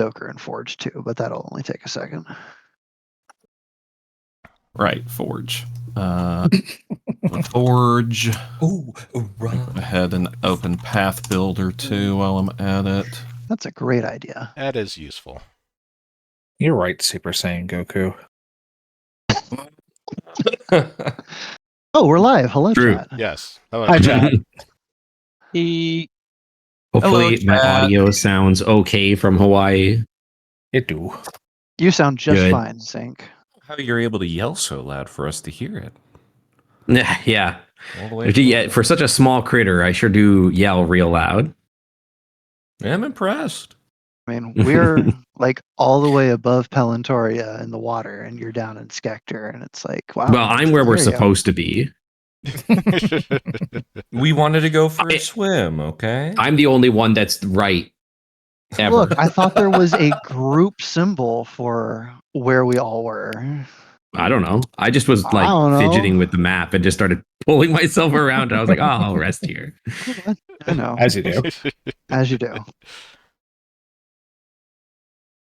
Stoker and Forge too, but that'll only take a second. Right, Forge. Forge. Oh, right. Go ahead and open Path Builder too while I'm at it. That's a great idea. That is useful. You're right, Super Saiyan Goku. Oh, we're live. Hello, True. chat. Yes. Hello. Hi, Chad. Hopefully Hopefully my chat. audio sounds okay from Hawaii. It do. You sound just Good. fine, Sync. How you're able to yell so loud for us to hear it. Yeah. All the way. Yeah, for such a small critter, I sure do yell real loud. I'm impressed. I mean, we're like all the way above Pelentoria in the water, and you're down in Skector, and it's like, wow. Well, I'm where we're there you go. supposed to be. We wanted to go for a swim, okay? I'm the only one that's right. Ever. Look, I thought there was a group symbol for where we all were. I don't know. I just was I don't like know. fidgeting with the map and just started pulling myself around. And I was like, oh, I'll rest here. I know, As you do. as you do.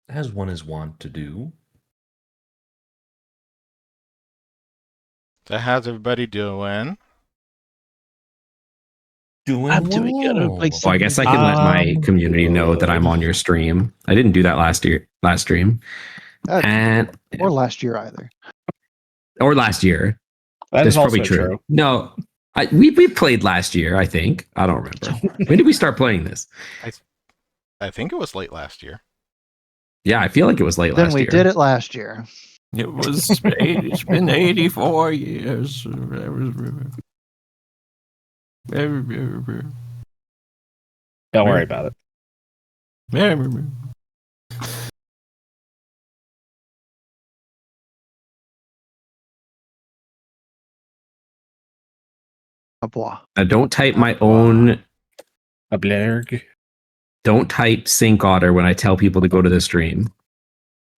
As one is wont to do. So how's everybody doing? I'm doing good. Well, I guess I can let my community know that I'm on your stream. I didn't do that last stream. And Or last year either. or last year. That That's is also probably true. No, we played last year, I think. I don't remember. When did we start playing this? I think it was late last year. Yeah, I feel like it was late Then last we year. did it last year. It was. It's been 84 years. Don't worry about it. A blah. Don't type my own. A blerg. Don't type Sync Otter when I tell people to go to the stream.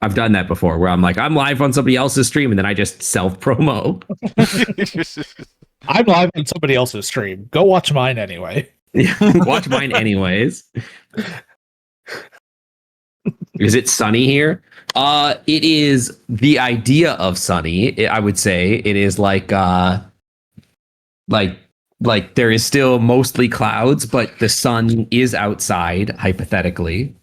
I've done that before, where I'm like, I'm live on somebody else's stream, and then I just self promo. I'm live on somebody else's stream. Go watch mine anyway. Watch mine anyways. Is it sunny here? It is the idea of sunny. I would say it is like there is still mostly clouds, but the sun is outside, hypothetically.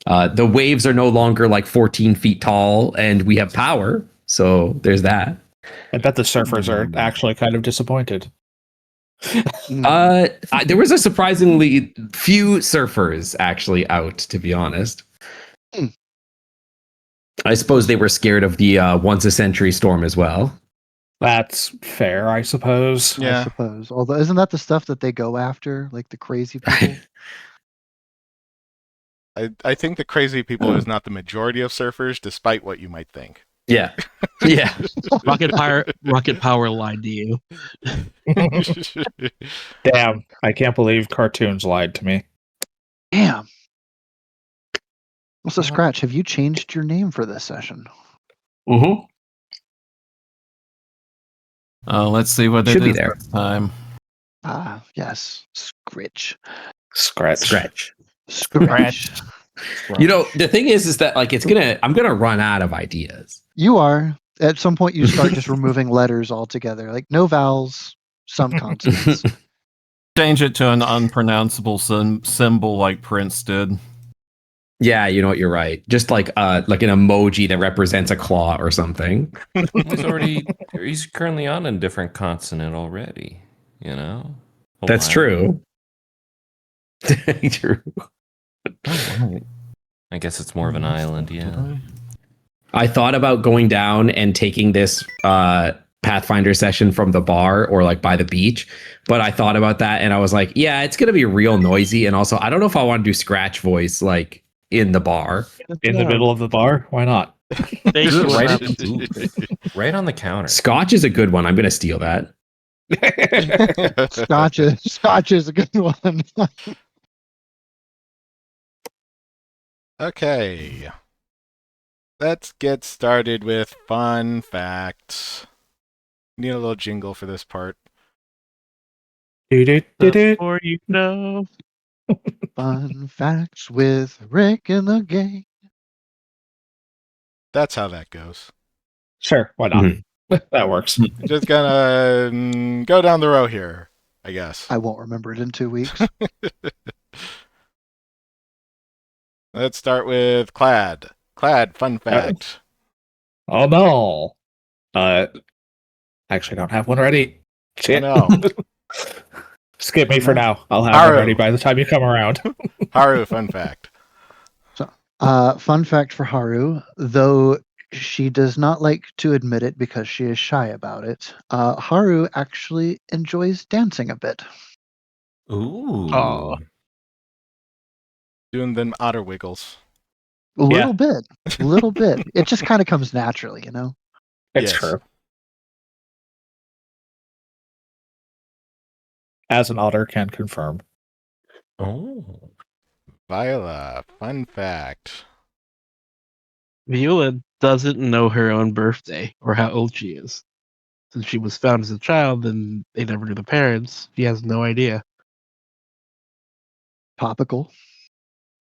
The waves are no longer like 14 feet tall, and we have power. So there's that. I bet the surfers are actually kind of disappointed. There was a surprisingly few surfers actually out, to be honest. I suppose they were scared of the once a century storm as well. That's fair, I suppose. Yeah. I suppose. Although, isn't that the stuff that they go after, like the crazy people? I think the crazy people is not the majority of surfers, despite what you might think. Yeah. Yeah. Rocket Power lied to you. Damn, I can't believe cartoons lied to me. Damn. Also, Scratch, have you changed your name for this session? Mm-hmm. Let's see what Should it be is there. this time. Ah, yes. Scritch. Scratch. Scratch. You know, the thing is that like I'm gonna run out of ideas. You are. At some point, you start just removing letters altogether. Like, no vowels, some consonants. Change it to an unpronounceable symbol like Prince did. Yeah, you know what, you're right. Just like an emoji that represents a claw or something. He's currently on a different continent already, you know? That's true. True. I guess it's more of an island, yeah. I thought about going down and taking this Pathfinder session from the bar or like by the beach, but I thought about that and I was like, yeah, it's gonna be real noisy, and also I don't know if I want to do Scratch voice like in the bar. In the middle of the bar? Why not? Right on the counter. Scotch is a good one. I'm gonna steal that. Scotch is a good one. Okay. Let's get started with fun facts. Need a little jingle for this part. Do-do-do-do. Before you know. Fun facts with Rick and the gang. That's how that goes. Sure, why not? That works. Just gonna go down the row here, I guess. I won't remember it in 2 weeks. Let's start with Clad. Clad, fun fact. Oh no. Actually, I don't have one ready. Shit. No. Skip me for now. I'll have Haru. it ready by the time you come around. Haru, fun fact. Fun fact for Haru, though she does not like to admit it because she is shy about it, Haru actually enjoys dancing a bit. Ooh. Oh. Doing them otter wiggles. A little bit. A little bit. It just kind of comes naturally, It's Yes. true. As an otter can confirm. Oh. Viola, fun fact. Viola doesn't know her own birthday or how old she is. Since she was found as a child and they never knew the parents, she has no idea. Topical.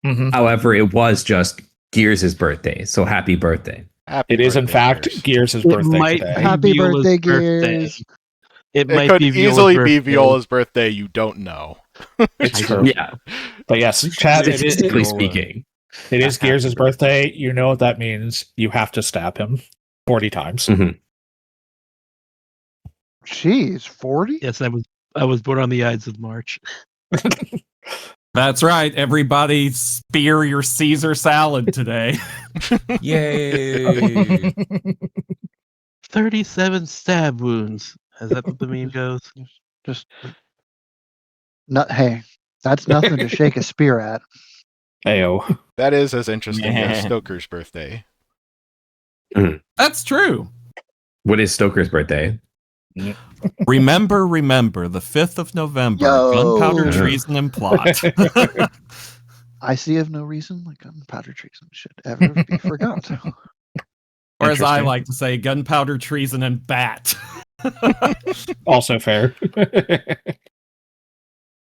Mhm. However, it was just Gears' birthday, so happy birthday. Happy It is, in birthday, fact, Gears. Gears' birthday might today. be Happy Viola's birthday, birthday. Gears. It It might could be Viola's easily be birthday. Viola's birthday. You don't know. It's I true. don't- Yeah, But yes, Chad, statistically it speaking. is Gears' birthday. You know what that means. You have to stab him 40 times. Mhm. Jeez, 40? Yes, I was born on the Ides of March. That's right. Everybody spear your Caesar salad today. Yay. 37 stab wounds. Is that what the meme goes? Just hey, that's nothing to shake a spear at. Ayo. That is as interesting as Yeah. Stoker's birthday. That's true. What is Stoker's birthday? Remember, the 5th of November, Yo! gunpowder, treason, and plot. I see of no reason like gunpowder treason should ever be forgot. Or as I Interesting. like to say, gunpowder, treason, and bat. Also fair.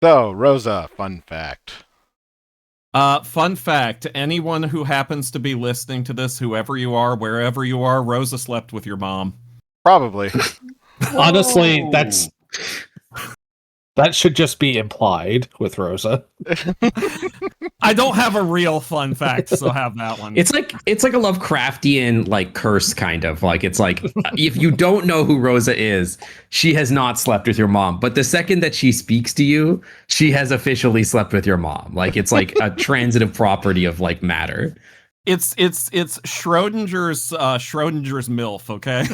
So, Rosa, fun fact. Fun fact, anyone who happens to be listening to this, whoever you are, wherever you are, Rosa slept with your mom. Probably. Honestly, Whoa. that should just be implied with Rosa. I don't have a real fun fact, so have that one. It's like a Lovecraftian like curse kind of like it's like if you don't know who Rosa is, she has not slept with your mom. But the second that she speaks to you, she has officially slept with your mom. Like it's like a transitive property of like matter. It's Schrodinger's MILF, okay?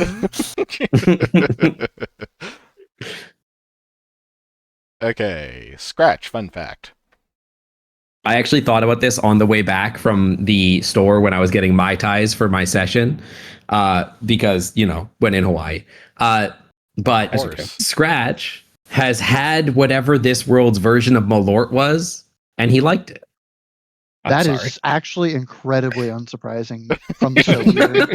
Okay, Scratch, fun fact. I actually thought about this on the way back from the store when I was getting Mai Tais for my session, because when in Hawaii. But Of course. Scratch has had whatever this world's version of Malort was, and he liked it. I'm That sorry. is actually incredibly unsurprising from the show leader.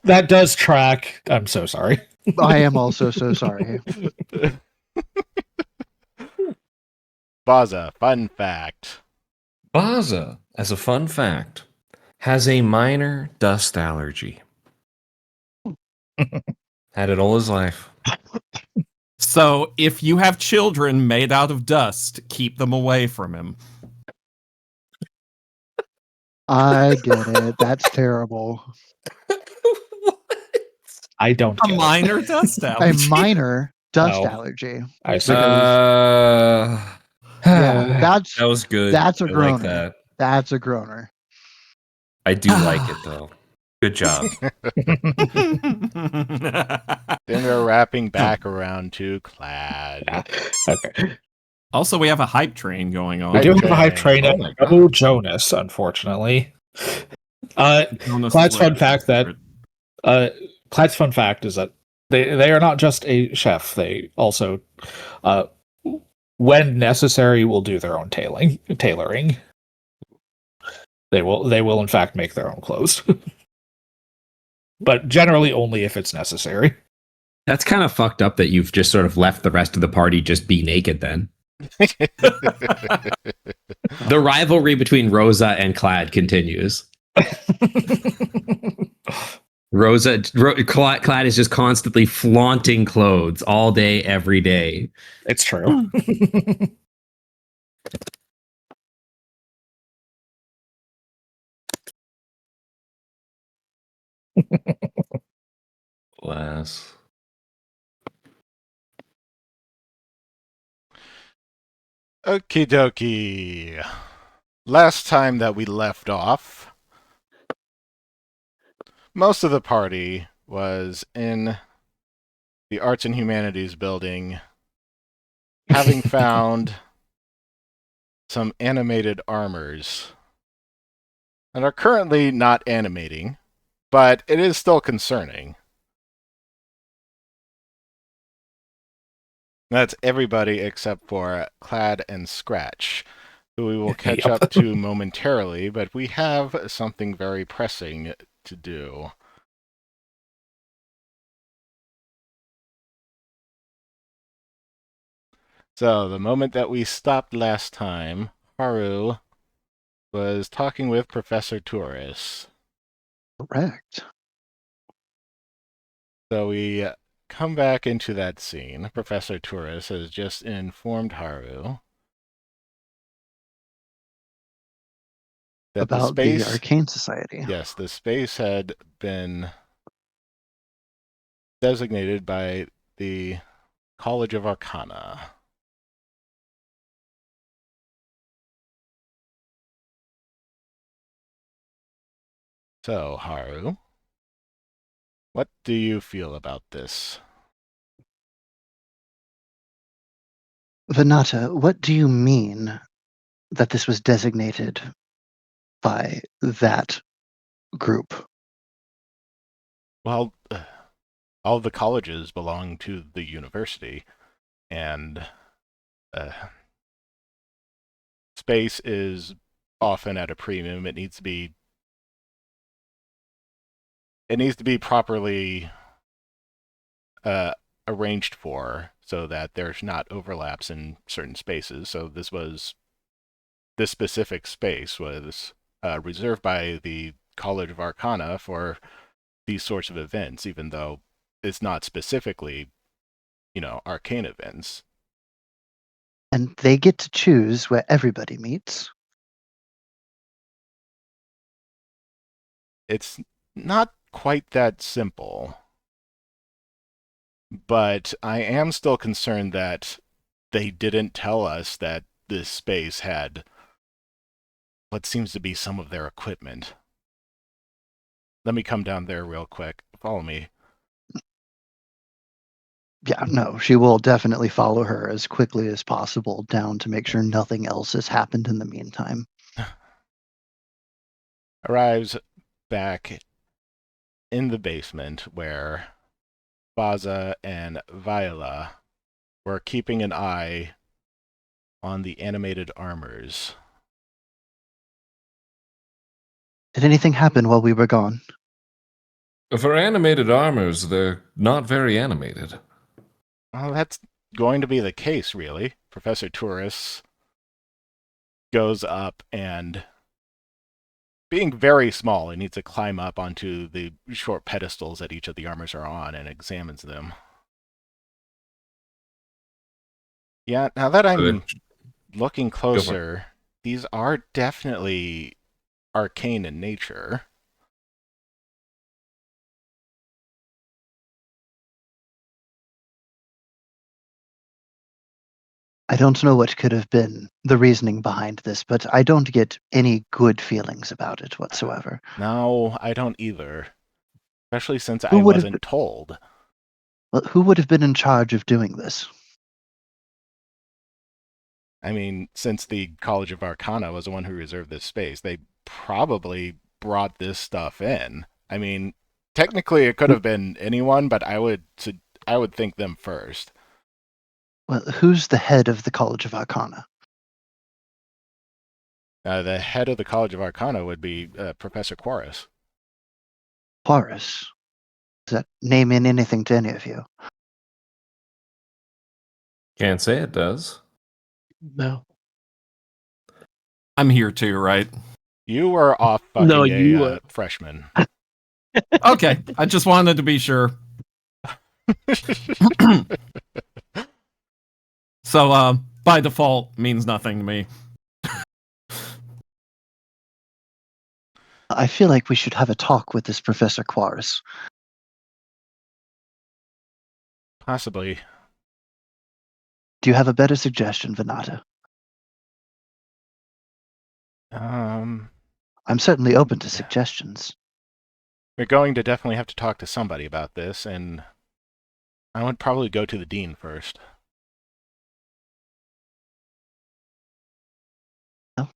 That does track. I'm so sorry. I am also so sorry. Baza, fun fact. Baza, as a fun fact, has a minor dust allergy. Had it all his life. So, if you have children made out of dust, keep them away from him. I get it. That's terrible. I don't A get it. minor dust A allergy. minor dust Oh. allergy. I see. Yeah, that's that was good. that's a I like groaner. that. That's a groaner. I do like it though. Good job. Then we're wrapping back around to Clad. Okay. Also, we have a hype train going on. We do have a hype train. train Oh at my God. no Jonas, unfortunately. Jonas Clad's is fun like- fact that Clad's fun fact is that they are not just a chef. They also, when necessary, will do their own tailoring. They will in fact make their own clothes, but generally only if it's necessary. That's kind of fucked up that you've just sort of left the rest of the party just be naked then. The rivalry between Rosa and Clad continues. Clad is just constantly flaunting clothes all day, every day. It's true. Lass. Okie dokie. Last time that we left off, most of the party was in the Arts and Humanities building, having found some animated armors that are currently not animating, but it is still concerning. That's everybody except for Clad and Scratch, who we will catch Yep. up to momentarily, but we have something very pressing to do. So, the moment that we stopped last time, Haru was talking with Professor Touris. Correct. So we come back into that scene. Professor Touris has just informed Haru that the About the space, Arcane Society. yes, the space had been designated by the College of Arcana. So, Haru, what do you feel about this? Venata, what do you mean that this was designated by that group? Well, all the colleges belong to the university, and space is often at a premium. It needs to be properly arranged for so that there's not overlaps in certain spaces. So this specific space was reserved by the College of Arcana for these sorts of events, even though it's not specifically, arcane events. And they get to choose where everybody meets. It's not quite that simple. But I am still concerned that they didn't tell us that this space had what seems to be some of their equipment. Let me come down there real quick. Follow me. Yeah, no, she will definitely follow her as quickly as possible down to make sure nothing else has happened in the meantime. Arrives back in the basement where Baza and Viola were keeping an eye on the animated armors. Did anything happen while we were gone? For animated armors, they're not very animated. Well, that's going to be the case, really. Professor Touris goes up and, being very small, he needs to climb up onto the short pedestals that each of the armors are on and examines them. Yeah, now that I'm looking closer, these are definitely arcane in nature. I don't know what could have been the reasoning behind this, but I don't get any good feelings about it whatsoever. No, I don't either. Especially since Who I would have wasn't told. Well, who would have been in charge of doing this? I mean, since the College of Arcana was the one who reserved this space, they probably brought this stuff in. I mean, technically it could have been anyone, but I would think them first. Well, who's the head of the College of Arcana? The head of the College of Arcana would be Professor Quaris. Horace. Does that name mean anything to any of you? Can't say it does. No. I'm here too, right? You were off fucking No, you. a freshman. Okay, I just wanted to be sure. So, by default, means nothing to me. I feel like we should have a talk with this Professor Quares. Possibly. Do you have a better suggestion, Venata? Um, I'm certainly open to suggestions. we're going to definitely have to talk to somebody about this, and I would probably go to the dean first. Well,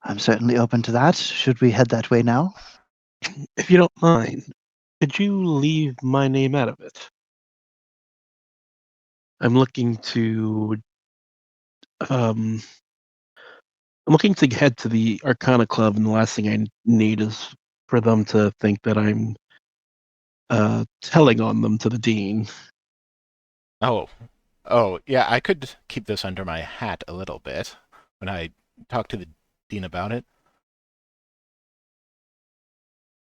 I'm certainly open to that. Should we head that way now? If you don't mind, could you leave my name out of it? I'm looking to I'm looking to head to the Arcana Club, and the last thing I need is for them to think that I'm telling on them to the dean. Oh, yeah, I could keep this under my hat a little bit when I talk to the dean about it.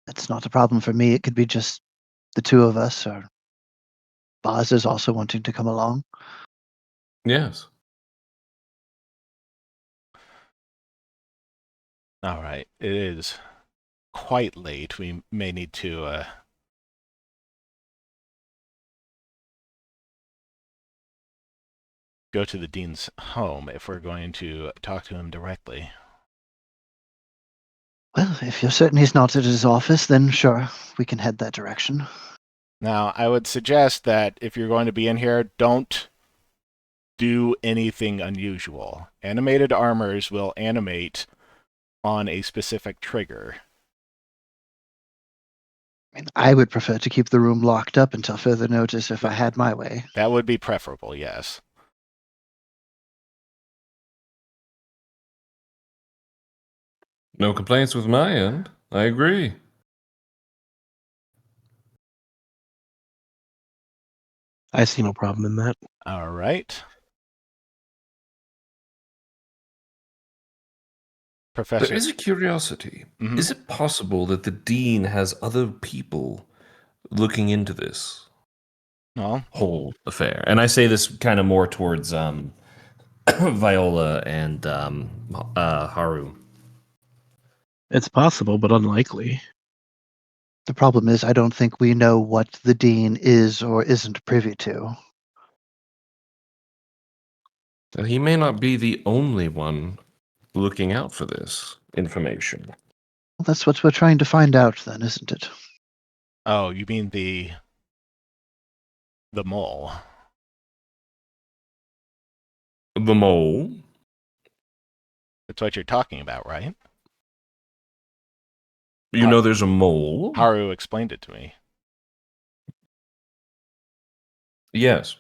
It's not a problem for me. It could be just the two of us, or Boz is also wanting to come along. Yes. All right, it is quite late. We may need to go to the dean's home if we're going to talk to him directly. Well, if you're certain he's not at his office, then sure, we can head that direction. Now, I would suggest that if you're going to be in here, don't do anything unusual. Animated armors will animate on a specific trigger. I mean, I would prefer to keep the room locked up until further notice if I had my way. That would be preferable, yes. No complaints with my end. I agree. I see no problem in that. All right. Professor. There is a curiosity. Mhm. Is it possible that the dean has other people looking into this No. whole affair? And I say this kind of more towards Viola and Haru. It's possible, but unlikely. The problem is, I don't think we know what the dean is or isn't privy to. He may not be the only one looking out for this information. Well, that's what we're trying to find out, then, isn't it? Oh, you mean the mole? The mole? That's what you're talking about, right? You know there's a mole? Haru explained it to me. Yes.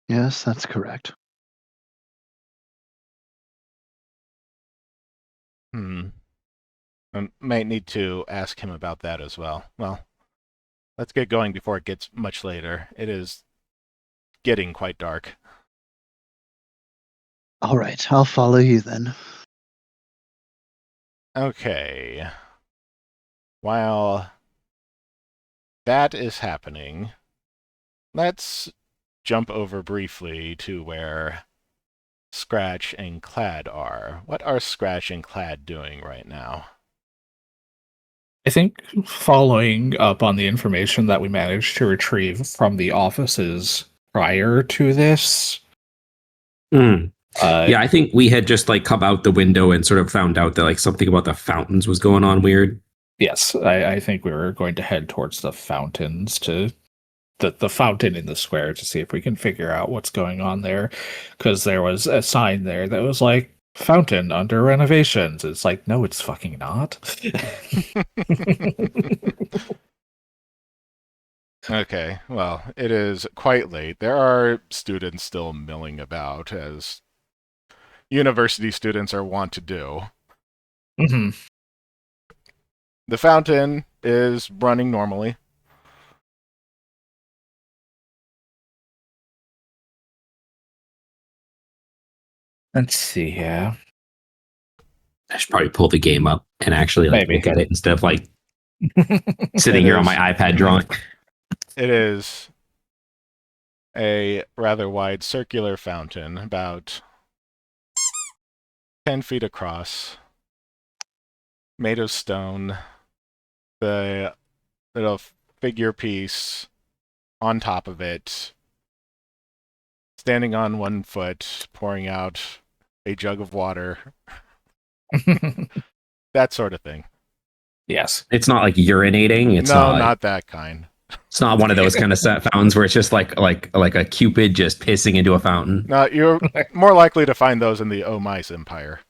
Yes, that's correct. I might need to ask him about that as well. Well, let's get going before it gets much later. It is getting quite dark. All right, I'll follow you then. Okay. While that is happening, let's jump over briefly to where Scratch and Clad are. What are Scratch and Clad doing right now? I think following up on the information that we managed to retrieve from the offices prior to this. Yeah, I think we had just like come out the window and sort of found out that like something about the fountains was going on weird. Yes, I think we were going to head towards the fountains to the fountain in the square to see if we can figure out what's going on there, because there was a sign there that was like fountain under renovations. It's like, no, it's fucking not. Okay, well, it is quite late. There are students still milling about, as university students are wont to do. Mm-hmm. The fountain is running normally. Let's see here. I should probably pull the game up and actually like Maybe. look at it instead of like sitting here on my iPad drawing. It is a rather wide circular fountain, about 10 feet across, made of stone. The little figure piece on top of it, standing on one foot, pouring out a jug of water, that sort of thing. Yes. It's not like urinating. It's No, not. not that kind. It's not one of those kind of fountains where it's just like a cupid just pissing into a fountain. No, you're more likely to find those in the Oh Mice Empire.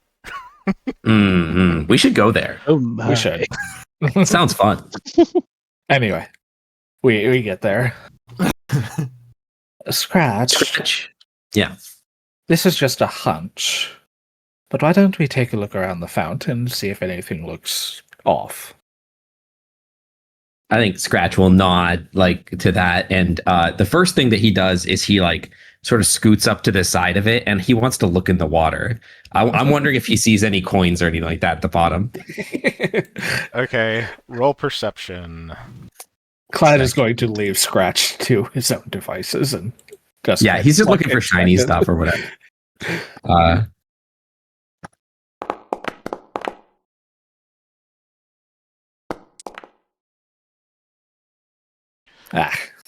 We should go there. Oh my. We should. Sounds fun. Anyway, we get there. Scratch. Yeah. This is just a hunch. But why don't we take a look around the fountain, see if anything looks off? I think Scratch will nod like to that, and the first thing that he does is he like sort of scoots up to the side of it, and he wants to look in the water. I'm wondering if he sees any coins or anything like that at the bottom. Okay, roll perception. Clyde is going to leave Scratch to his own devices and just Yeah, he's just like looking for shiny expected. stuff or whatever.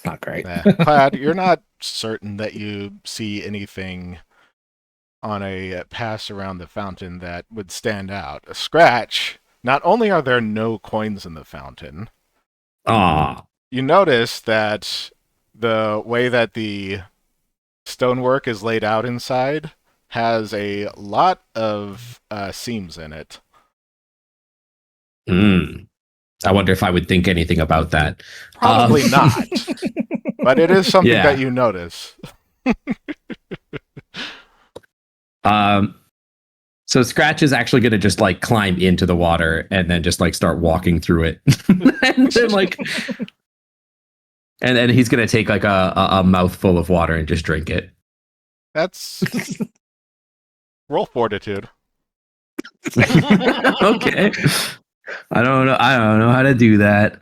Not great. Plaid, you're not certain that you see anything on a pass around the fountain that would stand out. A Scratch, not only are there no coins in the fountain, you notice that the way that the stonework is laid out inside has a lot of seams in it. I wonder if I would think anything about that. Probably not, but it is something Yeah. that you notice. So Scratch is actually going to just like climb into the water and then just like start walking through it, and then like, and then he's going to take like a mouthful of water and just drink it. That's roll fortitude. Okay. I don't know how to do that.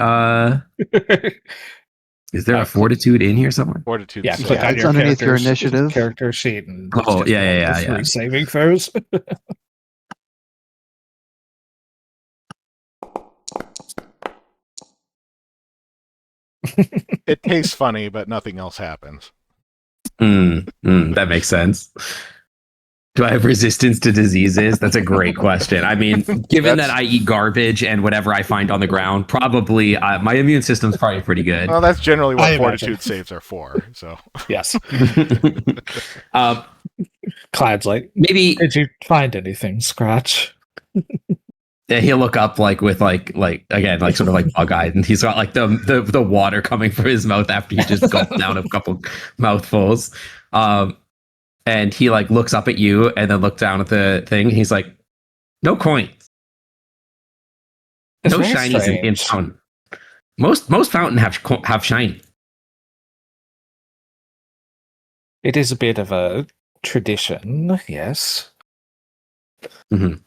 Is there a fortitude in here somewhere? Fortitude. Yeah, save. click on It's your underneath your character's initiative. character sheet. And Oh, it's just yeah, one of yeah, the yeah. three saving throws. It tastes funny, but nothing else happens. That makes sense. Do I have resistance to diseases? That's a great question. I mean, given that I eat garbage and whatever I find on the ground, probably my immune system's probably pretty good. Well, that's generally I what imagine. fortitude saves are for. So Yes. Um, Clyde's like, maybe did you find anything, Scratch? he'll look up like with like again like sort of like bug-eyed, and he's got like the water coming from his mouth after he just gulped down a couple mouthfuls. And he like looks up at you and then looks down at the thing. He's like, no coins. It's No very shinies in strange. fountain. Most fountain have shiny. It is a bit of a tradition, yes. Mhm.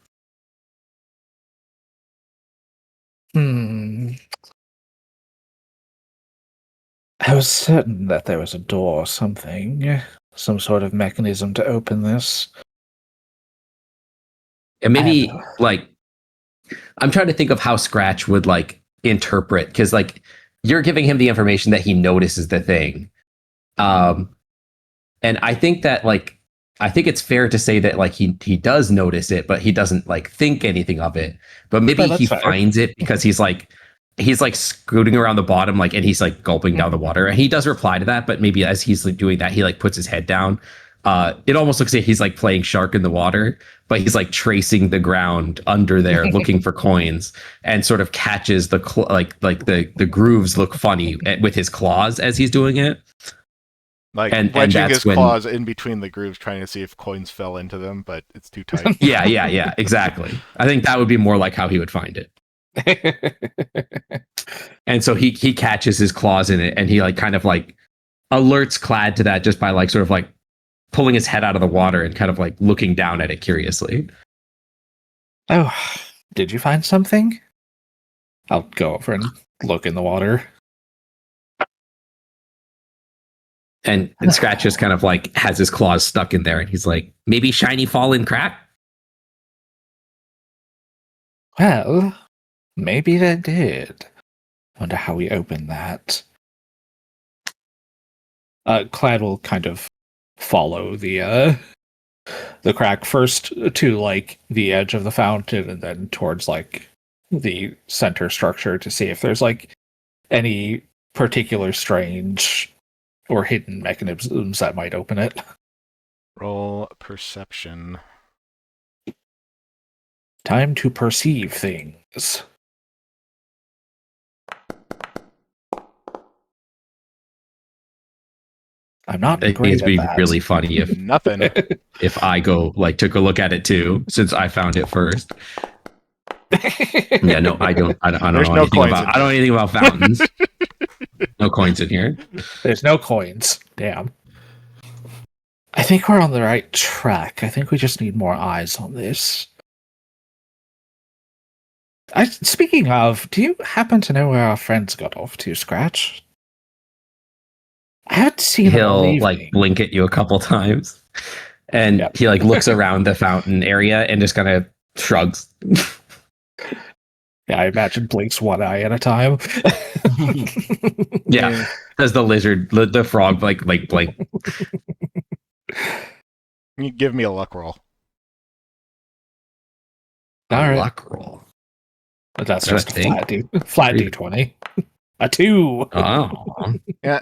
I was certain that there was a door or something. Some sort of mechanism to open this. And maybe And- like I'm trying to think of how Scratch would like interpret, because like you're giving him the information that he notices the thing. And I think that like I think it's fair to say that like he does notice it, but he doesn't like think anything of it. But maybe Yeah, that's he fair. finds it because he's like scooting around the bottom, like, and he's like gulping down the water. And he does reply to that, but maybe as he's like doing that, he like puts his head down. It almost looks like he's like playing shark in the water, but he's like tracing the ground under there, looking for coins, and sort of catches the the grooves look funny with his claws as he's doing it. like And wedging that's his when- claws in between the grooves, trying to see if coins fell into them, but it's too tight. Yeah, exactly. I think that would be more like how he would find it. And so he catches his claws in it, and he like kind of like alerts Clad to that just by like sort of like pulling his head out of the water and kind of like looking down at it curiously. Oh, did you find something? I'll go over and look in the water. And Scratch just kind of like has his claws stuck in there, and he's like, maybe shiny fallen crack? Well, maybe they did. Wonder how we open that. Clad will kind of follow the crack first to like the edge of the fountain and then towards like the center structure to see if there's like any particular strange or hidden mechanisms that might open it. Roll perception. Time to perceive things. I'm not I think great it'd at be that. really funny Nothing. if I go like took a look at it too, since I found it first. Yeah, no, I don't There's know no anything coins about. in I don't know anything about fountains. No coins in here. There's no coins. Damn. I think we're on the right track. I think we just need more eyes on this. Speaking of, do you happen to know where our friends got off to, Scratch? I haven't seen them all He'll evening. like blink at you a couple times, and Yep. he like looks around the fountain area and just kind of shrugs. Yeah, I imagine blinks one eye at a time. Yeah, does the lizard, the frog like blink? You give me a luck roll. All right. Luck roll. But that's Is that just a a thing? flat D20. A 2. Oh, Yeah.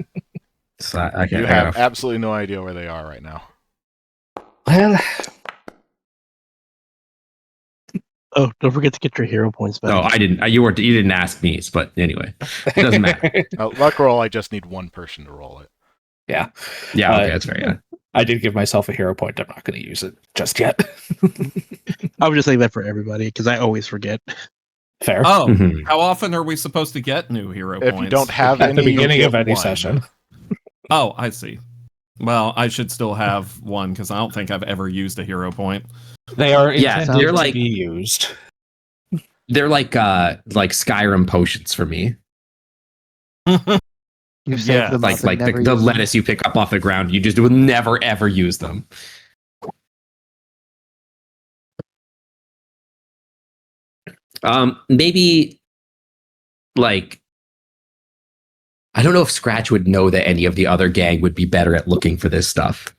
So okay, You I have gotta- absolutely no idea where they are right now. Well, Oh, don't forget to get your hero points back. No, I didn't. You didn't ask me, but anyway, it doesn't matter. Luck roll, I just need one person to roll it. Yeah. Yeah, okay, that's fair. Yeah. I did give myself a hero point. I'm not going to use it just yet. I would just say that for everybody because I always forget. Fair. Oh, Mhm. how often are we supposed to get new hero If points? you don't have At any, the beginning you'll of get any one. session. Oh, I see. Well, I should still have one because I don't think I've ever used a hero point. They are Yeah, intended they're to like- be used. They're like Skyrim potions for me. You save Yeah, them Like up and never the use them. lettuce you pick up off the ground, you just would never ever use them. Maybe like I don't know if Scratch would know that any of the other gang would be better at looking for this stuff.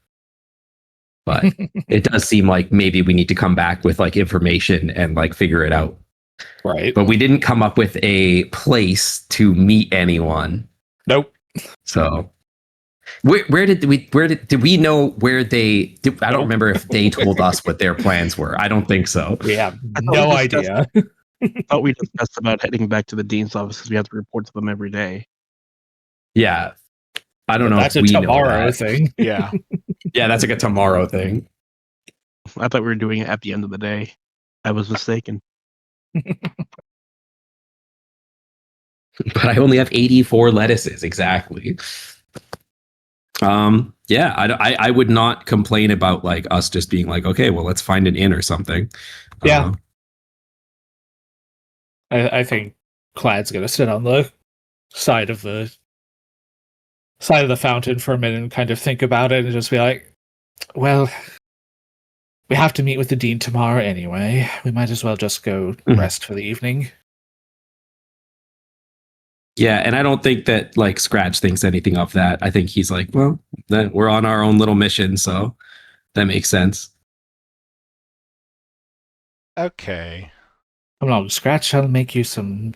But it does seem like maybe we need to come back with like information and like figure it out. Right. But we didn't come up with a place to meet anyone. Nope. So did we know where they I don't remember if they told us what their plans were. I don't think so. We have I thought no we discussed- idea. I thought we discussed about heading back to the dean's office because we have to report to them every day. Yeah. I don't know That's if a we know tomorrow that. thing. Yeah. Yeah, that's like a tomorrow thing. I thought we were doing it at the end of the day. I was mistaken. But I only have 84 lettuces exactly. Yeah, I would not complain about like us just being like, okay, well, let's find an inn or something. Yeah. I think Clad's gonna sit on the side of the fountain for a minute and kind of think about it and just be like, well, we have to meet with the dean tomorrow anyway. We might as well just go Mhm. rest for the evening. Yeah, and I don't think that like Scratch thinks anything of that. I think he's like, well, then we're on our own little mission, so that makes sense. Okay. Come on, Scratch, I'll make you something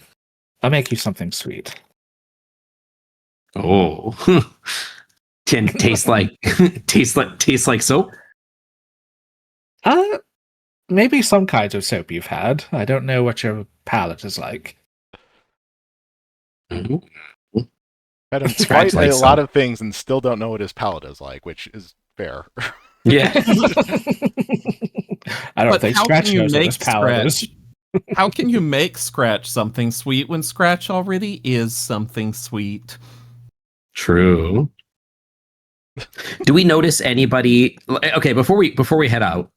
sweet. Oh, can taste like taste like soap. Maybe some kinds of soap you've had. I don't know what your palate is like. Mhm. Had him Scratch try a likes lot some. of things and still don't know what his palate is like, which is fair. Yeah, I don't But think how Scratch can you knows what make his palate is. How can you make Scratch something sweet when Scratch already is something sweet? true. Do we notice anybody? Okay, before we head out,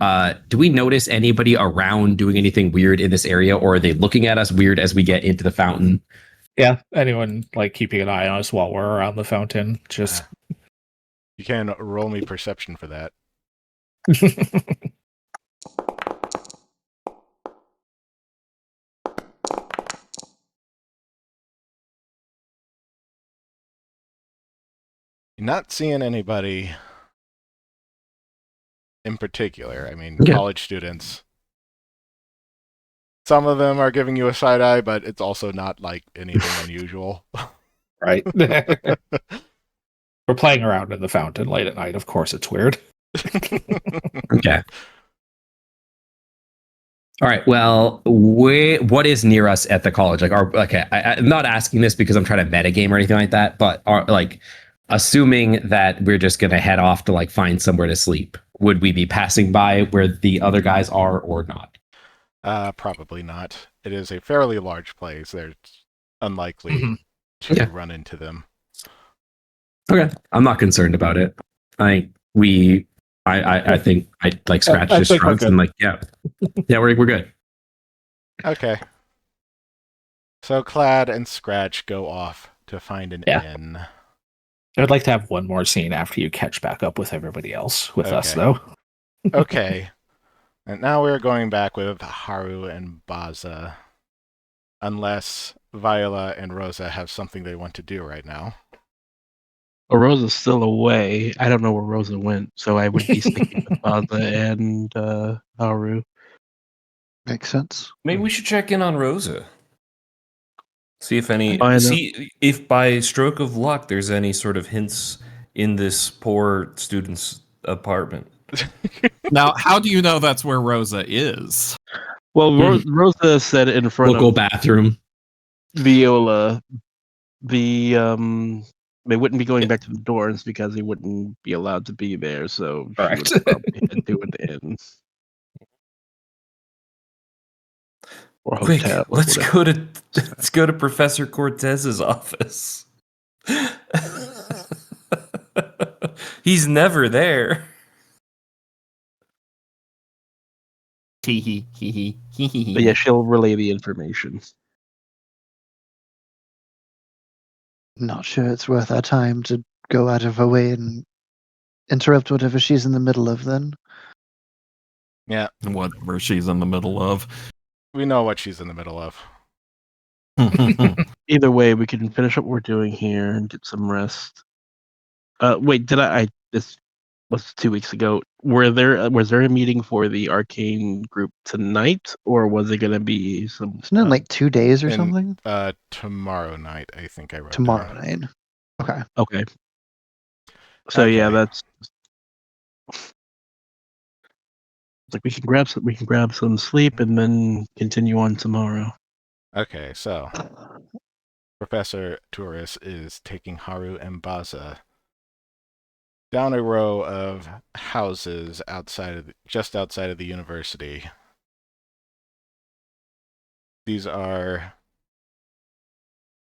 do we notice anybody around doing anything weird in this area, or are they looking at us weird as we get into the fountain? Yeah. Anyone like keeping an eye on us while we're around the fountain? Just You can roll me perception for that. You're not seeing anybody in particular. I mean, Okay. college students. Some of them are giving you a side eye, but it's also not like anything unusual. right. We're playing around in the fountain late at night. Of course, it's weird. Okay. All right. Well, what is near us at the college? Like, I'm not asking this because I'm trying to metagame or anything like that, but assuming that we're just gonna head off to like find somewhere to sleep, would we be passing by where the other guys are or not? Probably not. It is a fairly large place. There's unlikely Mhm. to Yeah. run into them. Okay. I'm not concerned about it. I think I like scratch I his think we're shrugs good. and like, yeah, we're good. Okay. So Clad and Scratch go off to find an Yeah. inn. I'd like to have one more scene after you catch back up with everybody else. With us, Okay. though. Okay. And now we're going back with Haru and Baza. Unless Viola and Rosa have something they want to do right now. Oh, Rosa's still away. I don't know where Rosa went, so I would be sticking with Baza and Haru. Makes sense. Maybe we should check in on Rosa. See Find out. see if by stroke of luck there's any sort of hints in this poor student's apartment. Now, how do you know that's where Rosa is? Well, Rosa said in front Local of bathroom. Viola, they wouldn't be going back to the doors because they wouldn't be allowed to be there. So she Correct. would probably head to an inn or Quick, hotel. Or let's whatever. go to Professor Cortez's office. He's never there. But yeah, she'll relay the information. Not sure it's worth our time to go out of our way and interrupt whatever she's in the middle of then. Yeah, Whatever she's in the middle of. we know what she's in the middle of. Either way, we can finish what we're doing here and get some rest. Wait, this was 2 weeks ago. Was there a meeting for the arcane group tonight, or was it gonna be some? Isn't it in like 2 days or And something? tomorrow night, I think I wrote Tomorrow down. night. Okay. Okay. So yeah, Okay. that's like we can grab some sleep and then continue on tomorrow. Okay, so Professor Touris is taking Haru and Baza down a row of houses just outside of the university. These are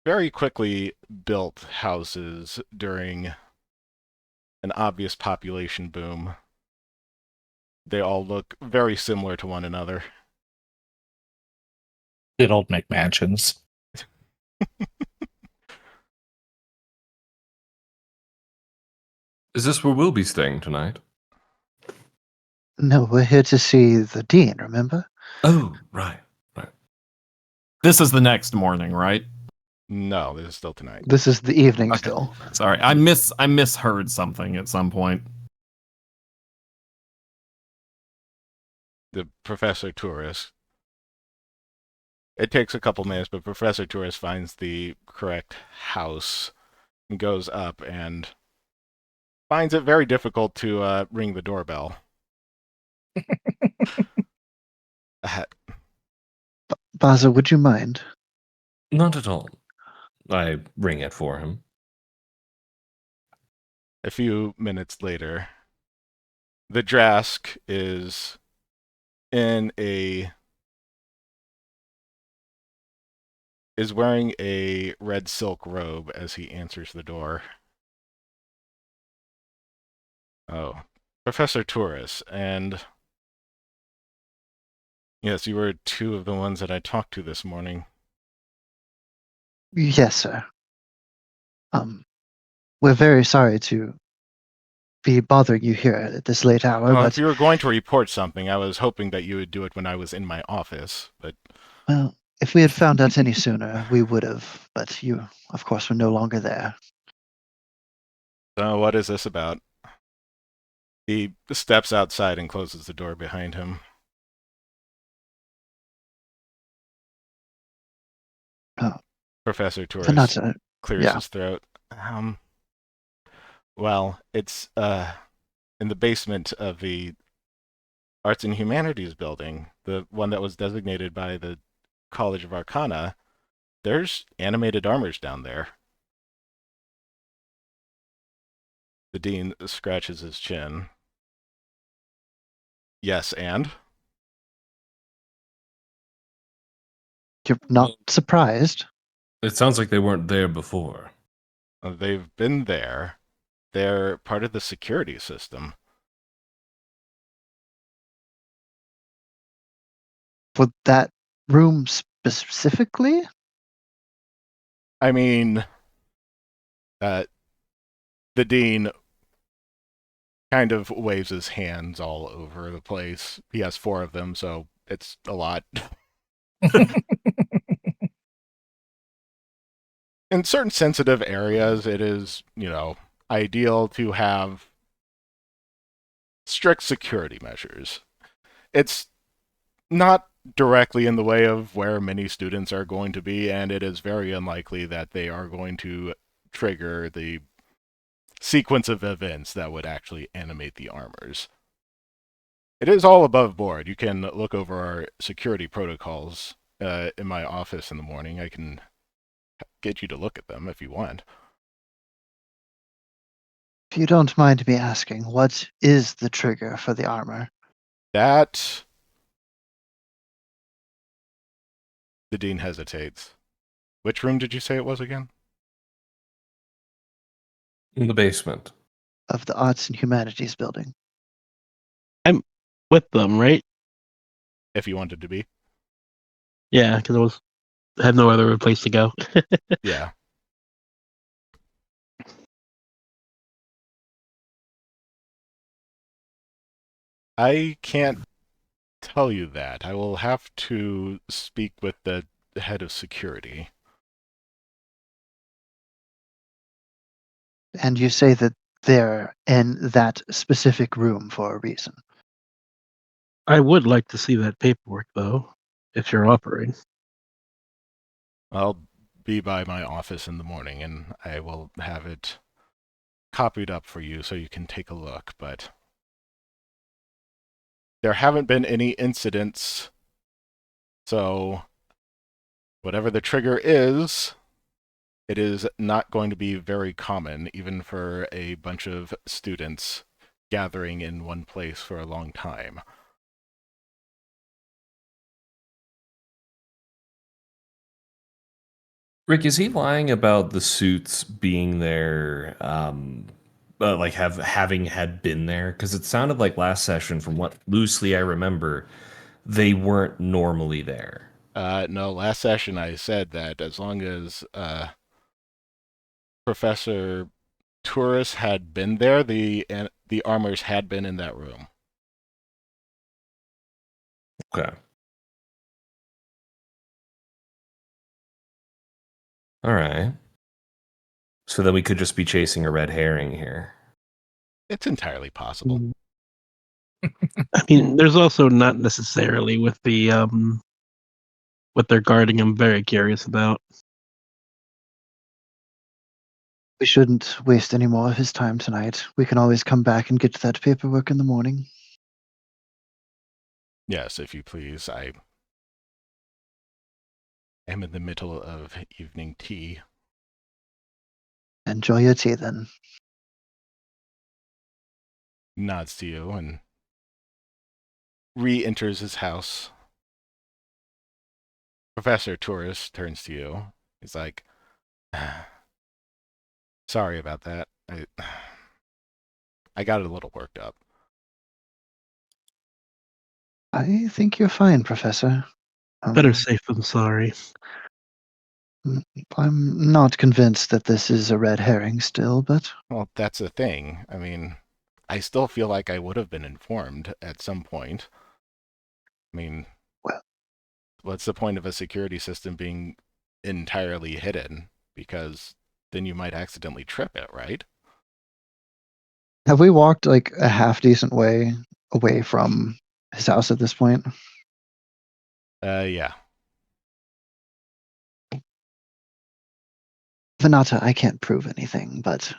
very quickly built houses during an obvious population boom. They all look very similar to one another. Good old McMansions. Is this where we'll be staying tonight? No, we're here to see the dean, remember? Oh, right. This is the next morning, right? No, this is still tonight. This is the evening Okay. still. Sorry, I misheard something at some point. The Professor Touris. It takes a couple minutes, but Professor Touris finds the correct house and goes up and finds it very difficult to ring the doorbell. Baza, would you mind? Not at all. I ring it for him. A few minutes later, the Drask is wearing a red silk robe as he answers the door. Oh, Professor Torres, and yes, you were two of the ones that I talked to this morning. Yes, sir. We're very sorry to be bothering you here at this late hour, Well, but if you were going to report something, I was hoping that you would do it when I was in my office, but well, if we had found out any sooner, we would have. But you, of course, were no longer there. so what is this about? He steps outside and closes the door behind him. Oh, Professor the nuts. Torres clears Yeah. his throat. Well, it's in the basement of the Arts and Humanities building, the one that was designated by the College of Arcana. There's animated armors down there. The dean scratches his chin. Yes, and? You're not surprised? It sounds like they weren't there before. They've been there. They're part of the security system. For that room specifically? I mean, the dean kind of waves his hands all over the place. He has 4 of them, so it's a lot. In certain sensitive areas, it is, ideal to have strict security measures. It's not directly in the way of where many students are going to be, and it is very unlikely that they are going to trigger the sequence of events that would actually animate the armors. It is all above board. You can look over our security protocols in my office in the morning. I can get you to look at them if you want. If you don't mind me asking, what is the trigger for the armor? That... The dean hesitates. Which room did you say it was again? In the basement. Of the Arts and Humanities building. I'm with them, right? If you wanted to be. Yeah, because I had no other place to go. Yeah. I can't tell you that. I will have to speak with the head of security. And you say that they're in that specific room for a reason. I would like to see that paperwork, though, if you're offering. I'll be by my office in the morning, and I will have it copied up for you so you can take a look, but there haven't been any incidents, so whatever the trigger is, it is not going to be very common, even for a bunch of students gathering in one place for a long time. Rick, is he lying about the suits being there, like having had been there? Because it sounded like last session, from what loosely I remember, they weren't normally there. No, last session I said that as long as Professor Tourist had been there, the armors had been in that room. Okay. All right. So then we could just be chasing a red herring here. It's entirely possible. I mean, there's also not necessarily with the what they're guarding. I'm very curious about. We shouldn't waste any more of his time tonight. We can always come back and get to that paperwork in the morning. Yes, if you please. I am in the middle of evening tea. Enjoy your tea then. Nods to you and re-enters his house. Professor Tourist turns to you. He's like, sorry about that. I got a little worked up. I think you're fine, Professor. Better safe than sorry. I'm not convinced that this is a red herring still, but Well, that's the thing. I mean, I still feel like I would have been informed at some point. I mean, well, what's the point of a security system being entirely hidden? Because then you might accidentally trip it, right? have we walked like a half decent way away from his house at this point? Yeah. Venata, I can't prove anything, but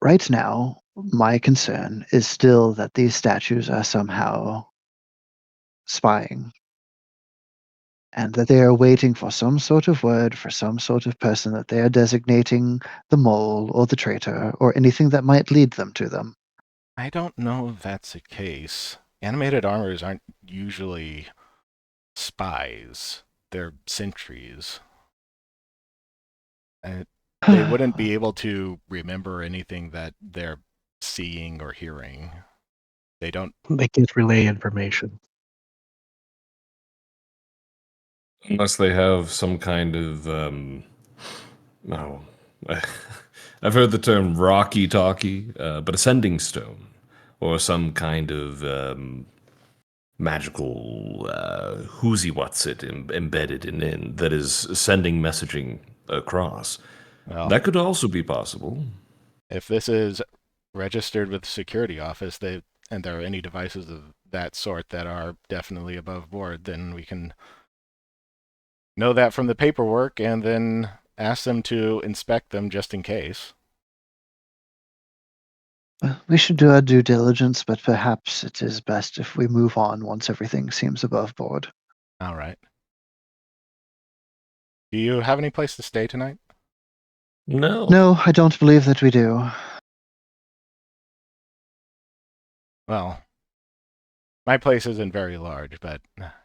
right now, my concern is still that these statues are somehow spying and that they are waiting for some sort of word for some sort of person that they are designating the mole or the traitor or anything that might lead them to them. I don't know if that's the case. Animated armors aren't usually spies. They're sentries. They wouldn't be able to remember anything that they're seeing or hearing. They don't. They can't relay information. Unless they have some kind of no. I've heard the term rocky talkie, but a sending stone or some kind of magical whoozy what's it embedded in that is sending messaging across. Well, That could also be possible. if this is registered with the security office, and there are any devices of that sort that are definitely above board, then we can know that from the paperwork and then ask them to inspect them just in case. We should do our due diligence, but perhaps it is best if we move on once everything seems above board. All right. Do you have any place to stay tonight? No. No, I don't believe that we do. Well, my place isn't very large, but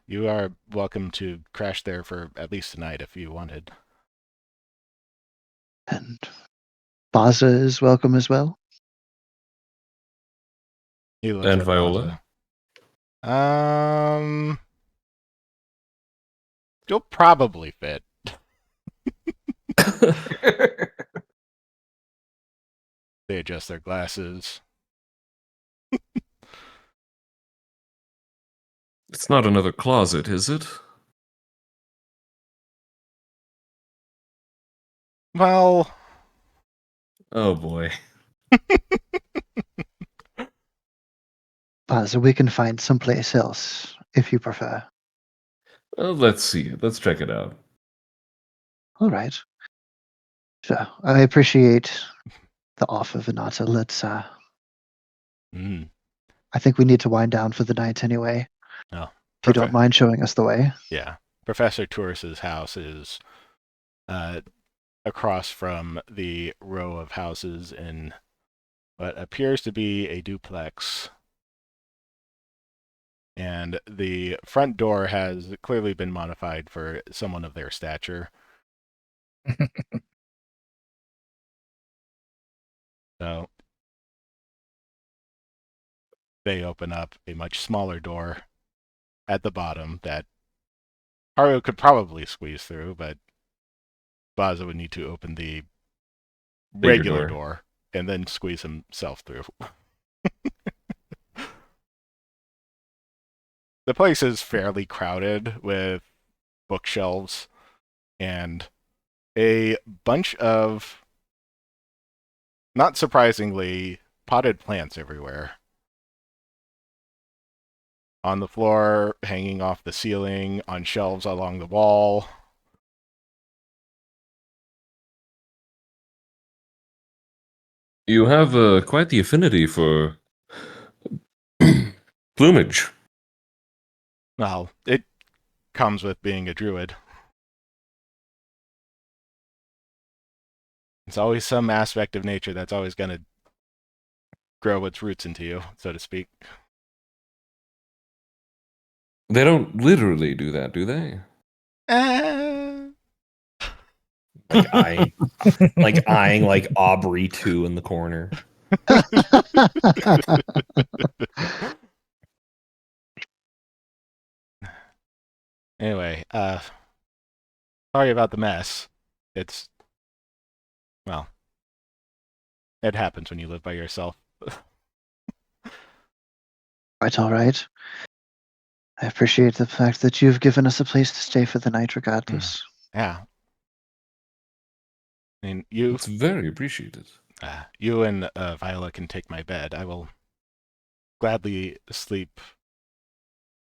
you are welcome to crash there for at least tonight if you wanted. And Baza is welcome as well. He looks And at Viola? Baza. You'll probably fit. They adjust their glasses. It's not another closet, is it? Well, Oh boy. Baza, we can find someplace else if you prefer. Well, let's see. Let's check it out. All right. So I appreciate the offer, Venata. Let's. I think we need to wind down for the night anyway. Oh, if you don't mind showing us the way. Yeah. Professor Touris's house is across from the row of houses in what appears to be a duplex. And the front door has clearly been modified for someone of their stature. So they open up a much smaller door at the bottom that Haru could probably squeeze through, but Baza would need to open the regular door and then squeeze himself through. The place is fairly crowded with bookshelves and a bunch of, not surprisingly, potted plants everywhere. On the floor, hanging off the ceiling, on shelves along the wall. You have quite the affinity for plumage. Well, it comes with being a druid. It's always some aspect of nature that's always going to grow its roots into you, so to speak. They don't literally do that, do they? Like eyeing like Aubrey 2 in the corner. Anyway, sorry about the mess. It's, well, it happens when you live by yourself. Quite all right. I appreciate the fact that you've given us a place to stay for the night regardless. Yeah. I mean, you, It's very appreciated. you and Viola can take my bed. I will gladly sleep.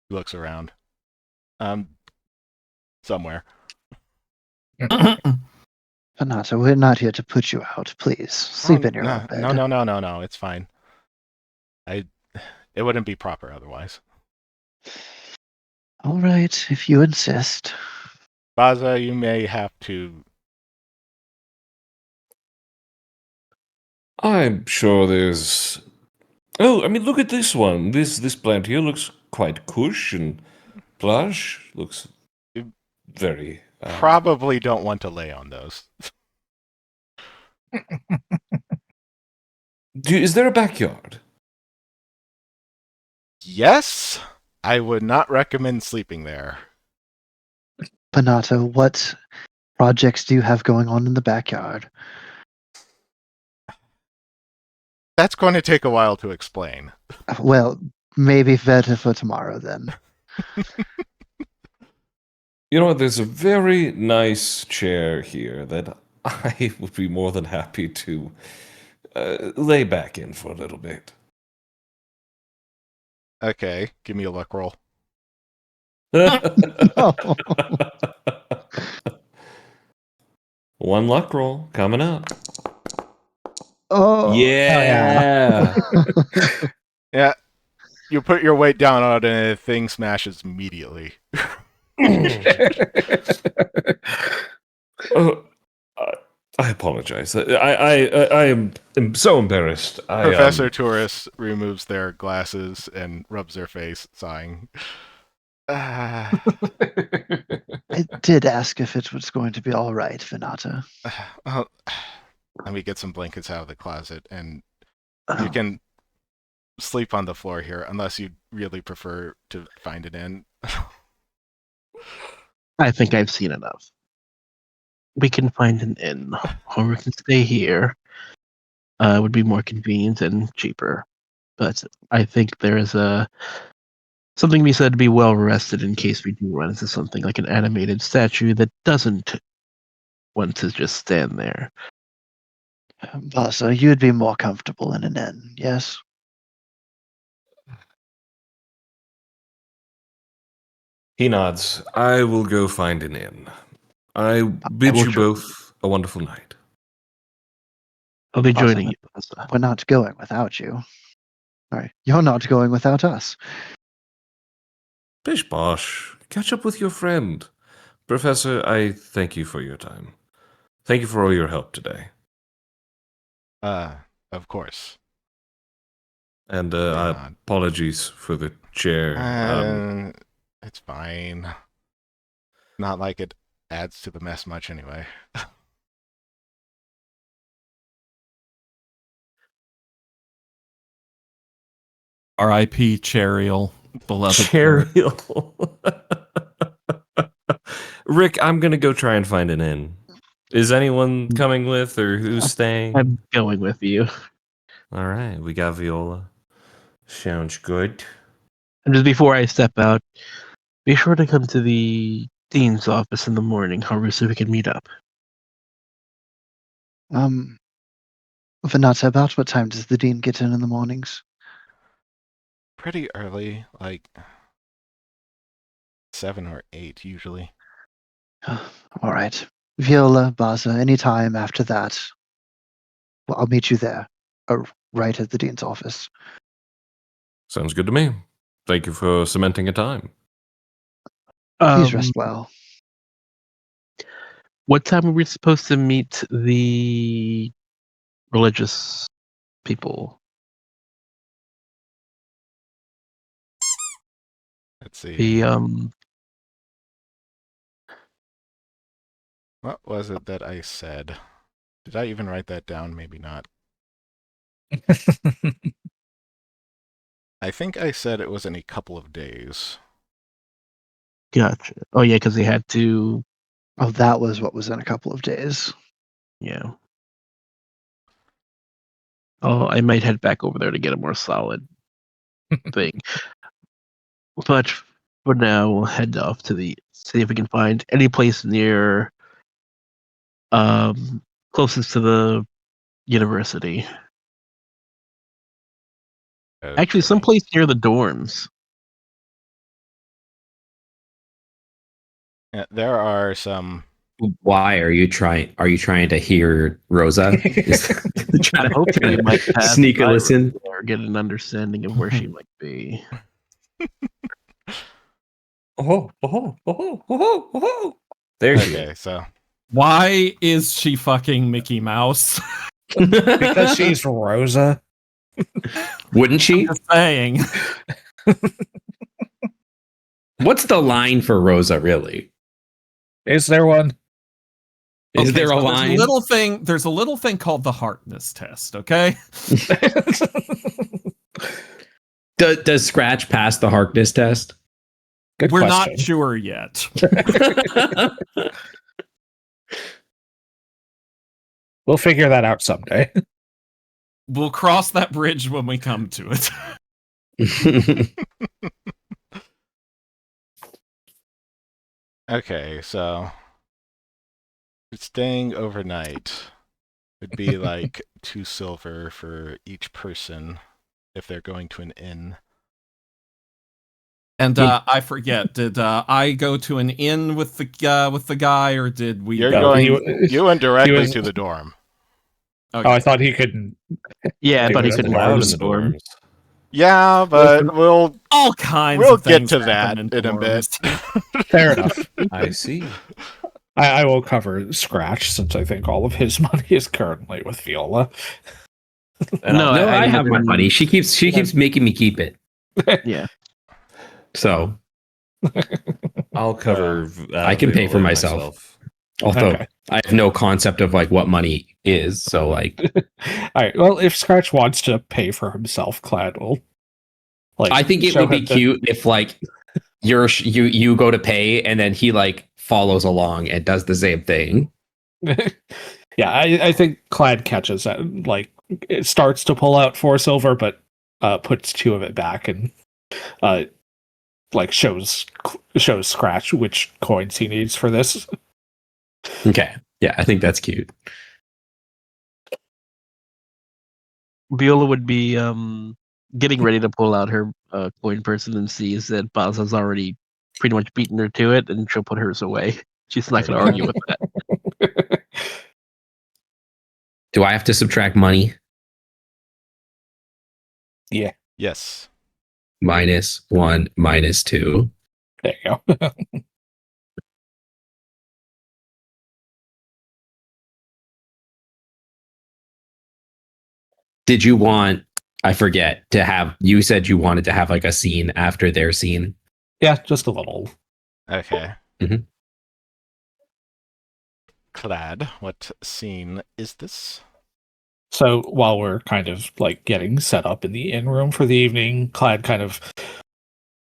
He looks around. Somewhere. Panata, we're not here to put you out. Please, sleep in your own bed. No. It's fine. It wouldn't be proper otherwise. All right, if you insist. Baza, you may have to. I'm sure there's. Oh, I mean, look at this one. This plant here looks quite cush and plush. Looks very. Probably don't want to lay on those. Is there a backyard? Yes, I would not recommend sleeping there. Panata, what projects do you have going on in the backyard? That's going to take a while to explain. Well, maybe better for tomorrow then. You know what? There's a very nice chair here that I would be more than happy to lay back in for a little bit. Okay, give me a luck roll. One luck roll coming up. Oh, Yeah. Yeah, you put your weight down on it and the thing smashes immediately. Oh, I apologize. I am so embarrassed. Professor Tourist removes their glasses and rubs their face, sighing. I did ask if it was going to be all right, Vinata. Well, let me get some blankets out of the closet, and Oh, you can sleep on the floor here, unless you really prefer to find an inn. I think I've seen enough. We can find an inn, or we can stay here. It would be more convenient and cheaper. But I think there is something to be said to be well rested in case we do run into something like an animated statue that doesn't want to just stand there. Basa, you'd be more comfortable in an inn, yes? He nods. I will go find an inn. I bid will you join both a wonderful night. I'll be Awesome. joining you. Basa. We're not going without you. Sorry, you're not going without us. Bish bosh. Catch up with your friend. Professor, I thank you for your time. Thank you for all your help today. Of course. And Yeah. apologies for the chair. It's fine. Not like it adds to the mess much anyway. R.I.P. Cherial, beloved. Chariel. Rick, I'm going to go try and find an inn. Is anyone coming with or who's staying? I'm going with you. All right, we got Viola. Sounds good. And just before I step out, be sure to come to the dean's office in the morning, Haru, so we can meet up. Vinata, about what time does the dean get in the mornings? Pretty early, like 7 or 8 usually. All right. Viola, Baza, any time after that, well, I'll meet you there, right at the dean's office. Sounds good to me. Thank you for cementing a time. Please rest well. What time are we supposed to meet the religious people? Let's see. The What was it that I said? Did I even write that down? Maybe not. I think I said it was in a couple of days. Gotcha. Oh yeah, because they had to. Oh, that was what was in a couple of days. Yeah. Oh, I might head back over there to get a more solid thing. But for now, we'll head off to see if we can find any place near, closest to the university. Actually, Okay. someplace near the dorms. Yeah, there are some. Why are you trying? Are you trying to hear Rosa? I hope we might pass sneak a by listen. or get an understanding of where she might be. There she Okay, so Why is she fucking Mickey Mouse? Because she's Rosa. Wouldn't she? Just saying. What's the line for Rosa, really? Is there one? Is Okay, there a so line? There's a little thing called the Harkness test, okay? Does Scratch pass the Harkness test? Good We're question. not sure yet. We'll figure that out someday. We'll cross that bridge when we come to it. okay, so staying overnight would be like 2 silver for each person if they're going to an inn. And I forget, did I go to an inn with the guy, or did we? You're No, going. You went directly was- to the dorm. Okay. Oh, I thought he couldn't. Yeah, I They thought he were could Allowed ride in the the storm. dorms. Yeah, but we'll all kinds. we'll of get things to happen that in a bit. dorms. Fair enough. I see. I will cover Scratch since I think all of his money is currently with Viola. And No, No, I have my been- money. She keeps making me keep it. Yeah. So I'll cover. I can pay for Viola myself. Although Okay. I have no concept of like what money is, so like All right. Well, if Scratch wants to pay for himself, Clad will. Like, I think it show would be him that- cute if like you go to pay and then he like follows along and does the same thing. Yeah, I think Clad catches that. Like, it starts to pull out 4 silver, but puts 2 of it back and like shows Scratch which coins he needs for this. Okay. Yeah, I think that's cute. Viola would be getting ready to pull out her coin purse and sees that Baz has already pretty much beaten her to it, and she'll put hers away. She's not going to argue with that. Do I have to subtract money? Yes. -1, -2. There you go. Did you want, I forget, to have, you said you wanted to have like a scene after their scene? Yeah, just a little. Okay. Mhm. Clad, what scene is this? So while we're kind of like getting set up in the inn room for the evening, Clad kind of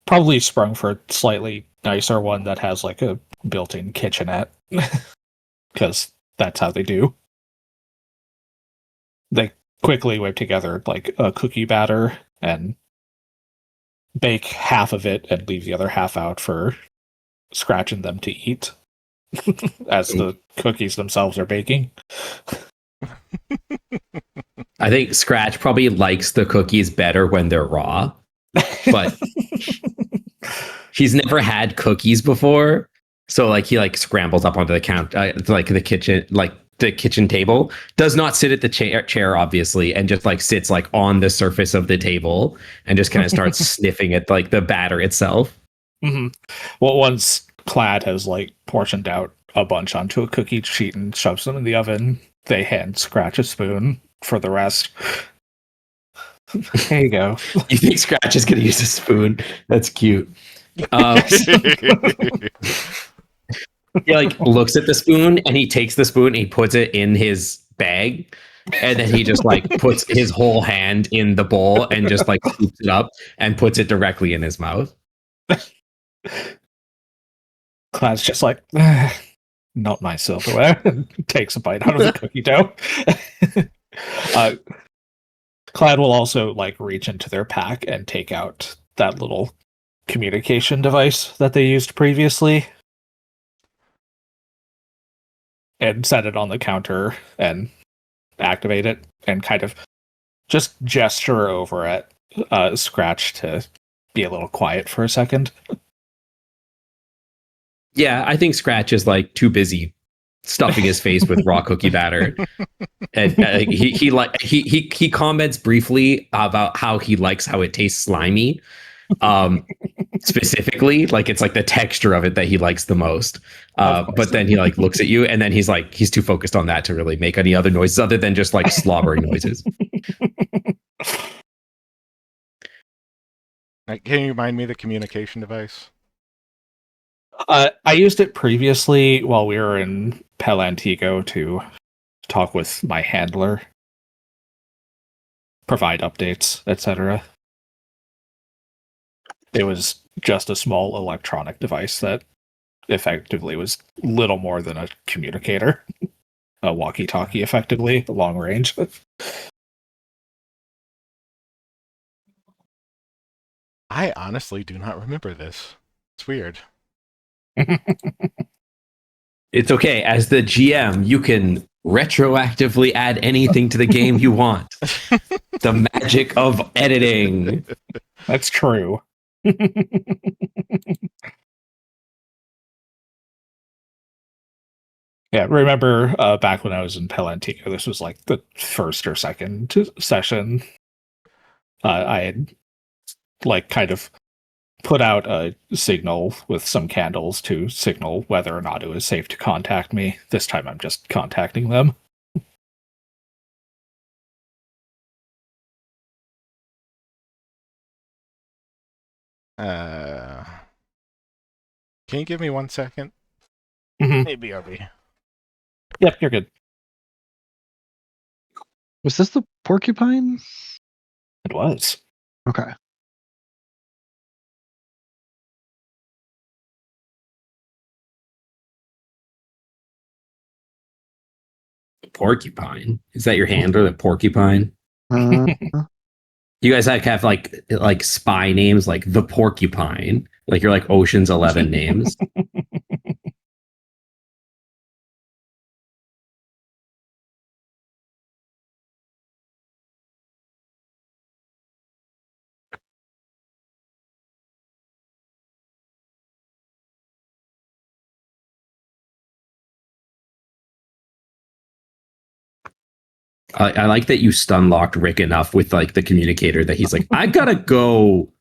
probably sprung for a slightly nicer one that has like a built-in kitchenette, because that's how they do. They quickly whip together like a cookie batter and bake half of it and leave the other half out for Scratch and them to eat as the cookies themselves are baking. I think Scratch probably likes the cookies better when they're raw, but he's never had cookies before. So like he like scrambles up onto the count, like the kitchen table, does not sit at the chair obviously, and just like sits like on the surface of the table and just kind of starts sniffing at like the batter itself. Mm-hmm. Well, once Clad has like portioned out a bunch onto a cookie sheet and shoves them in the oven, they hand Scratch a spoon for the rest. There you go. You think Scratch is going to use a spoon? That's cute. He like looks at the spoon and he takes the spoon and he puts it in his bag And then he just like puts his whole hand in the bowl and just like scoops it up and puts it directly in his mouth. Clad's just like, not my silverware, and takes a bite out of the cookie dough. Clad will also like reach into their pack and take out that little communication device that they used previously and set it on the counter and activate it and kind of just gesture over at Scratch to be a little quiet for a second. Yeah, I think Scratch is like too busy stuffing his face with raw cookie batter, and he comments briefly about how he likes how it tastes slimy. Specifically, like it's like the texture of it that he likes the most. But then he like looks at you, and then he's too focused on that to really make any other noises other than just like slobbering noises. Can you remind me the communication device? I used it previously while we were in Pelantigo to talk with my handler, provide updates, etc. It was just a small electronic device that effectively was little more than a communicator. A walkie-talkie, effectively, long range. I honestly do not remember this. It's weird. It's okay. As the GM, you can retroactively add anything to the game you want. The magic of editing. That's true. Yeah, remember back when I was in Pelantico, this was like the first or second session. I had like kind of put out a signal with some candles to signal whether or not it was safe to contact me. This time I'm just contacting them. Can you give me 1 second? Mm-hmm. Maybe I'll be. Yep, you're good. Was this the porcupine? It was. Okay. Porcupine? Is that your handler, the porcupine? Uh, You guys have like spy names like the Porcupine, like you're like Ocean's 11 names. I like that you stun locked Rick enough with like the communicator that he's like, I gotta go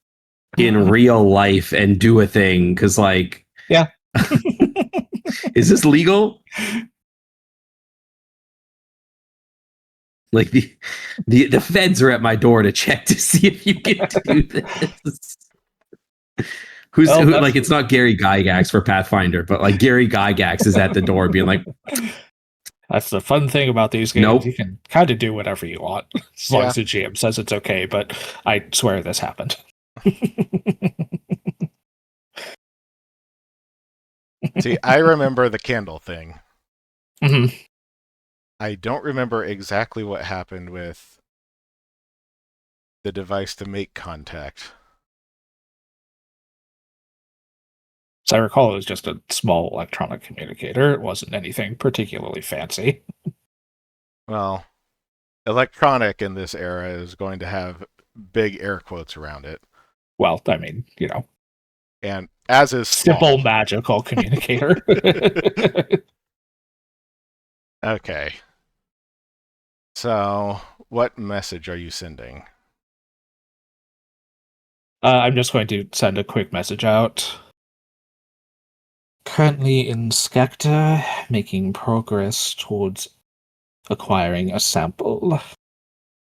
in real life and do a thing because like, Yeah. Is this legal? Like the feds are at my door to check to see if you can do this. Who, like it's not Gary Gygax for Pathfinder, but like Gary Gygax is at the door being like, that's the fun thing about these games. Nope. You can kind of do whatever you want as long as the GM says it's okay, but I swear this happened. See, I remember the candle thing. Mm-hmm. I don't remember exactly what happened with the device to make contact. As I recall, it was just a small electronic communicator. It wasn't anything particularly fancy. Well, electronic in this era is going to have big air quotes around it. Well, I mean, you know. And as is simple magical communicator. Okay. So, what message are you sending? I'm just going to send a quick message out. Currently in Skector, making progress towards acquiring a sample.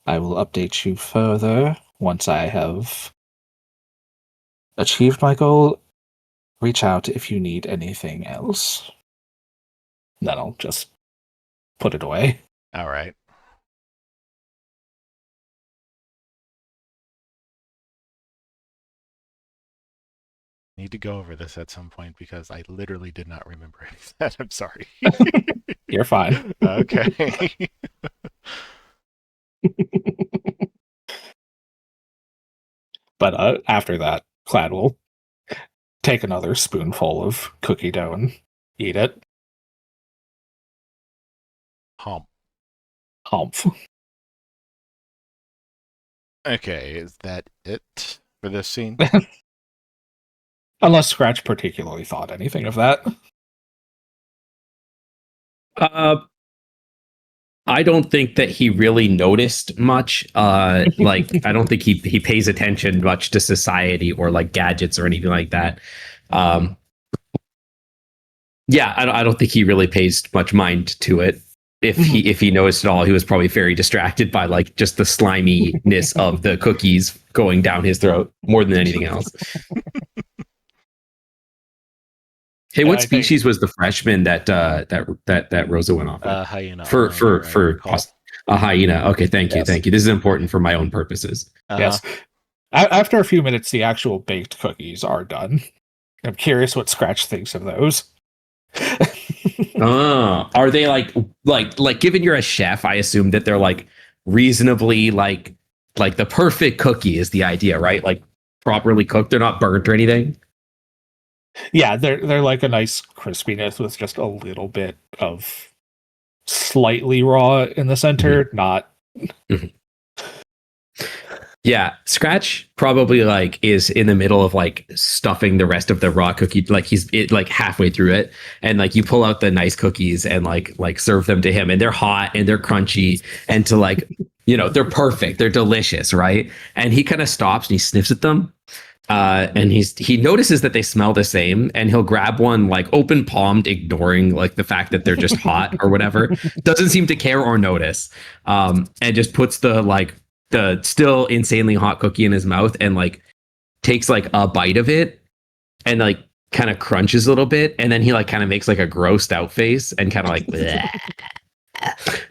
I will update you further once I have achieved my goal. Reach out if you need anything else. Then I'll just put it away. All right. Need to go over this at some point because I literally did not remember any of that. I'm sorry. You're fine. Okay. But after that, Clad will take another spoonful of cookie dough and eat it. Hump. Humph. Okay, is that it for this scene? Unless Scratch particularly thought anything of that. I don't think that he really noticed much. Like, I don't think he pays attention much to society or like gadgets or anything like that. Yeah, I don't think he really pays much mind to it. If he noticed at all, he was probably very distracted by like just the sliminess of the cookies going down his throat more than anything else. Hey, what species was the freshman that Rosa went off with? Hyena. For a hyena. Okay, thank you. This is important for my own purposes. Yes. After a few minutes, the actual baked cookies are done. I'm curious what Scratch thinks of those. Are they like given you're a chef, I assume that they're like reasonably like the perfect cookie is the idea, right? Like properly cooked, they're not burnt or anything. Yeah, they're like a nice crispiness with just a little bit of slightly raw in the center, not. Yeah, Scratch probably like is in the middle of like stuffing the rest of the raw cookie, like he's like halfway through it, and like you pull out the nice cookies and like serve them to him, and they're hot and they're crunchy, and to like they're perfect, they're delicious, right? And he kind of stops and he sniffs at them, and he notices that they smell the same, and he'll grab one like open palmed, ignoring like the fact that they're just hot or whatever, doesn't seem to care or notice, and just puts the still insanely hot cookie in his mouth and like takes like a bite of it and like kind of crunches a little bit, and then he like kind of makes like a grossed out face and kind of like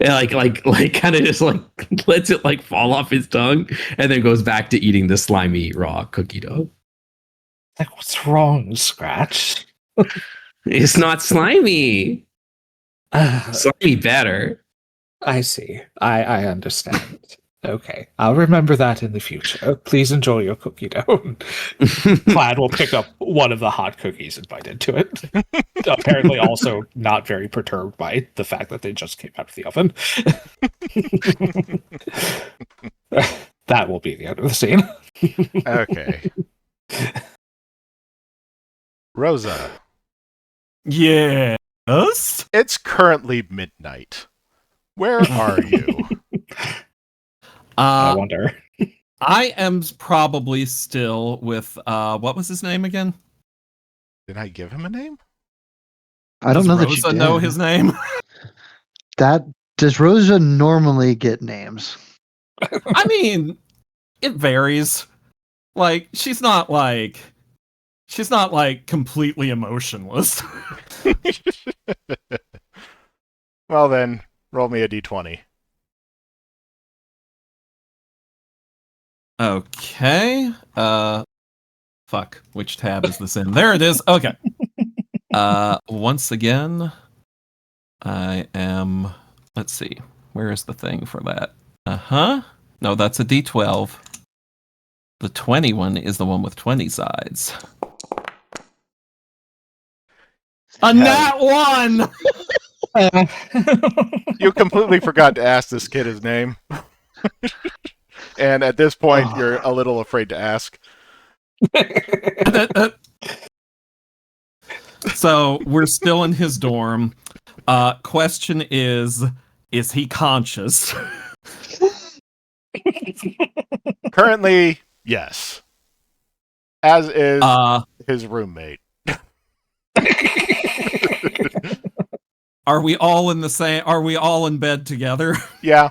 and like kind of just like lets it like fall off his tongue, and then goes back to eating the slimy raw cookie dough. Like, what's wrong, Scratch? It's not slimy. Slimy better. I see. I understand. Okay, I'll remember that in the future. Please enjoy your cookie dough. Plaid will pick up one of the hot cookies and bite into it. Apparently also not very perturbed by the fact that they just came out of the oven. That will be the end of the scene. Okay. Rosa. Yes? It's currently midnight. Where are you? I wonder. I am probably still with what was his name again? Did I give him a name? I don't know that you Rosa did. know his name? Does Rosa normally get names? I mean, it varies. Like she's not like completely emotionless. Well then, roll me a d20. Okay. Fuck. Which tab is this in? There it is. Okay. Once again, I am. Let's see. Where is the thing for that? No, that's a D12. The 21 is the one with 20 sides. A nat 1! You completely forgot to ask this kid his name. And at this point, you're a little afraid to ask. So we're still in his dorm. Question is he conscious? Currently, yes. As is his roommate. Are we all in the same? Are we all in bed together? Yeah.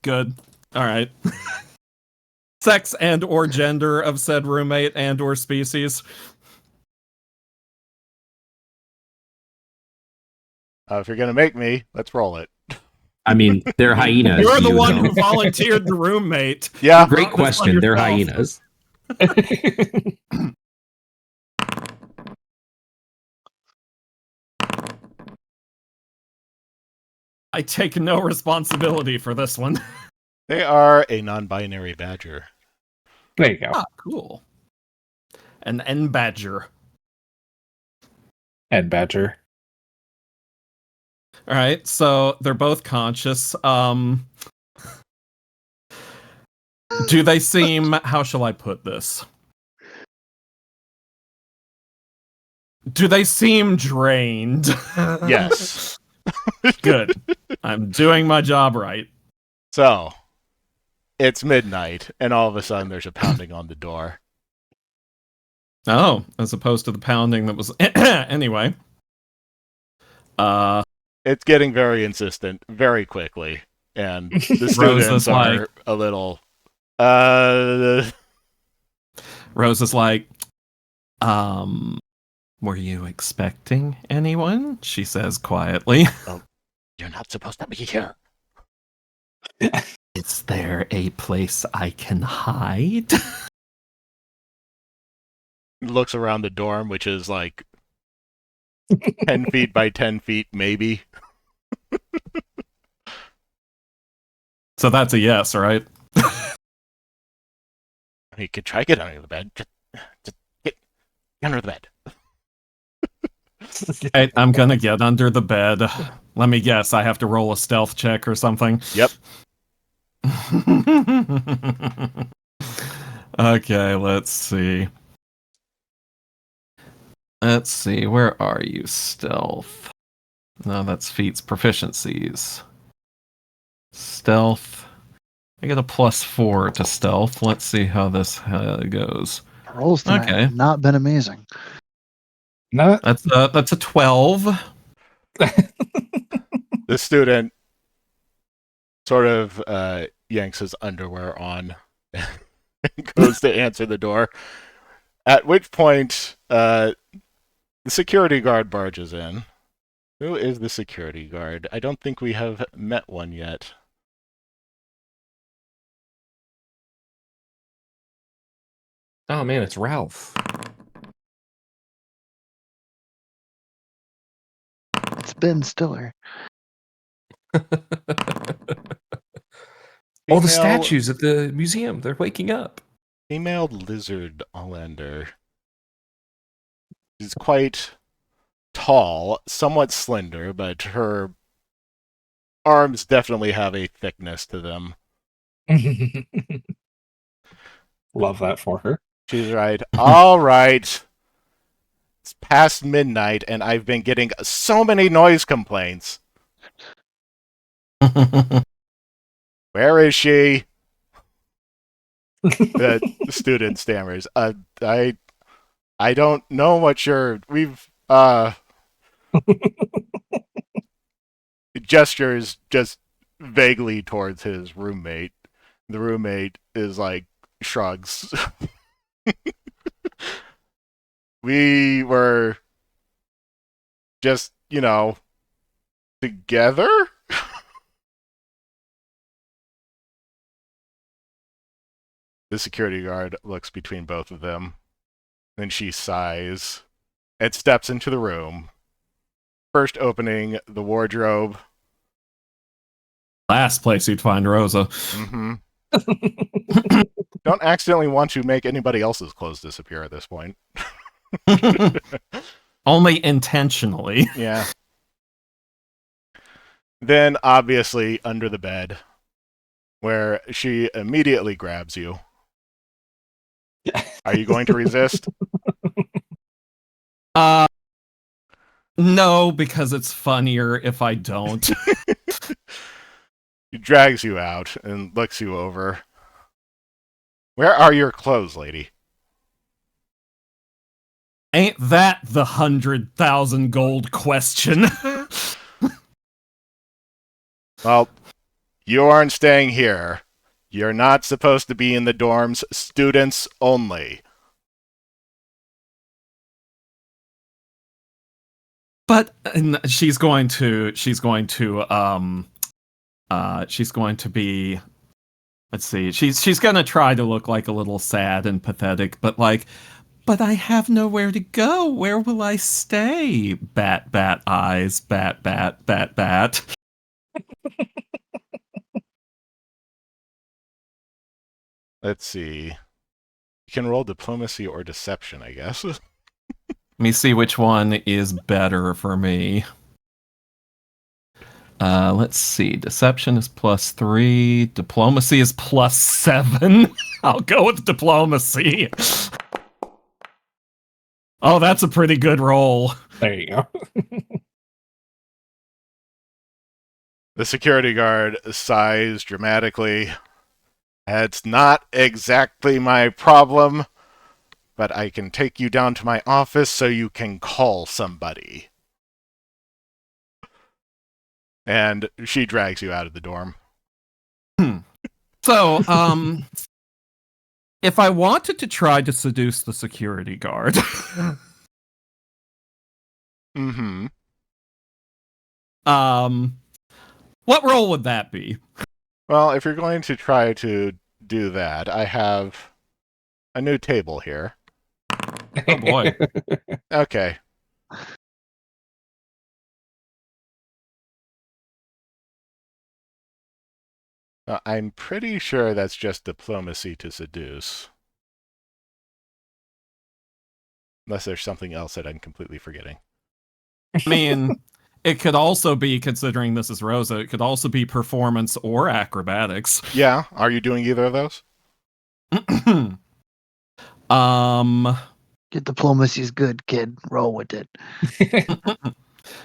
Good. All right. Sex and or gender of said roommate and or species. If you're gonna make me, let's roll it. I mean, they're hyenas. You're the one know. who volunteered the roommate. Yeah. Great question. They're hyenas. I take no responsibility for this one. They are a non-binary badger. There you go. Ah, cool. An N badger. And Badger. All right, so they're both conscious. Do they seem, how shall I put this? Do they seem drained? Yes. Good. I'm doing my job right. So, it's midnight, and all of a sudden there's a pounding on the door. Oh, as opposed to the pounding that was anyway. It's getting very insistent very quickly, and the Rose students is are like- a little Rose is like, were you expecting anyone? She says quietly. you're not supposed to be here. Is there a place I can hide? Looks around the dorm, which is like 10 feet by 10 feet, maybe. So that's a yes, right? You could try get under the bed. Just get under the bed. Hey, I'm gonna get under the bed. Let me guess, I have to roll a stealth check or something? Yep. Okay, let's see. Let's see, where are you, stealth? No, that's feats, proficiencies. Stealth. I get a +4 to stealth. Let's see how this goes. Rolls tonight Okay. have not been amazing. No, That's a 12. The student sort of yanks his underwear on and goes to answer the door. At which point, the security guard barges in. Who is the security guard? I don't think we have met one yet. Oh man, it's Ralph. It's Ben Stiller. All the Female- statues at the museum, they're waking up. Female lizard Allander. She's quite tall, somewhat slender, but her arms definitely have a thickness to them. Love that for her. She's right. All right. It's past midnight, and I've been getting so many noise complaints. Where is she? The student stammers. I don't know what we've gestures just vaguely towards his roommate. The roommate is like shrugs. We were just, together? The security guard looks between both of them. Then she sighs and steps into the room. First opening the wardrobe. Last place you'd find Rosa. Mm-hmm. Don't accidentally want to make anybody else's clothes disappear at this point. Only intentionally. Yeah. Then, obviously, under the bed, where she immediately grabs you. Are you going to resist? No, because it's funnier if I don't. He drags you out and looks you over. Where are your clothes, lady? Ain't that the 100,000 gold question? Well, you aren't staying here. You're not supposed to be in the dorms. Students only. But she's going to be, let's see, she's going to try to look like a little sad and pathetic, but but I have nowhere to go. Where will I stay? Bat eyes, bat. Let's see. You can roll diplomacy or deception, I guess. Let me see which one is better for me. Let's see. Deception is +3. Diplomacy is +7. I'll go with diplomacy. Oh, that's a pretty good roll. There you go. The security guard sighs dramatically. It's not exactly my problem, but I can take you down to my office so you can call somebody. And she drags you out of the dorm. So, if I wanted to try to seduce the security guard, Mm-hmm. what role would that be? Well, if you're going to try to do that, I have a new table here. Oh boy. Okay. I'm pretty sure that's just diplomacy to seduce. Unless there's something else that I'm completely forgetting. I mean, it could also be, considering this is Rosa, it could also be performance or acrobatics. Yeah, are you doing either of those? Your diplomacy is good, kid. Roll with it.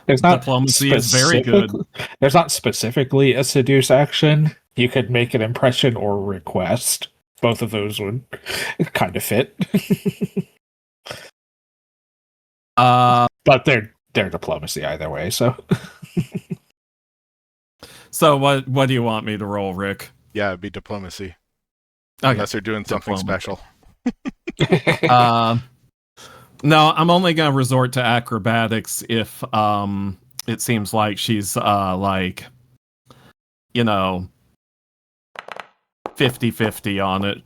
There's not Diplomacy is very good. There's not specifically a seduce action. You could make an impression or request. Both of those would kind of fit. But they're diplomacy either way, so. So what do you want me to roll, Rick? Yeah, it'd be diplomacy. Okay. Unless they're doing something Diplomacy. special. No, I'm only gonna resort to acrobatics if it seems like she's like, you know, 50-50 on it.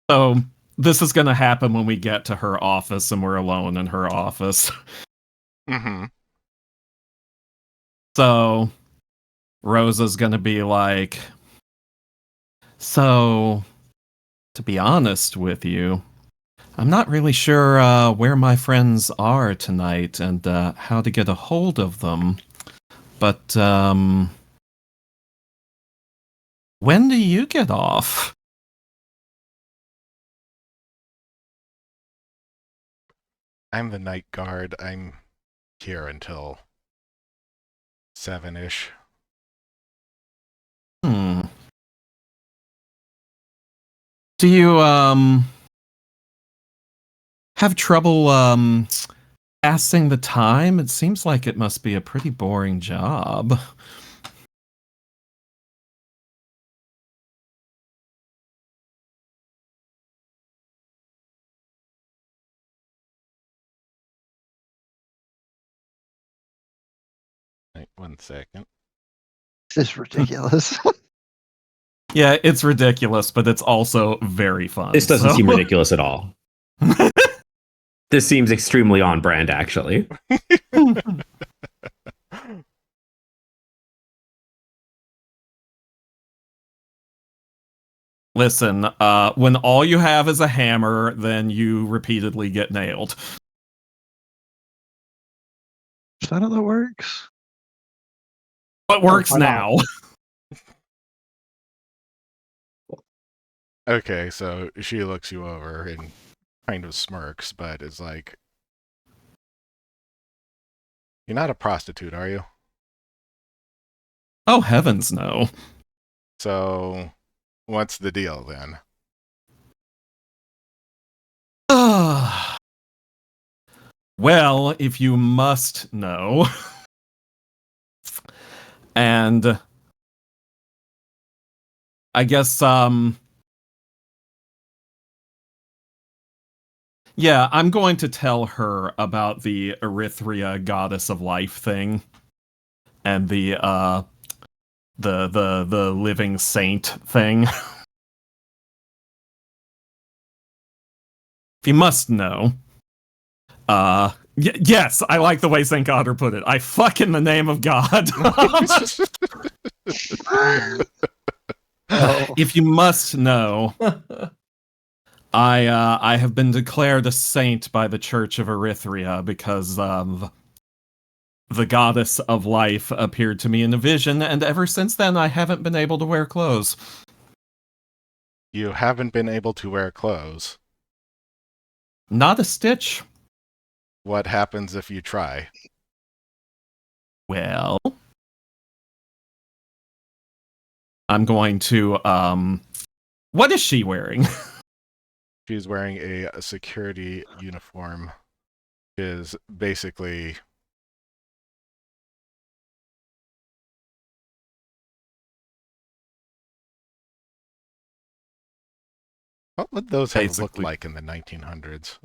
So this is gonna happen when we get to her office and we're alone in her office. Mm-hmm. So Rosa's gonna be like, so, to be honest with you, I'm not really sure where my friends are tonight and how to get a hold of them. But when do you get off? I'm the night guard. I'm here until 7-ish. Do you have trouble passing the time? It seems like it must be a pretty boring job. Wait 1 second. This is ridiculous. Yeah, it's ridiculous, but it's also very fun. This doesn't so- seem ridiculous at all. This seems extremely on brand, actually. Listen, when all you have is a hammer, then you repeatedly get nailed. Is that how that works? What works why not? now? Okay, so she looks you over and kind of smirks, but is like, you're not a prostitute, are you? Oh, heavens no. So, what's the deal then? Well, if you must know. And I guess yeah, I'm going to tell her about the Erythrea goddess of life thing and the living saint thing. If you must know, Yes, I like the way St. Otter put it. I fuck in the name of God. If you must know, I have been declared a saint by the Church of Erythrea because the goddess of life appeared to me in a vision, and ever since then I haven't been able to wear clothes. You haven't been able to wear clothes. Not a stitch. What happens if you try? Well, I'm going to, what is she wearing? She's wearing a security uniform. Is basically... What would those have looked like in the 1900s?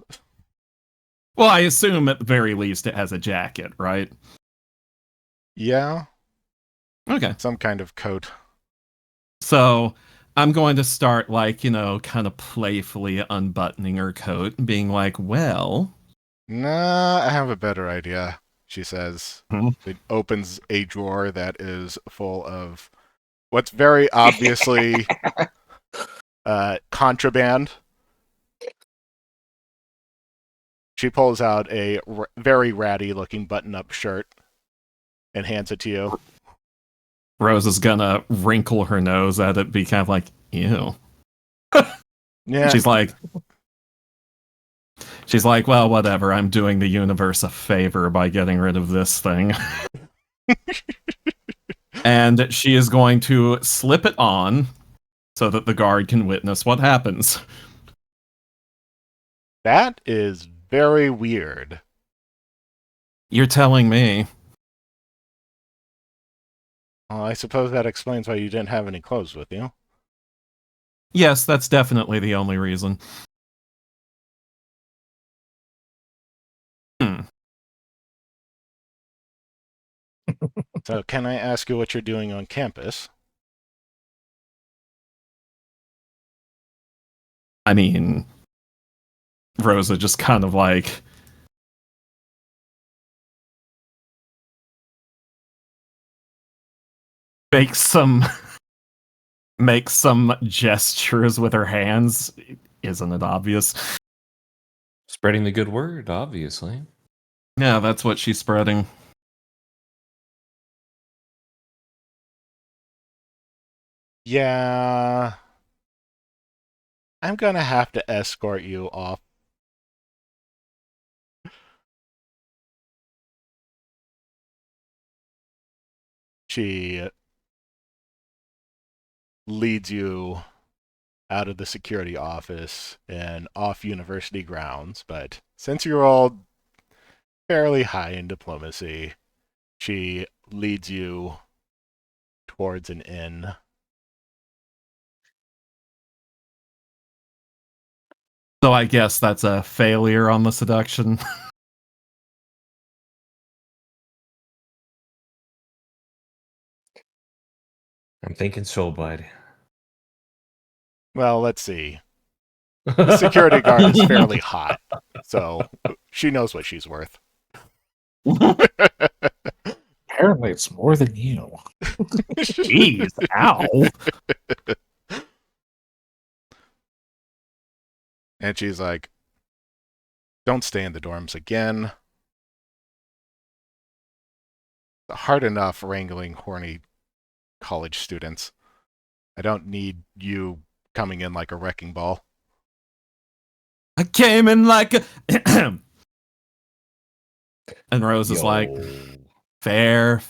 Well, I assume at the very least it has a jacket, right? Yeah, Okay. some kind of coat. So I'm going to start, like, kind of playfully unbuttoning her coat and being like, well... Nah, I have a better idea, she says. Hmm? It opens a drawer that is full of what's very obviously contraband. She pulls out a very ratty-looking button-up shirt and hands it to you. Rose is gonna wrinkle her nose at it, be kind of like, ew. Yeah. She's like, well, whatever. I'm doing the universe a favor by getting rid of this thing. And she is going to slip it on so that the guard can witness what happens. That is very weird. You're telling me. Well, I suppose that explains why you didn't have any clothes with you. Yes, that's definitely the only reason. So can I ask you what you're doing on campus? I mean, Rosa just kind of like... makes some gestures with her hands. Isn't it obvious? Spreading the good word, obviously. Yeah, that's what she's spreading. Yeah. I'm gonna have to escort you off. She leads you out of the security office and off university grounds, but since you're all fairly high in diplomacy, she leads you towards an inn. So I guess that's a failure on the seduction. I'm thinking so, bud. Well, let's see. The security guard is fairly hot, so she knows what she's worth. Apparently, it's more than you. Jeez, ow. And she's like, don't stay in the dorms again. Hard enough wrangling horny college students. I don't need you coming in like a wrecking ball. I came in like a... And Rose is like, fair.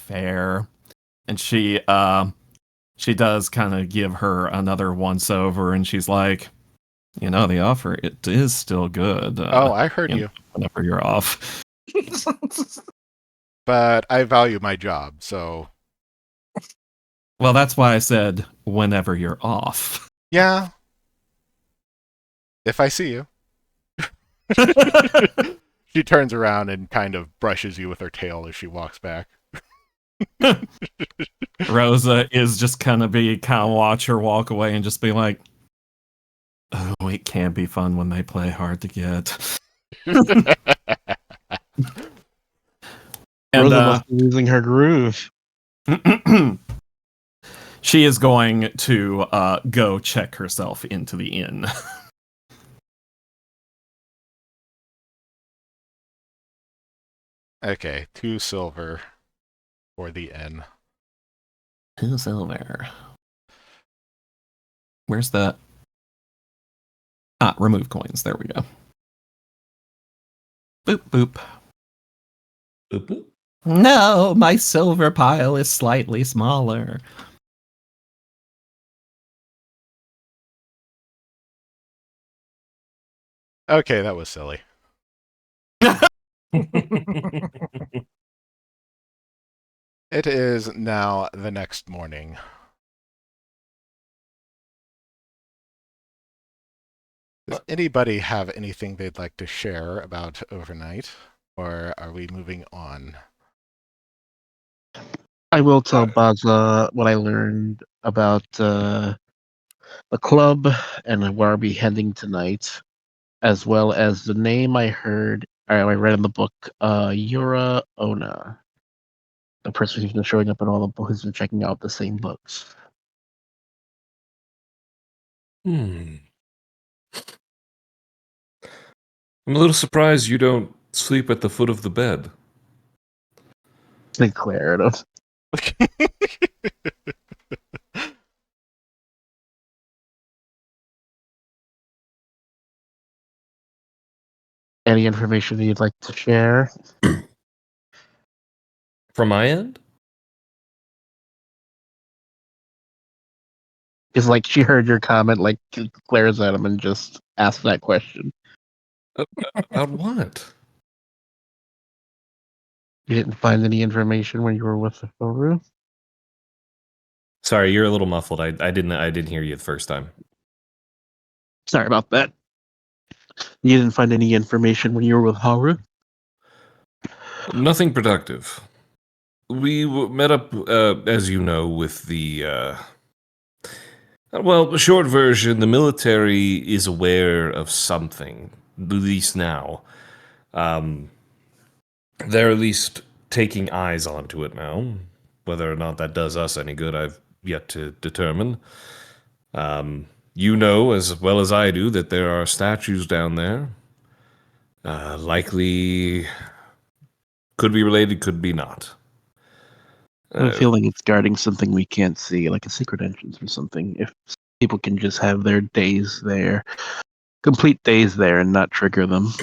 And she does kind of give her another once over, and she's like, the offer, it is still good. I heard you. Whenever you're off. But I value my job, so... Well, that's why I said, whenever you're off. Yeah. If I see you. She turns around and kind of brushes you with her tail as she walks back. Rosa is just kind of watch her walk away and just be like, oh, it can be fun when they play hard to get. Elizabeth losing her groove. she is going to go check herself into the inn. Okay, 2 silver for the N. 2 silver. Where's the... remove coins. There we go. Boop, boop. Boop, boop. No, my silver pile is slightly smaller. Okay, that was silly. It is now the next morning. Does anybody have anything they'd like to share about overnight, or are we moving on? I will tell Baza what I learned about the club and where I'll be heading tonight, as well as the name I heard, or I read in the book, Yura Ona, the person who's been showing up in all the books, who's been checking out the same books. I'm a little surprised you don't sleep at the foot of the bed. Declarative. Any information you'd like to share? From my end? Because like she heard your comment, like glares at him and just asks that question. About what? You didn't find any information when you were with the Roo? Sorry, you're a little muffled. I didn't hear you the first time. Sorry about that. You didn't find any information when you were with Haru? Nothing productive. We met up, as you know, with the. Well, the short version: the military is aware of something, at least now. They're at least taking eyes onto it now. Whether or not that does us any good, I've yet to determine. You know as well as I do that there are statues down there. Likely could be related, could be not. I have a feeling it's guarding something we can't see, like a secret entrance or something. If people can just have their days there, complete days there, and not trigger them.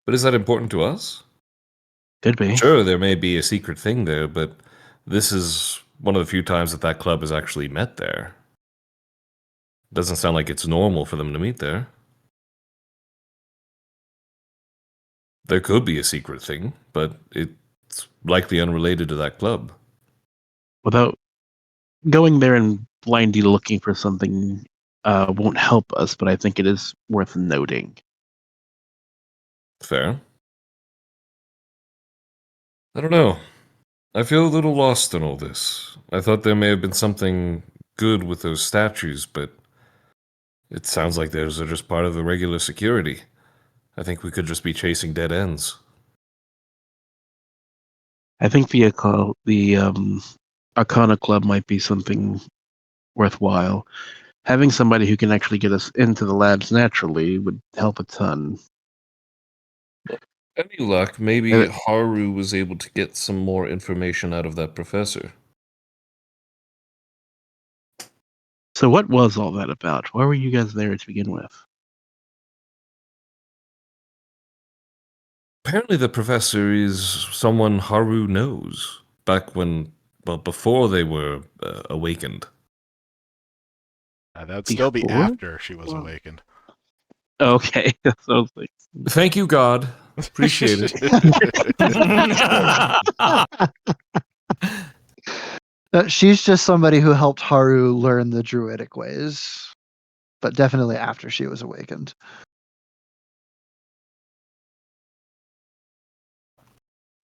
But is that important to us? Could be. Sure, there may be a secret thing there, but this is one of the few times that that club has actually met there. Doesn't sound like it's normal for them to meet there. There could be a secret thing, but it's likely unrelated to that club. Without going there and blindly looking for something won't help us, but I think it is worth noting. Fair. I don't know. I feel a little lost in all this. I thought there may have been something good with those statues, but it sounds like those are just part of the regular security. I think we could just be chasing dead ends. I think the Arcana Club might be something worthwhile. Having somebody who can actually get us into the labs naturally would help a ton. Any luck, maybe Haru was able to get some more information out of that professor. So what was all that about? Why were you guys there to begin with? Apparently the professor is someone Haru knows, back when, well, before they were awakened. That'd still be Before? after she was awakened. Okay, so like, Thank you, God. Appreciate it. She's just somebody who helped Haru learn the druidic ways, but definitely after she was awakened.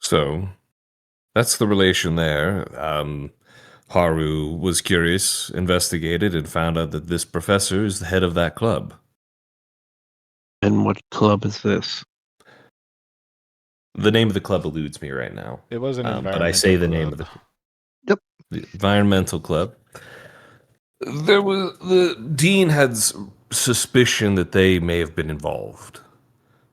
So, that's the relation there. Haru was curious, investigated, and found out that this professor is the head of that club. and what club is this? The name of the club eludes me right now. It was an environmental but I say the club. name of the Yep. the environmental club. There was the dean had suspicion that they may have been involved.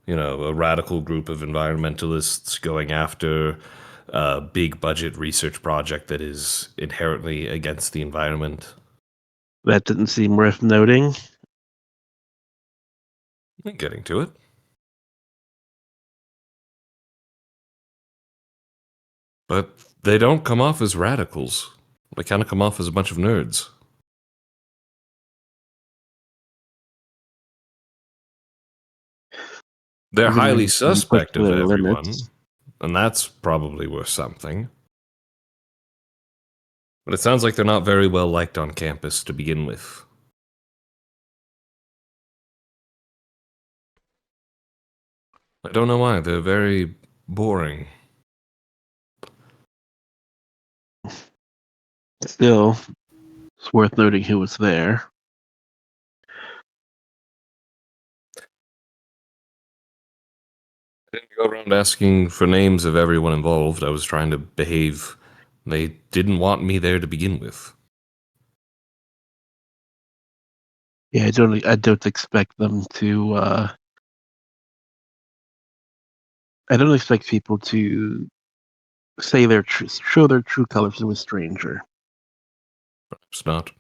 A radical group of environmentalists going after a big budget research project that is inherently against the environment. That didn't seem worth noting. I'm getting to it. But they don't come off as radicals. They kind of come off as a bunch of nerds. They're Everything highly is being pushed suspect to of their everyone, limits. and that's probably worth something. But it sounds like they're not very well liked on campus to begin with. I don't know why. They're very boring. Still, it's worth noting who was there. I didn't go around asking for names of everyone involved. I was trying to behave. They didn't want me there to begin with. Yeah, I don't expect them to. I don't expect people to say show their true colors to a stranger. Perhaps not.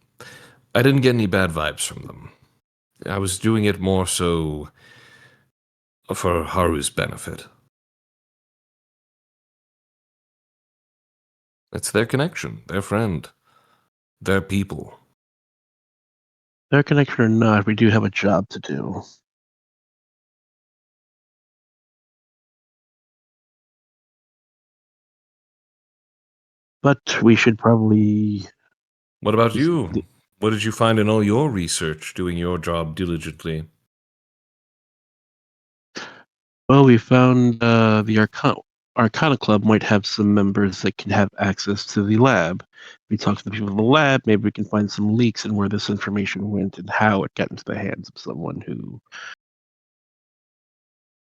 I didn't get any bad vibes from them. I was doing it more so for Haru's benefit. It's their connection, their friend, their people. Their connection or not, we do have a job to do. But we should probably. What about you? What did you find in all your research, doing your job diligently? Well, we found the Arcana Club might have some members that can have access to the lab. We talk to the people in the lab, maybe we can find some leaks in where this information went and how it got into the hands of someone who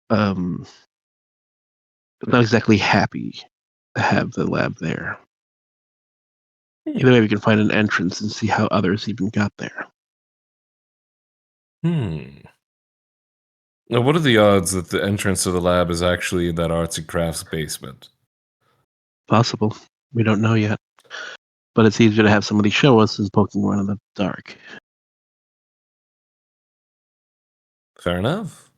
was not exactly happy to have the lab there. Either way, we can find an entrance and see how others even got there. Now, what are the odds that the entrance to the lab is actually in that arts and crafts basement? Possible. We don't know yet. But it's easier to have somebody show us than poking around in the dark. Fair enough.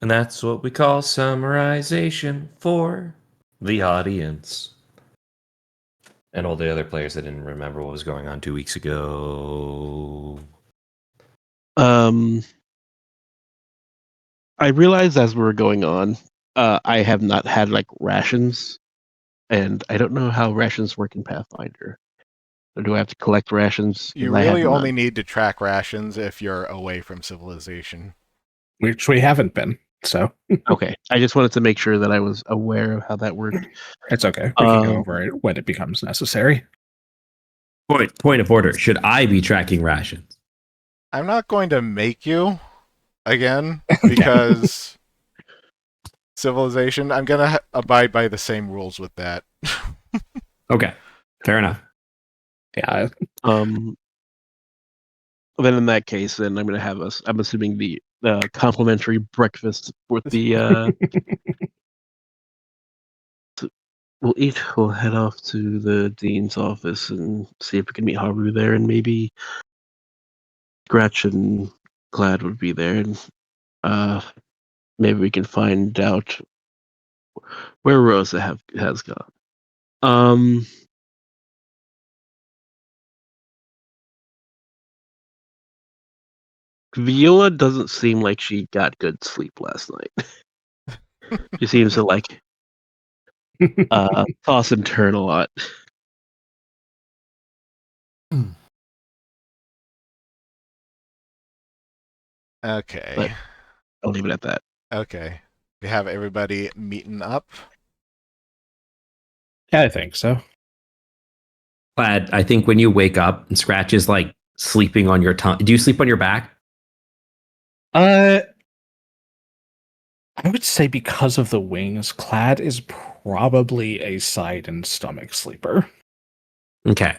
And that's what we call summarization for the audience. And all the other players that didn't remember what was going on 2 weeks ago. I realized as we were going on, I have not had rations, and I don't know how rations work in Pathfinder. Or do I have to collect rations? You 'Cause I have really only none. need to track rations if you're away from civilization. Which we haven't been. So Okay, I just wanted to make sure that I was aware of how that worked. it's okay. We can go over it when it becomes necessary. Point of order. Should I be tracking rations? I'm not going to make you again because civilization. I'm gonna abide by the same rules with that. Okay, fair enough. Yeah. Then in that case, then I'm gonna have us. I'm assuming the complimentary breakfast with the. We'll eat. We'll head off to the dean's office and see if we can meet Haru there, and maybe Scratch and Glad would be there, and maybe we can find out where Rosa has gone. Viola doesn't seem like she got good sleep last night. She seems to toss and turn a lot. Okay. But I'll leave it at that. Okay. We have everybody meeting up. Yeah, I think so. Glad. I think when you wake up and Scratch is sleeping on your tongue. Do you sleep on your back? I would say because of the wings, Clad is probably a side and stomach sleeper. Okay.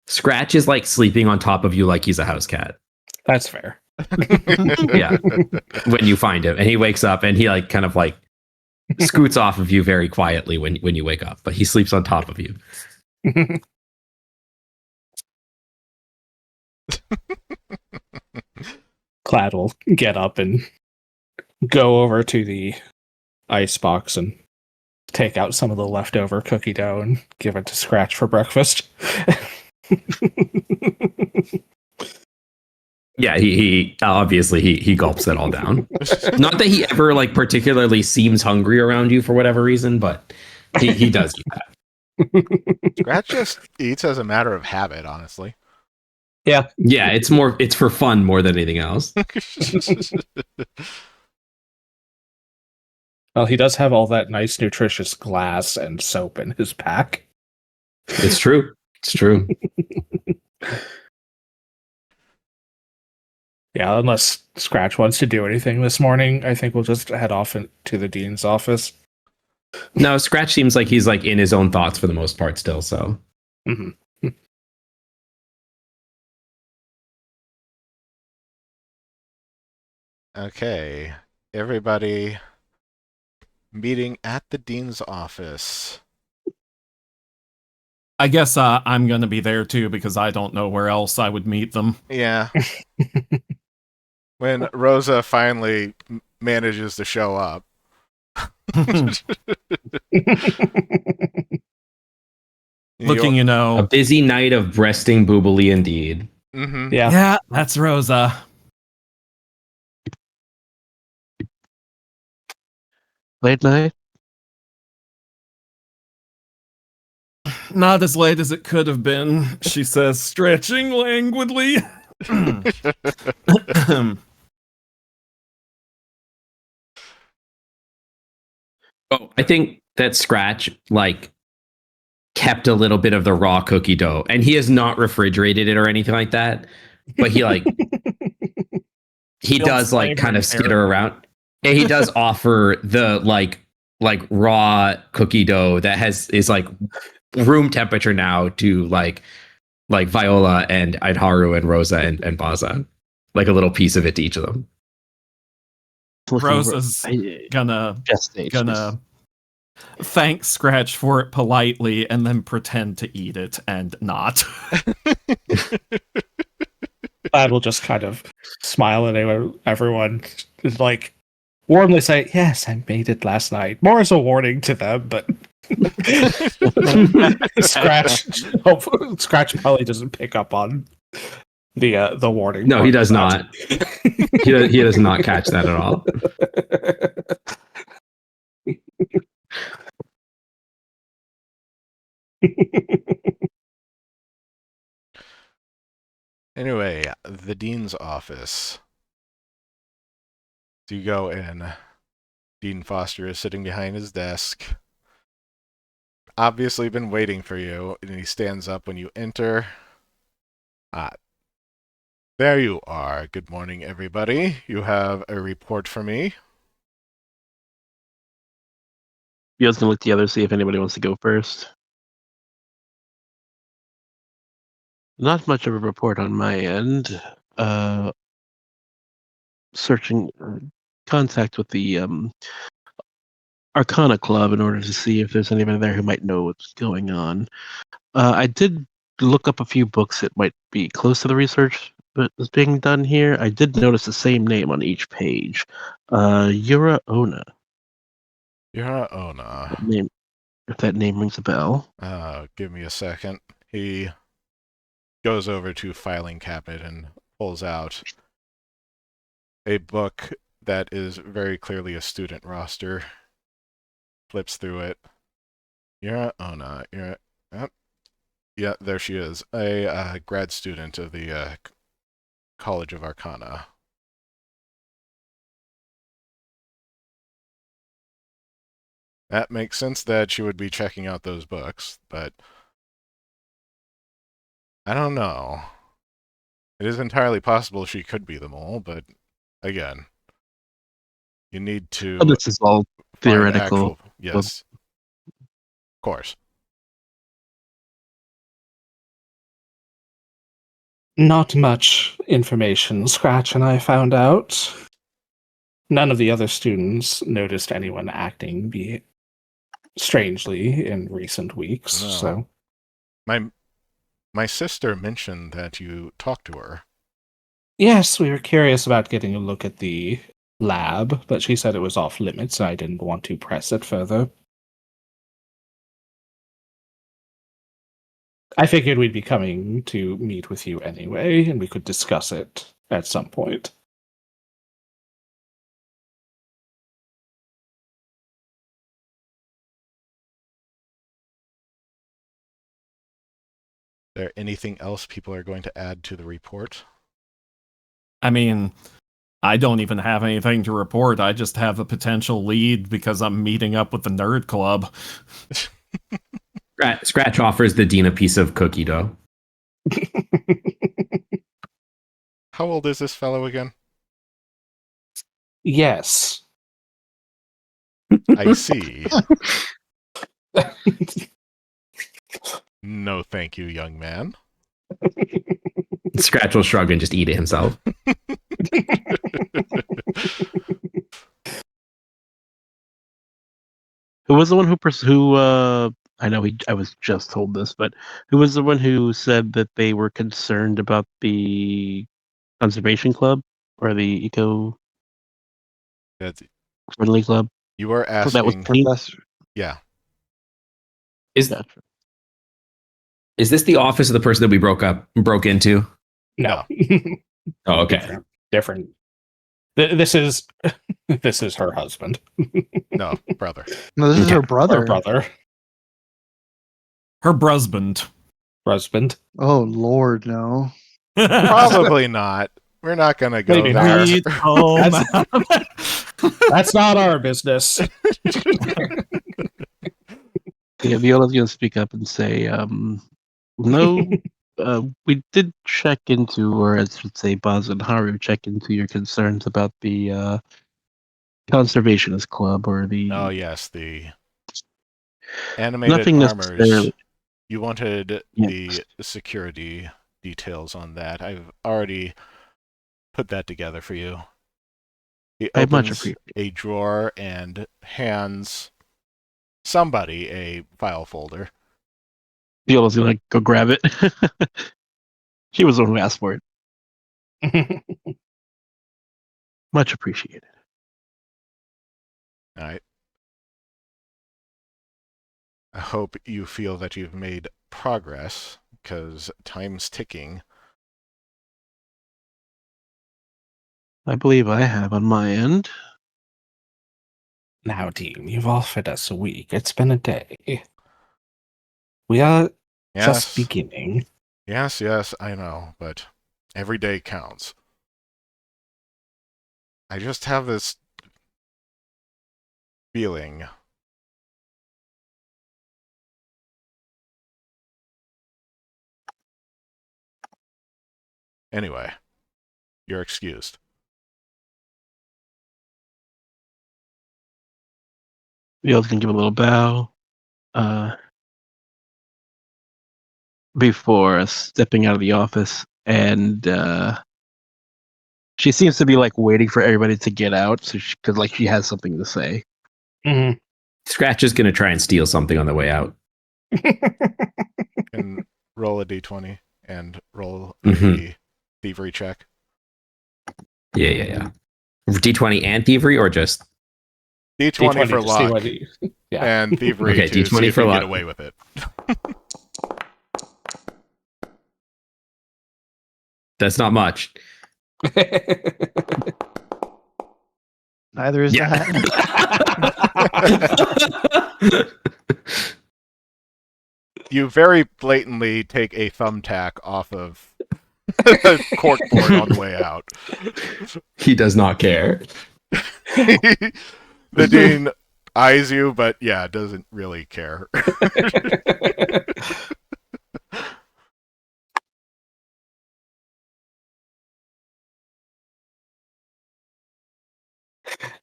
Scratch is like sleeping on top of you like he's a house cat. That's fair. Yeah. When you find him, and he wakes up and he like kind of like scoots off of you very quietly when you wake up, but he sleeps on top of you. Clad will get up and go over to the ice box and take out some of the leftover cookie dough and give it to Scratch for breakfast. Yeah, he obviously he gulps it all down. Not that he ever like particularly seems hungry around you for whatever reason, but he does eat that. Scratch just eats as a matter of habit, honestly. Yeah. Yeah, it's for fun more than anything else. Well, he does have all that nice, nutritious glass and soap in his pack. It's true. It's true. Yeah, unless Scratch wants to do anything this morning, I think we'll just head off to the dean's office. No, Scratch seems like he's like in his own thoughts for the most part still, so. Mm-hmm. Okay, everybody meeting at the dean's office. I guess I'm going to be there too because I don't know where else I would meet them. Yeah. When Rosa finally manages to show up. Looking, you A know. busy night of breasting boobily indeed. Mm-hmm. Yeah. Yeah, that's Rosa. Late night? Not as late as it could have been, she says, stretching languidly. Oh, I think that Scratch like kept a little bit of the raw cookie dough, and he has not refrigerated it or anything like that. But he like he Feels does like flavor kind of and skitter terrible. around, and he does offer the like raw cookie dough that is like room temperature now to like Viola and Idharu and Rosa and Baza, like a little piece of it to each of them. Rosa's gonna thank Scratch for it politely and then pretend to eat it and not. Clad will just kind of smile at everyone, like warmly say, "Yes, I made it last night." More as a warning to them, but Scratch probably doesn't pick up on the warning. No, he does part. not. He does not catch that at all. Anyway, the dean's office. So you go in. Dean Foster is sitting behind his desk. Obviously been waiting for you, and he stands up when you enter. There you are. Good morning, everybody. You have a report for me. You guys can look together, see if anybody wants to go first. Not much of a report on my end. Searching contact with the Arcana Club in order to see if there's anybody there who might know what's going on. I did look up a few books that might be close to the research that is being done here. I did notice the same name on each page. Yura Ona. Yura Ona. Name, if that name rings a bell. Give me a second. He goes over to filing cabinet and pulls out a book that is very clearly a student roster. Flips through it. Yura Ona. Yeah, there she is. A grad student of the College of Arcana. That makes sense that she would be checking out those books, but I don't know. It is entirely possible she could be the mole, but again, you need to This is all find theoretical. yes, of course. Not much information Scratch and I found out. None of the other students noticed anyone acting strangely in recent weeks, No. so... My sister mentioned that you talked to her. Yes, we were curious about getting a look at the lab, but she said it was off limits, and I didn't want to press it further. I figured we'd be coming to meet with you anyway, and we could discuss it at some point. Is there anything else people are going to add to the report? I mean, I don't even have anything to report. I just have a potential lead because I'm meeting up with the nerd club. Scratch offers the dean a piece of cookie dough. How old is this fellow again? Yes. I see. No, thank you, young man. Scratch will shrug and just eat it himself. Who was the one who I know I was just told this, but who was the one who said that they were concerned about the conservation club or the eco That's- friendly club? You are So that was asking. Professor. Yeah. Is this the office of the person that we broke into? No. Oh, okay. Different. This is her husband. No, brother. No, this is Okay. her brother. Her brother. Her brusband. Husband. Oh Lord, no. Probably not. We're not going to go Maybe not. there. Sweet home. That's not our business. Yeah, Viola's gonna speak up and say, no, we did check into, or I should say, Buzz and Haru check into your concerns about the conservationist club or the Oh, yes, the animated nothing armors. necessarily. You wanted Yes. the security details on that. I've already put that together for you. He I much opens appreciate a drawer and hands somebody a file folder. Viola's gonna go grab it. She was the one who asked for it. Much appreciated. All right. I hope you feel that you've made progress, because time's ticking. I believe I have on my end. Now, Dean, you've offered us a week. It's been a day. We are just beginning. Yes, I know, but every day counts. I just have this feeling. Anyway, you're excused. Viola's gonna give a little bow. Before stepping out of the office, and she seems to be like waiting for everybody to get out, so because like she has something to say. Mhm. Scratch is going to try and steal something on the way out. And roll a d20 and roll Mhm. a thievery check. Yeah. D20 and thievery, or just D20 for to see luck, what yeah. and thievery Okay, to D20 see if for you luck. get away with it. that's not much. Neither is that. You very blatantly take a thumbtack off of the corkboard on the way out. He does not care. The dean eyes you, but yeah, doesn't really care.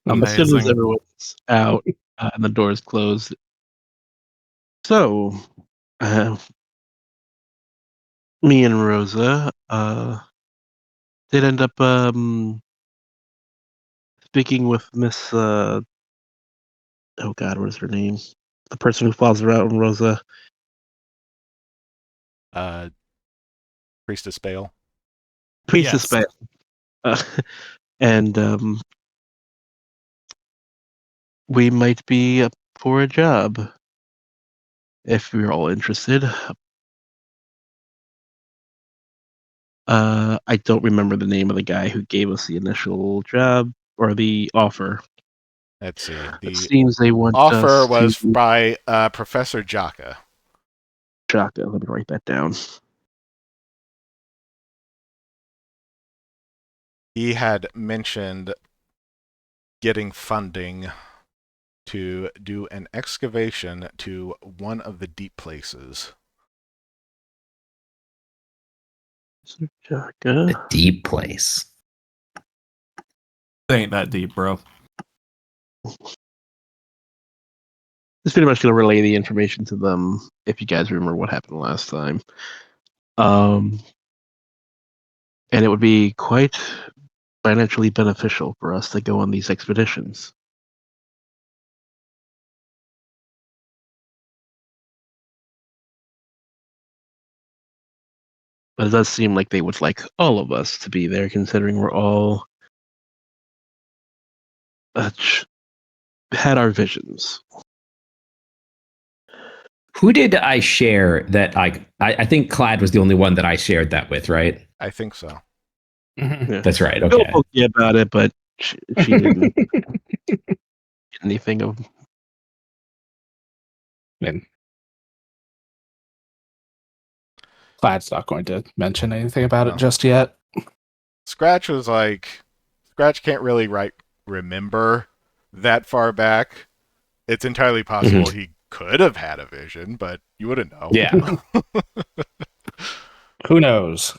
As soon as Amazing. everyone's out and the doors closed. So, me and Rosa did end up speaking with Miss. Oh God, what is her name? The person who follows around Rosa. Priestess Bale. Priestess Yes. Bale. And we might be up for a job if we're all interested. I don't remember the name of the guy who gave us the initial job or the offer. Let's see. It The seems they want offer us was to. by Professor Jaka. Shaka, let me write that down. He had mentioned getting funding to do an excavation to one of the deep places. A Shaka. deep place. It ain't that deep, bro. It's pretty much going to relay the information to them if you guys remember what happened last time. And it would be quite financially beneficial for us to go on these expeditions. But it does seem like they would like all of us to be there, considering we're all had our visions. Who did I share that? I think Clad was the only one that I shared that with, right? I think so. Yeah. That's right. Bill Okay. poked me about it, but she didn't get anything of. And Clad's not going to mention anything about it No. just yet. Scratch was like, Scratch can't really remember that far back. It's entirely possible he could have had a vision, but you wouldn't know. Yeah. Who knows?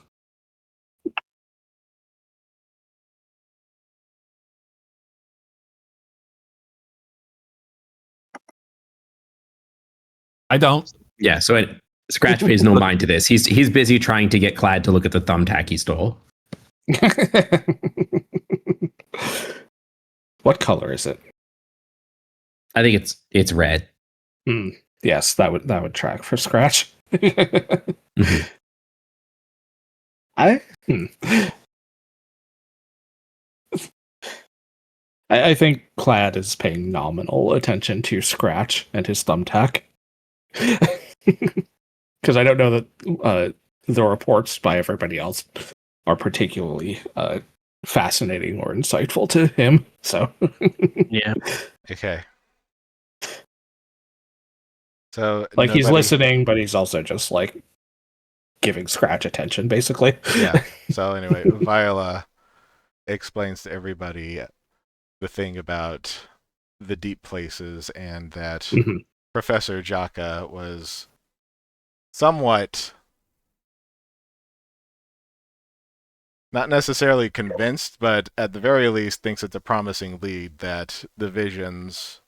I don't. Yeah. So Scratch pays no mind to this. He's busy trying to get Clad to look at the thumbtack he stole. What color is it? I think it's red. Yes, that would track for Scratch. Mhm. I think Clad is paying nominal attention to Scratch and his thumbtack. Because I don't know that the reports by everybody else are particularly fascinating or insightful to him. So Yeah. Okay. So like he's nobody- listening, but he's also just like giving Scratch attention, basically. Yeah. So anyway, Viola explains to everybody the thing about the deep places and that Mhm. Professor Jaka was somewhat not necessarily convinced, but at the very least thinks it's a promising lead that the visions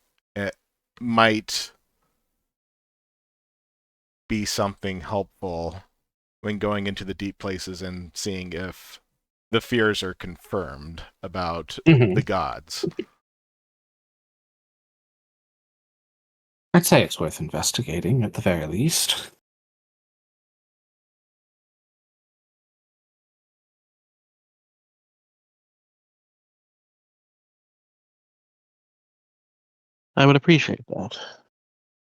might be something helpful when going into the deep places and seeing if the fears are confirmed about Mhm. the gods. I'd say it's worth investigating at the very least. I would appreciate that.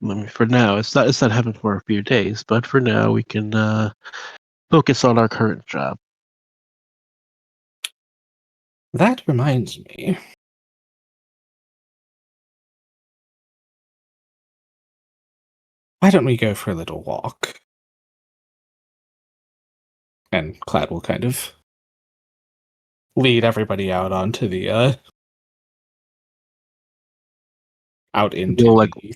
I mean, for now, it's not happening for a few days, but for now, we can focus on our current job. That reminds me. Why don't we go for a little walk? And Clad will kind of lead everybody out onto the out into Bill, like, the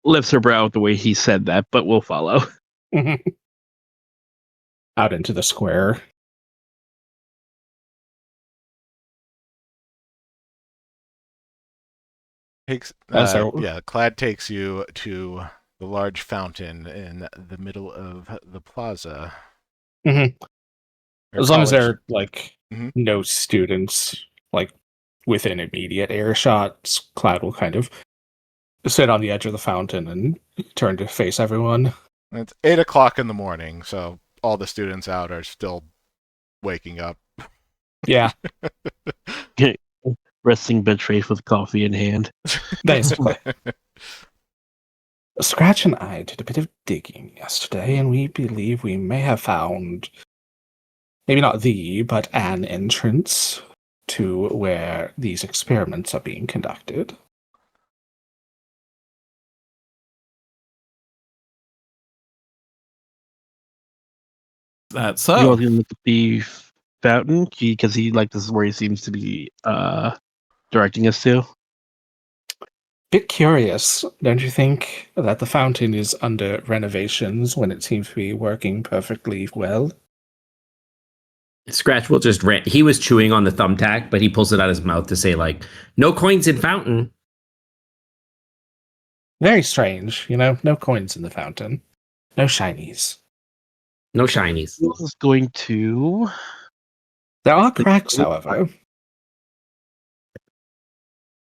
lifts her brow at the way he said that, but we'll follow. out into the square. Clad takes you to the large fountain in the middle of the plaza. Mhm. Or As long as college. there are like Mhm. no students like within immediate earshot, Cloud will kind of sit on the edge of the fountain and turn to face everyone. It's 8 o'clock in the morning, so all the students out are still waking up. Yeah, Resting bench face with coffee in hand. basically. Scratch and I did a bit of digging yesterday, and we believe we may have found maybe not but an entrance to where these experiments are being conducted. That's You so. all gonna look at the fountain because this is where he seems to be directing us to. Bit curious, don't you think, that the fountain is under renovations when it seems to be working perfectly well? Scratch will just rant. He was chewing on the thumbtack, but he pulls it out of his mouth to say, like, no coins in fountain. Very strange, no coins in the fountain. No shinies. No shinies. This is going to. There are cracks, however.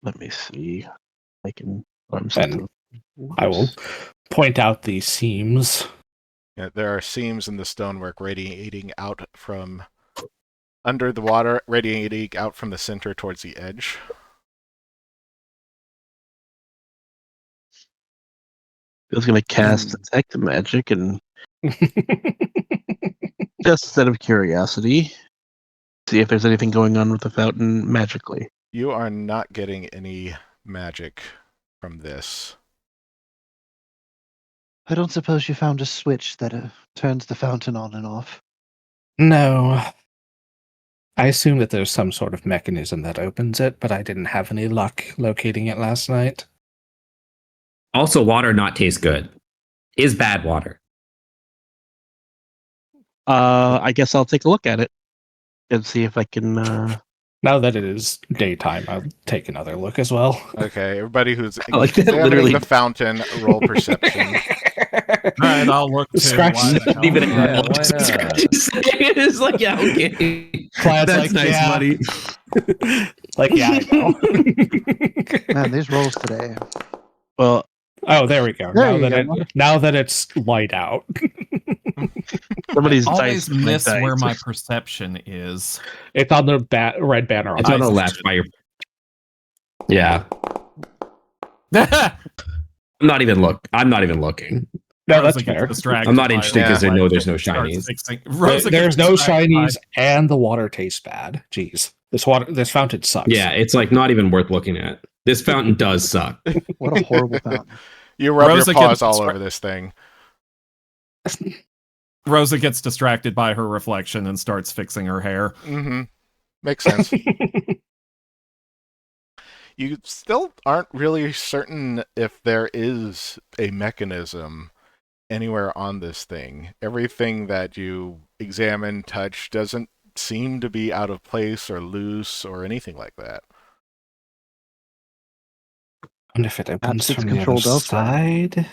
Let me see. I can. I'm And I will point out the seams. Yeah, there are seams in the stonework radiating out from under the water, radiating out from the center towards the edge. I was going to cast detect magic and just out of curiosity, see if there's anything going on with the fountain magically. You are not getting any magic from this. I don't suppose you found a switch that turns the fountain on and off. No. I assume that there's some sort of mechanism that opens it, but I didn't have any luck locating it last night. Also, water not taste good. Is bad water. I guess I'll take a look at it and see if I can. Now that it is daytime, I'll take another look as well. Okay, everybody who's like that, examining literally. the fountain, roll perception. All right, I'll look to Scratch why the hell Even not? Yeah, why not? It's like, yeah, okay. Clad's That's like, nice, yeah. buddy. Like, yeah, I know. Man, these rolls today. Well, Oh, there we go. Now that it's light out. somebody's I dice. always miss dice. where my perception is. It's on the red banner. It's on the left by your. Yeah. I'm not even looking. No, Rosa that's gets fair. distracted I'm not by interested it. because I know there's no Starts shinies. fixing- Rosa There's gets no distracted by- shinies, and the water tastes bad. Jeez, this fountain sucks. Yeah, it's like not even worth looking at. This fountain does suck. What a horrible fountain. You rub Rosa your paws gets all distra- over this thing. Rosa gets distracted by her reflection and starts fixing her hair. Mm-hmm. Makes sense. You still aren't really certain if there is a mechanism anywhere on this thing. Everything that you examine, touch, doesn't seem to be out of place or loose or anything like that. I wonder if it opens Perhaps it's from the other controlled elsewhere. side. It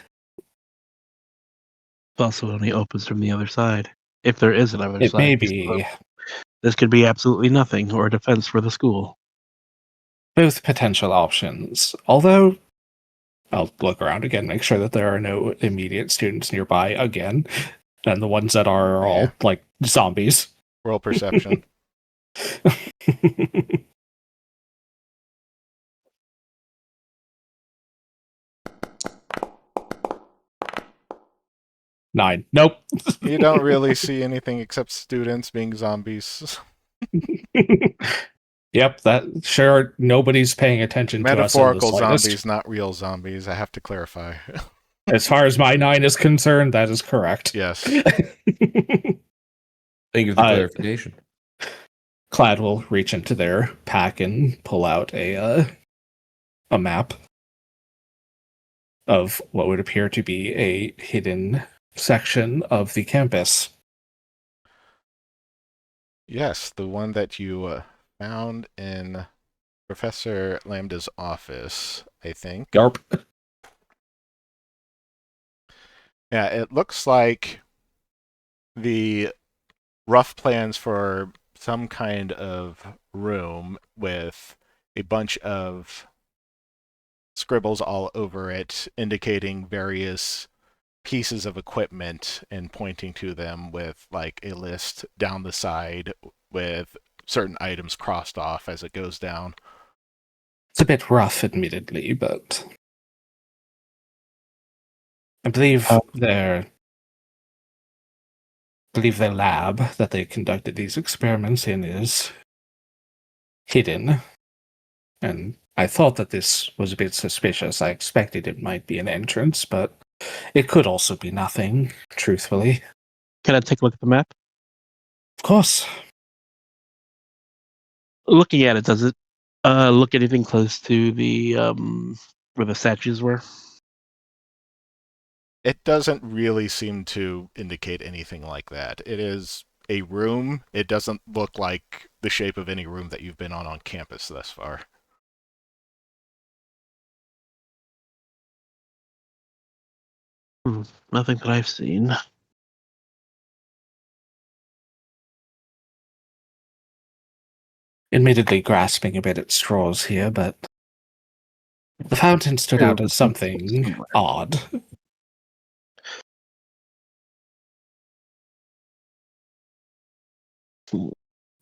also only opens from the other side. If there is another It side, may be this could be absolutely nothing or a defense for the school. both potential options. Although, I'll look around again, make sure that there are no immediate students nearby again, and the ones that are all Yeah. like zombies. Roll perception. 9. Nope. You don't really see anything except students being zombies. Yep, that sure nobody's paying attention to us in the Metaphorical slightest. zombies, not real zombies. I have to clarify. As far as my 9 is concerned, that is correct. Yes. Thank you for the clarification. Clad will reach into their pack and pull out a map of what would appear to be a hidden section of the campus. Yes, the one that you found in Professor Lambda's office, I think. Yarp. Yeah, it looks like the rough plans for some kind of room with a bunch of scribbles all over it indicating various pieces of equipment and pointing to them with like a list down the side with certain items crossed off as it goes down. It's a bit rough, admittedly, but I believe their lab that they conducted these experiments in is hidden. And I thought that this was a bit suspicious. I expected it might be an entrance, but it could also be nothing, truthfully. Can I take a look at the map? Of course. Looking at it, does it look anything close to the where the statues were? It doesn't really seem to indicate anything like that. It is a room. It doesn't look like the shape of any room that you've been on campus thus far. Nothing that I've seen. Admittedly grasping a bit at straws here, but the fountain stood out as something odd.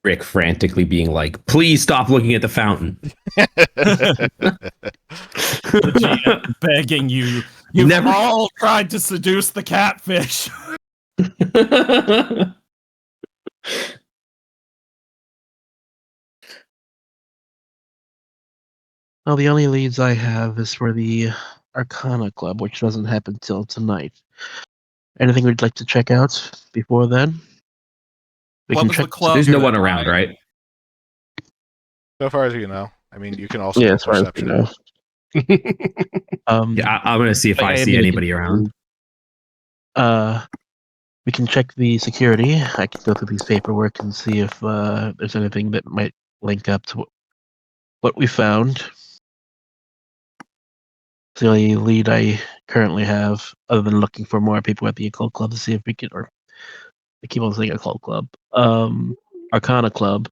Rick frantically being like, please stop looking at the fountain. The GM begging you. You've Never- all tried to seduce the catfish. Well, the only leads I have is for the Arcana Club, which doesn't happen till tonight. Anything we'd like to check out before then? What was the club? There's no one around, right? So far as you know. I mean, you can also Yeah, roll as far as you perception. know. Yeah, I'm going to see if I see anybody around. We can check the security. I can go through these paperwork and see if there's anything that might link up to what we found. It's the only lead I currently have, other than looking for more people at the Occult Club to see if we can, or I keep on saying Occult Club, Arcana Club.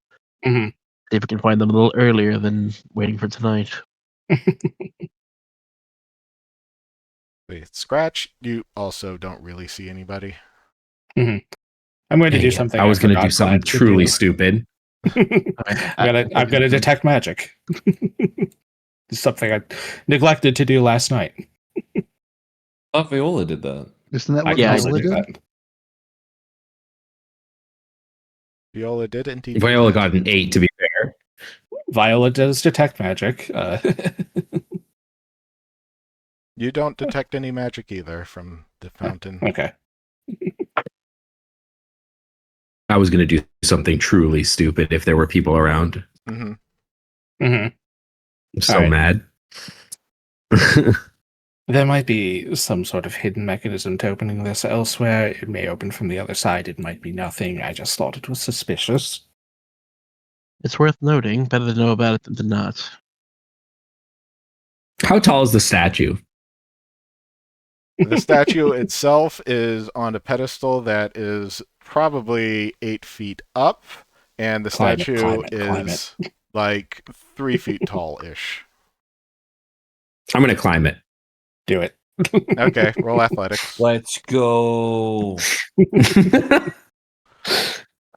Mhm. See if we can find them a little earlier than waiting for tonight. With Scratch, you also don't really see anybody. I'm going to Dang do it. something. I was going to do forgot something Glad to truly do. stupid. I'm going to detect magic. It's something I neglected to do last night. I thought Viola did that. Isn't that I what can Yeah, I also Viola do did? that. Viola did indeed. Viola got an 8, to be fair. Viola does detect magic. You don't detect any magic either from the fountain. Okay. I was going to do something truly stupid if there were people around. Mm-hmm. Mm-hmm. I'm so All right. mad. There might be some sort of hidden mechanism to opening this elsewhere. It may open from the other side. It might be nothing. I just thought it was suspicious. It's worth noting. Better to know about it than to not. How tall is the statue? The statue itself is on a pedestal that is probably 8 feet up, and the Climb it, statue climb it, climb is like 3 feet tall-ish. I'm going to climb it. Do it. Okay, roll athletics. Let's go.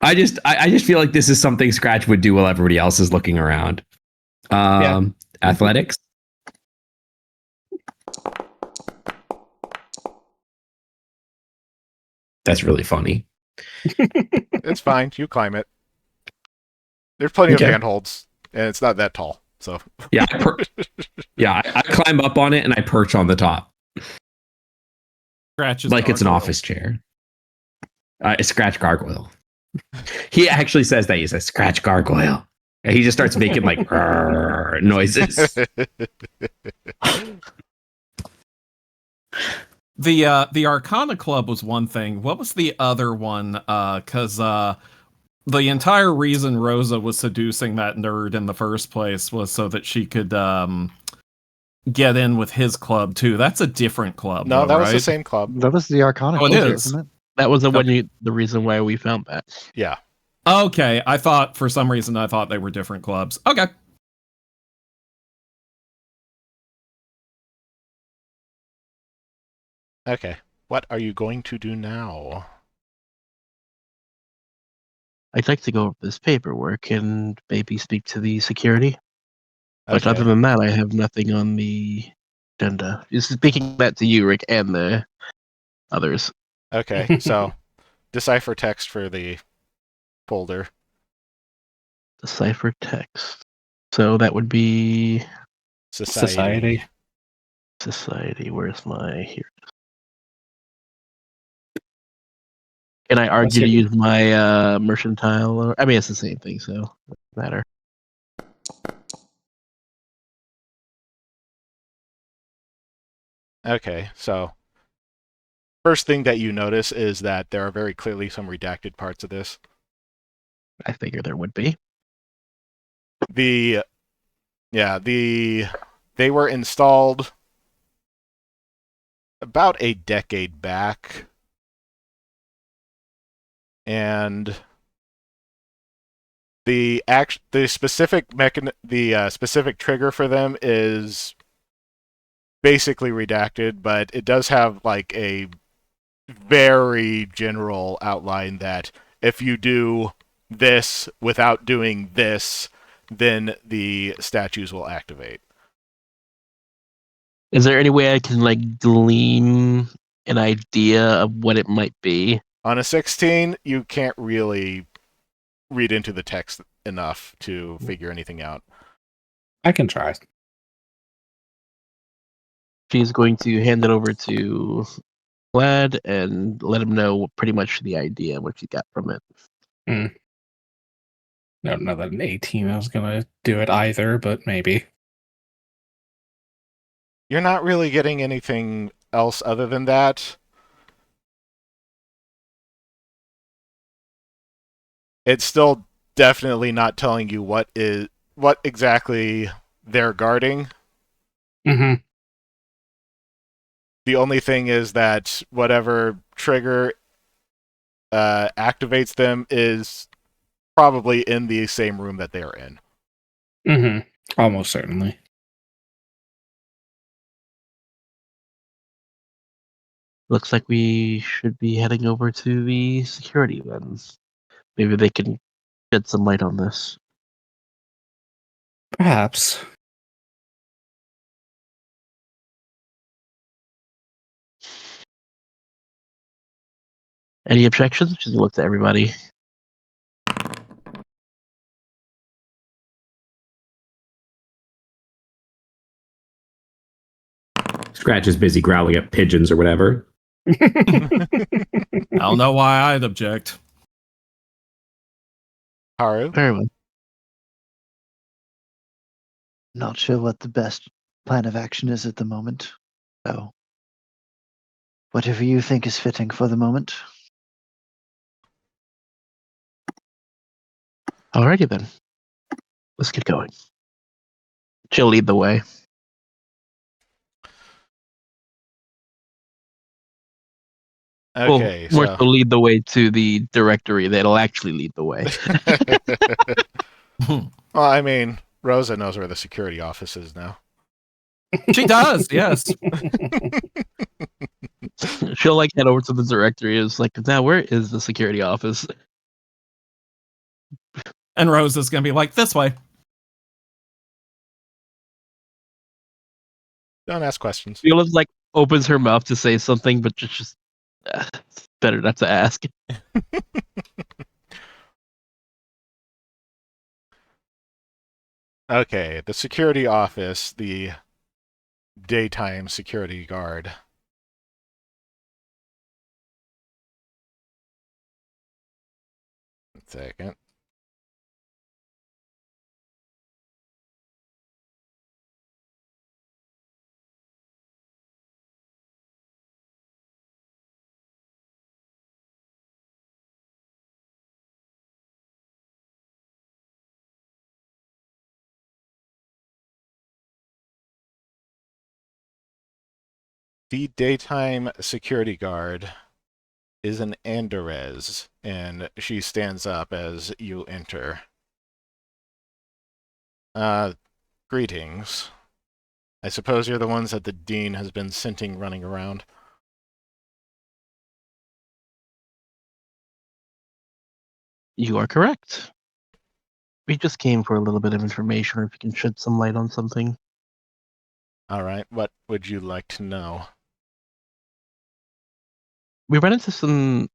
I just feel like this is something Scratch would do while everybody else is looking around. Athletics. That's really funny. It's fine. You climb it. There's plenty Okay. of handholds, and it's not that tall. So Yeah, I climb up on it and I perch on the top Scratches like it's an gargoyle. office chair. Scratch gargoyle. He actually says that. He says Scratch gargoyle. And he just starts making like noises. The Arcana Club was one thing. What was the other one? Because the entire reason Rosa was seducing that nerd in the first place was so that she could get in with his club too. That's a different club, No, though, that was the right? same club. That was the Arcana Oh, it Club, is. wasn't it? That was the reason why we found that. Yeah. Okay, I thought for some reason I thought they were different clubs. Okay. Okay. What are you going to do now? I'd like to go over this paperwork and maybe speak to the security. But Okay. other than that, I have nothing on the agenda. Just speaking that to you, Rick, and the others. Okay. So, decipher text for the folder. Decipher text. So that would be Society. society. Where's my here? Can I argue to use my mercantile? I mean, it's the same thing, so it doesn't matter. Okay. So, first thing that you notice is that there are very clearly some redacted parts of this. I figure there would be. They were installed about a decade back, and the specific trigger for them is basically redacted, but it does have like a very general outline that if you do this without doing this, then the statues will activate. Is there any way I can like glean an idea of what it might be? On a 16, you can't really read into the text enough to figure anything out. I can try. She's going to hand it over to Vlad and let him know pretty much the idea, what she got from it. I don't know that an 18 I was going to do it either, but maybe. You're not really getting anything else other than that. It's still definitely not telling you what exactly they're guarding. Mm-hmm. The only thing is that whatever trigger activates them is probably in the same room that they are in. Mm-hmm. Almost certainly. Looks like we should be heading over to the security then. Maybe they can shed some light on this. Perhaps. Any objections? Just look to everybody. Scratch is busy growling at pigeons or whatever. I don't know why I'd object. Haru? Very well. Not sure what the best plan of action is at the moment. So, whatever you think is fitting for the moment. Alrighty then. Let's get going. She'll lead the way. Okay, well, more so so lead the way to the directory that'll actually lead the way. well, I mean, Rosa knows where the security office is now. She does, yes. She'll like head over to the directory. It's like, now where is the security office? And Rose is going to be like, this way. Don't ask questions. Viola like opens her mouth to say something, but just it's better not to ask. Okay, the security office, the daytime security guard. One second. The daytime security guard is an Anderez, and she stands up as you enter. Greetings. I suppose you're the ones that the dean has been scenting running around. You are correct. We just came for a little bit of information, or if you can shed some light on something. All right, what would you like to know? We ran into some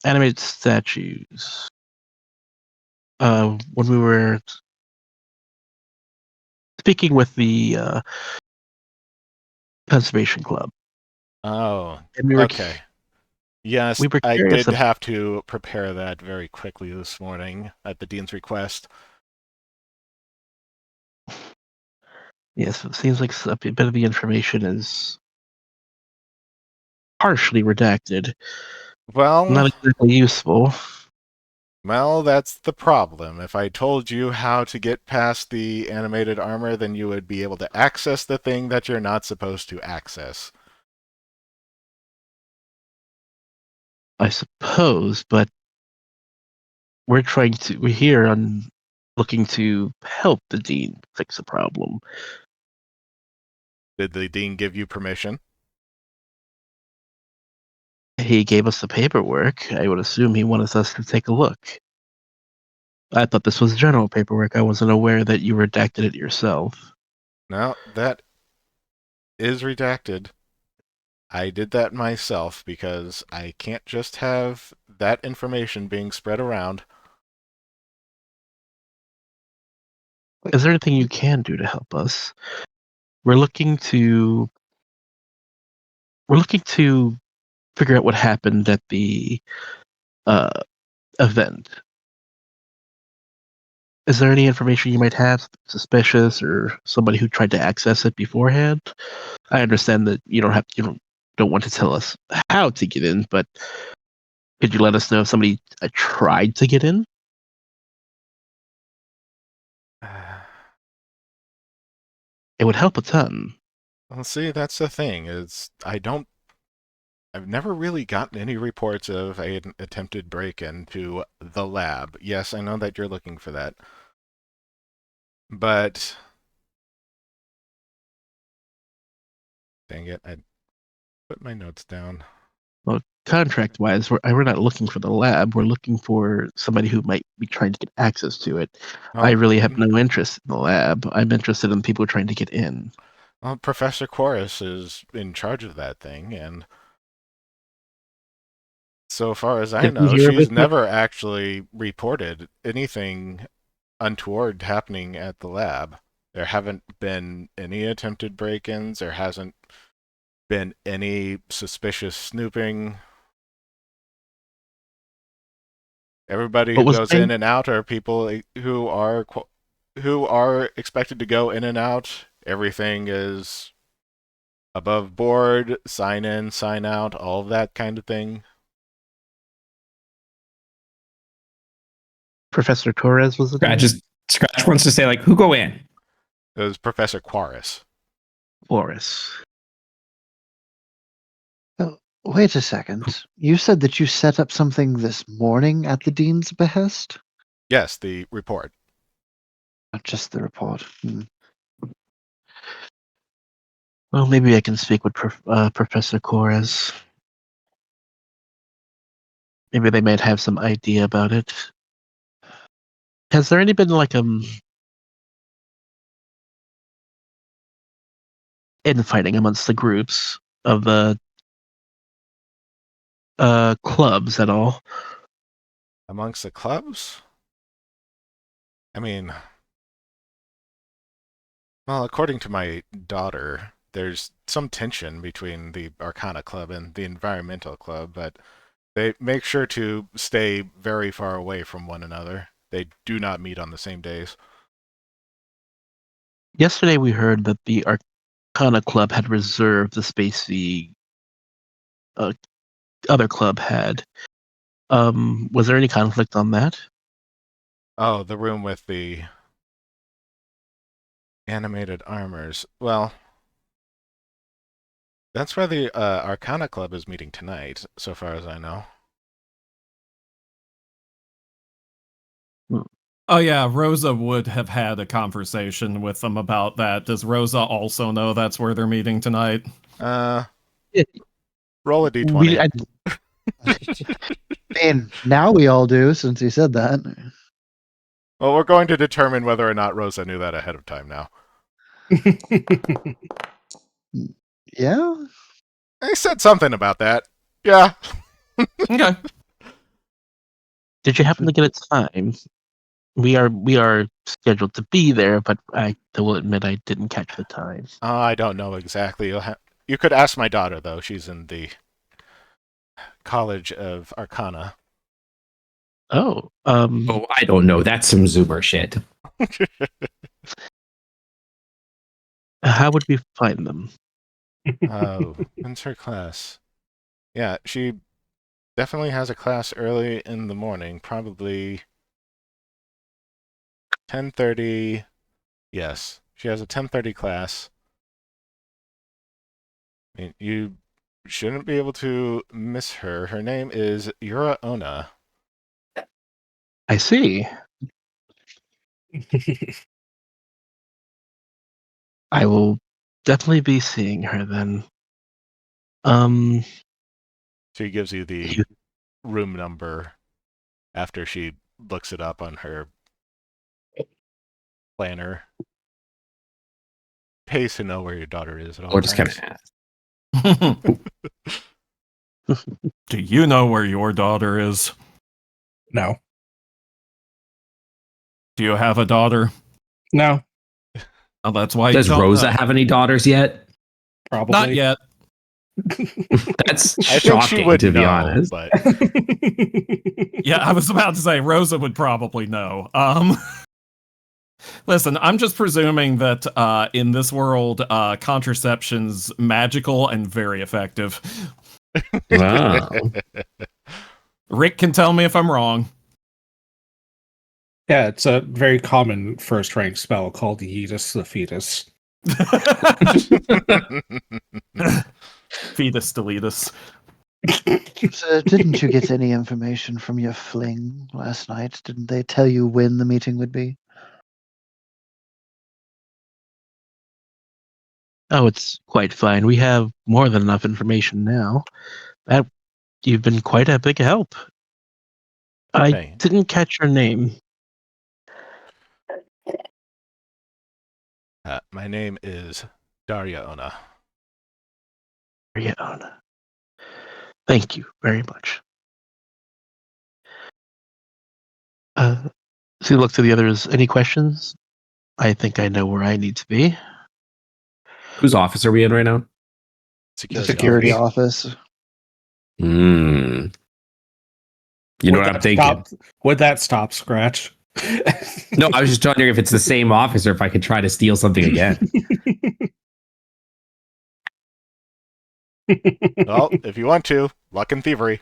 animated statues when we were speaking with the conservation club, Oh, and we were okay. Yes, we were I curious. did have to prepare that very quickly this morning at the dean's request. Yes, it seems like a bit of the information is partially redacted, Well, not exactly useful. well, that's the problem. If I told you how to get past the animated armor, then you would be able to access the thing that you're not supposed to access. I suppose, but we're here on looking to help the dean fix a problem. Did the dean give you permission? He gave us the paperwork. I would assume he wanted us to take a look. I thought this was general paperwork. I wasn't aware that you redacted it yourself. No, that is redacted. I did that myself because I can't just have that information being spread around. Is there anything you can do to help us? We're looking to figure out what happened at the uh, event. Is there any information you might have suspicious or somebody who tried to access it beforehand? I understand that you don't want to tell us how to get in, but could you let us know if somebody tried to get in? It would help a ton. Well, see, that's the thing, is I've never really gotten any reports of an attempted break-in to the lab. Yes, I know that you're looking for that. But dang it, I put my notes down. Well, contract-wise, we're not looking for the lab. We're looking for somebody who might be trying to get access to it. I really have no interest in the lab. I'm interested in people trying to get in. Well, Professor Chorus is in charge of that thing, and so far as I Did we know, hear of she's it? never actually reported anything untoward happening at the lab. There haven't been any attempted break-ins. There hasn't been any suspicious snooping. Everybody What who was goes my in and out are people who are expected to go in and out. Everything is above board, sign in, sign out, all of that kind of thing. Professor Torres was it? Scratch wants to say, like, who go in? It was Professor Quaris. Boris. Oh, wait a second. You said that you set up something this morning at the dean's behest? Yes, the report. Not just the report. Well, maybe I can speak with Professor Torres. Maybe they might have some idea about it. Has there any been like infighting amongst the groups of the clubs at all? Amongst the clubs? I mean, well, according to my daughter, there's some tension between the Arcana Club and the Environmental Club, but they make sure to stay very far away from one another. They do not meet on the same days. Yesterday we heard that the Arcana Club had reserved the space the other club had. Was there any conflict on that? Oh, the room with the animated armors. Well, That's where the Arcana Club is meeting tonight, so far as I know. Oh yeah, Rosa would have had a conversation with them about that. Does Rosa also know that's where they're meeting tonight? Roll a We, d20. And now we all do, since you said that. Well, we're going to determine whether or not Rosa knew that ahead of time now. Yeah? I said something about that. Yeah. Okay. did you happen to get a time? We are scheduled to be there, but I will admit I didn't catch the time. I don't know exactly. You could ask my daughter, though. She's in the College of Arcana. Oh, Oh, I don't know. That's some Zoomer shit. how would we find them? Oh, when's her class? Yeah, she definitely has a class early in the morning, probably 10:30. Yes, she has a 10:30 class. I mean, you shouldn't be able to miss her. Her name is Yura Ona. I see. I will definitely be seeing her then. She gives you the You- room number after she looks it up on her planner. Pays to know where your daughter is at all Or just kind times. of ask. Do you know where your daughter is? No. Do you have a daughter? No. Oh, that's why. Does you don't Rosa know. have any daughters yet? Probably. Not yet. That's I think she shocking, would to be know, honest. but Yeah, I was about to say Rosa would probably know. Listen, I'm just presuming that in this world, contraception's magical and very effective. Wow. Rick can tell me if I'm wrong. Yeah, it's a very common first rank spell called Yeetus the Fetus. Fetus deletus. So didn't you get any information from your fling last night? Didn't they tell you when the meeting would be? Oh, it's quite fine. We have more than enough information now. That you've been quite a big help. I Hey. didn't catch your name. My name is Daria Ona. Rihanna. Thank you very much. So you look to the others. Any questions? I think I know where I need to be. Whose office are we in right now? Security office. Hmm. You know what I'm thinking? Would that stop Scratch? No, I was just wondering if it's the same office or if I could try to steal something again. Well, if you want to, luck and thievery.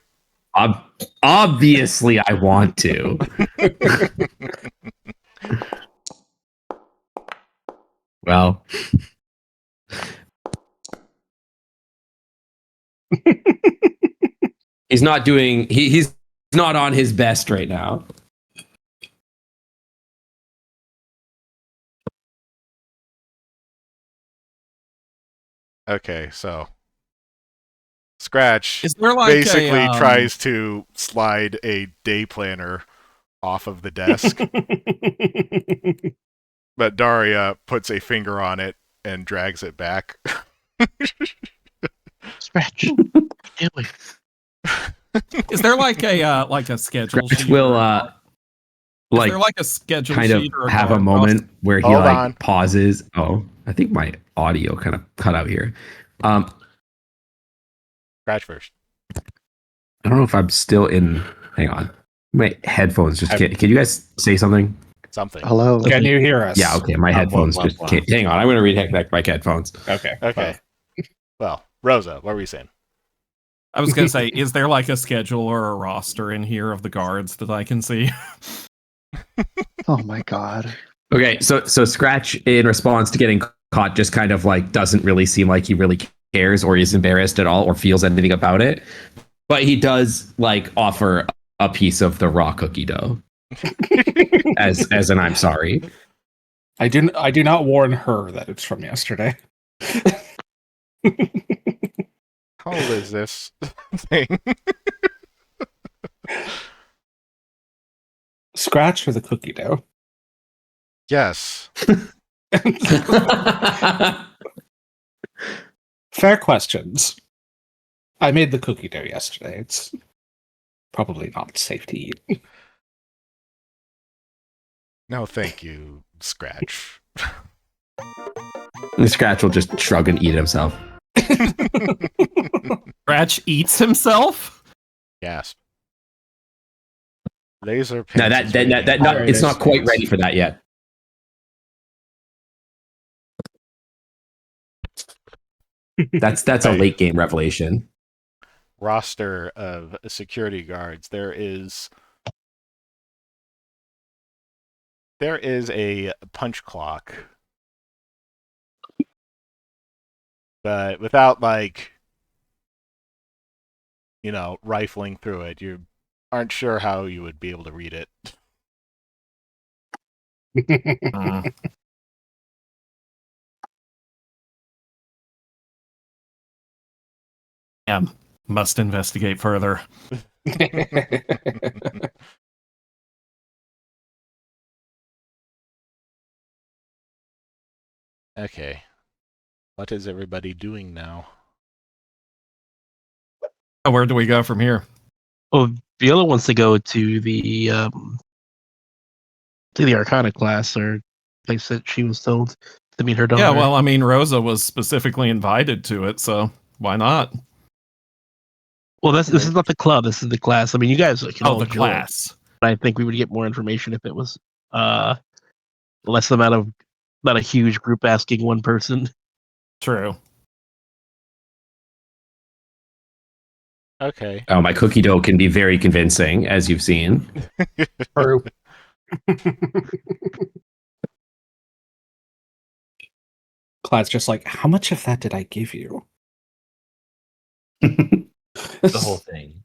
Obviously, I want to. Well, he's not doing. He's not on his best right now. Okay, so Scratch Is there like basically a, tries to slide a day planner off of the desk, but Daria puts a finger on it and drags it back. Scratch. Really? Is there like a schedule Scratch sheet? will Is like there like a schedule kind of sheet or have a guard moment where he Hold like on. pauses. Oh, I think my audio kind of cut out here. Scratch first. I don't know if I'm still in. Hang on, my headphones just can't. Can you guys say something? Something. Hello. Can you hear us? Yeah, okay. My headphones just can't. Hang on, I'm going to reconnect my headphones. Okay. Okay. Well, Rosa, what were you saying? I was gonna say, is there like a schedule or a roster in here of the guards that I can see? Oh my god. Okay, so Scratch, in response to getting caught, just kind of like doesn't really seem like he really cares or is embarrassed at all or feels anything about it. But he does like offer a piece of the raw cookie dough as an I'm sorry. I do not warn her that it's from yesterday. How old is this thing? Scratch for the cookie dough. Yes. Fair questions. I made the cookie dough yesterday. It's probably not safe to eat. No, thank you, Scratch. And Scratch will just shrug and eat himself. Scratch eats himself? Gasp. Laser No, pins. it's not quite ready for that yet. That's a Right. late game revelation. Roster of security guards. There is a punch clock, but without rifling through it, you aren't sure how you would be able to read it. Mm. Yeah, must investigate further. Okay. What is everybody doing now? Where do we go from here? Well, Viola wants to go to the Arcana class or place that she was told to meet her daughter. Yeah, well, I mean, Rosa was specifically invited to it, so why not? Well, this is not the club. This is the class. I mean, you guys can all The join, class. but I think we would get more information if it was less amount of not a huge group asking one person. True. Okay. Oh, my cookie dough can be very convincing, as you've seen. True. Clad's just like, how much of that did I give you? The whole thing.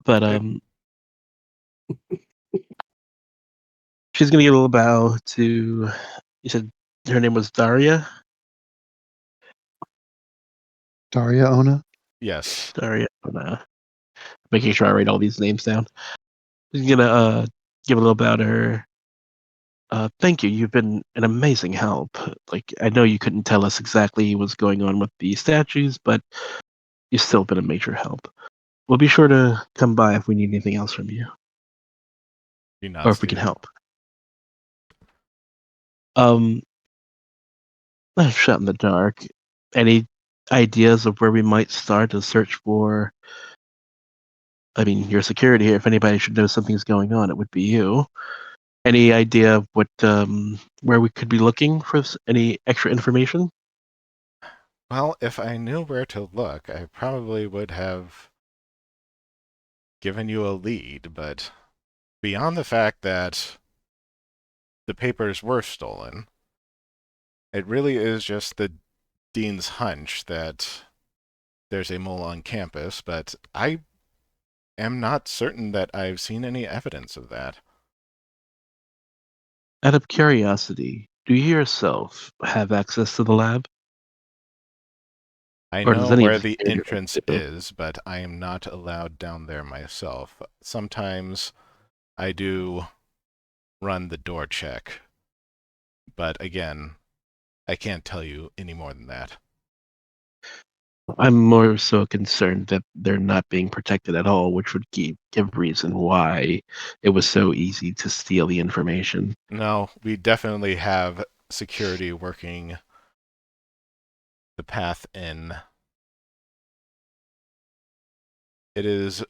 But she's gonna give a little bow to. You said her name was Daria. Daria Ona? Yes. Daria. Making sure I write all these names down. She's gonna give a little bow to her. Thank you. You've been an amazing help. Like, I know you couldn't tell us exactly what's going on with the statues, but you've still been a major help. We'll be sure to come by if we need anything else from you, or if we can help. Shot in the dark. Any ideas of where we might start to search for? I mean, your security here. If anybody should know something's going on, it would be you. Any idea of what where we could be looking for any extra information? Well, if I knew where to look, I probably would have given you a lead, but beyond the fact that the papers were stolen, it really is just the dean's hunch that there's a mole on campus, but I am not certain that I've seen any evidence of that. Out of curiosity, do you yourself have access to the lab? I Or does know any of where the the security entrance do? is, but I am not allowed down there myself. Sometimes I do run the door check, but again, I can't tell you any more than that. I'm more so concerned that they're not being protected at all, which would give reason why it was so easy to steal the information. No, we definitely have security working the path in. It is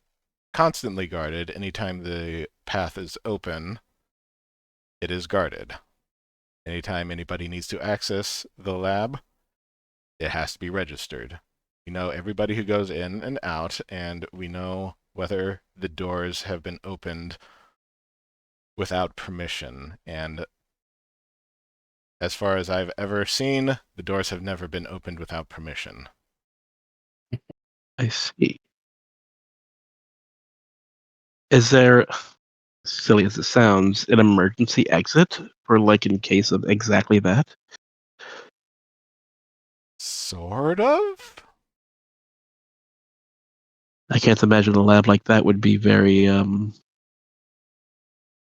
constantly guarded. Anytime the path is open, it is guarded. Anytime anybody needs to access the lab, it has to be registered. We know everybody who goes in and out, and we know whether the doors have been opened without permission. And As far as I've ever seen, the doors have never been opened without permission. I see. Is there, silly as it sounds, an emergency exit for like in case of exactly that? Sort of? I can't imagine a lab like that would be very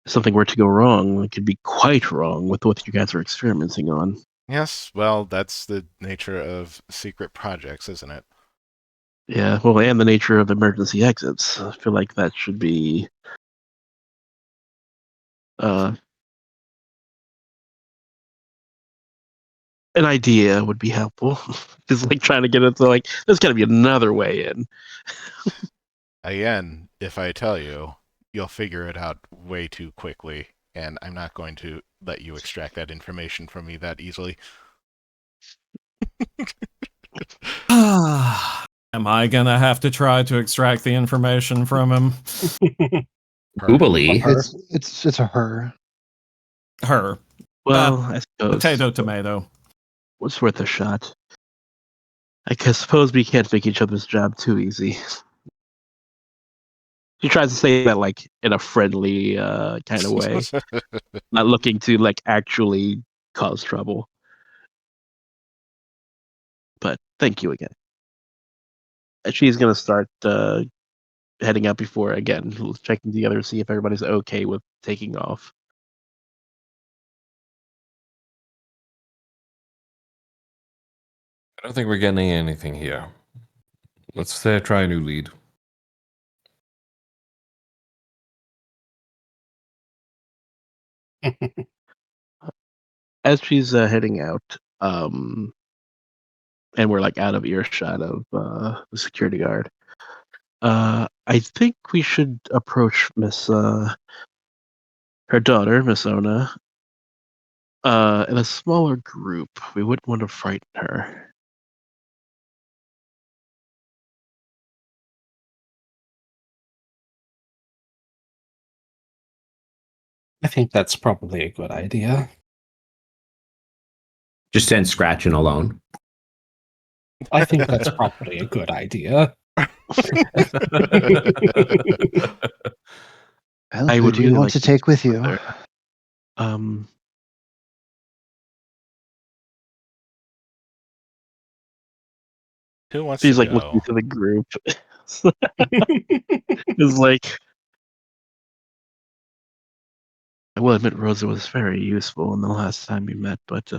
something were to go wrong, it could be quite wrong with what you guys are experimenting on. Yes, well, that's the nature of secret projects, isn't it? Yeah, well, and the nature of emergency exits. I feel like that should be an idea would be helpful. Just like trying to get it to like there's got to be another way in. Again, if I tell you, you'll figure it out way too quickly, and I'm not going to let you extract that information from me that easily. Am I gonna have to try to extract the information from him? Goobly. It's a her. Her. Well, I suppose Potato, tomato. what's worth a shot. I guess suppose we can't make each other's job too easy. She tries to say that like in a friendly kind of way, not looking to like actually cause trouble. But thank you again. And she's gonna start heading out before again, checking together to see if everybody's okay with taking off. I don't think we're getting anything here. Let's try a new lead. As she's heading out, and we're like out of earshot of the security guard. I think we should approach Miss her daughter, Miss Ona, in a smaller group. We wouldn't want to frighten her. I think that's probably a good idea. Just send Scratching alone. I think that's probably a good idea. Well, I who would do you really want like to to take with you? there. Um, Who wants she's to like go? looking to the group. It's like I will admit Rosa was very useful in the last time we met, but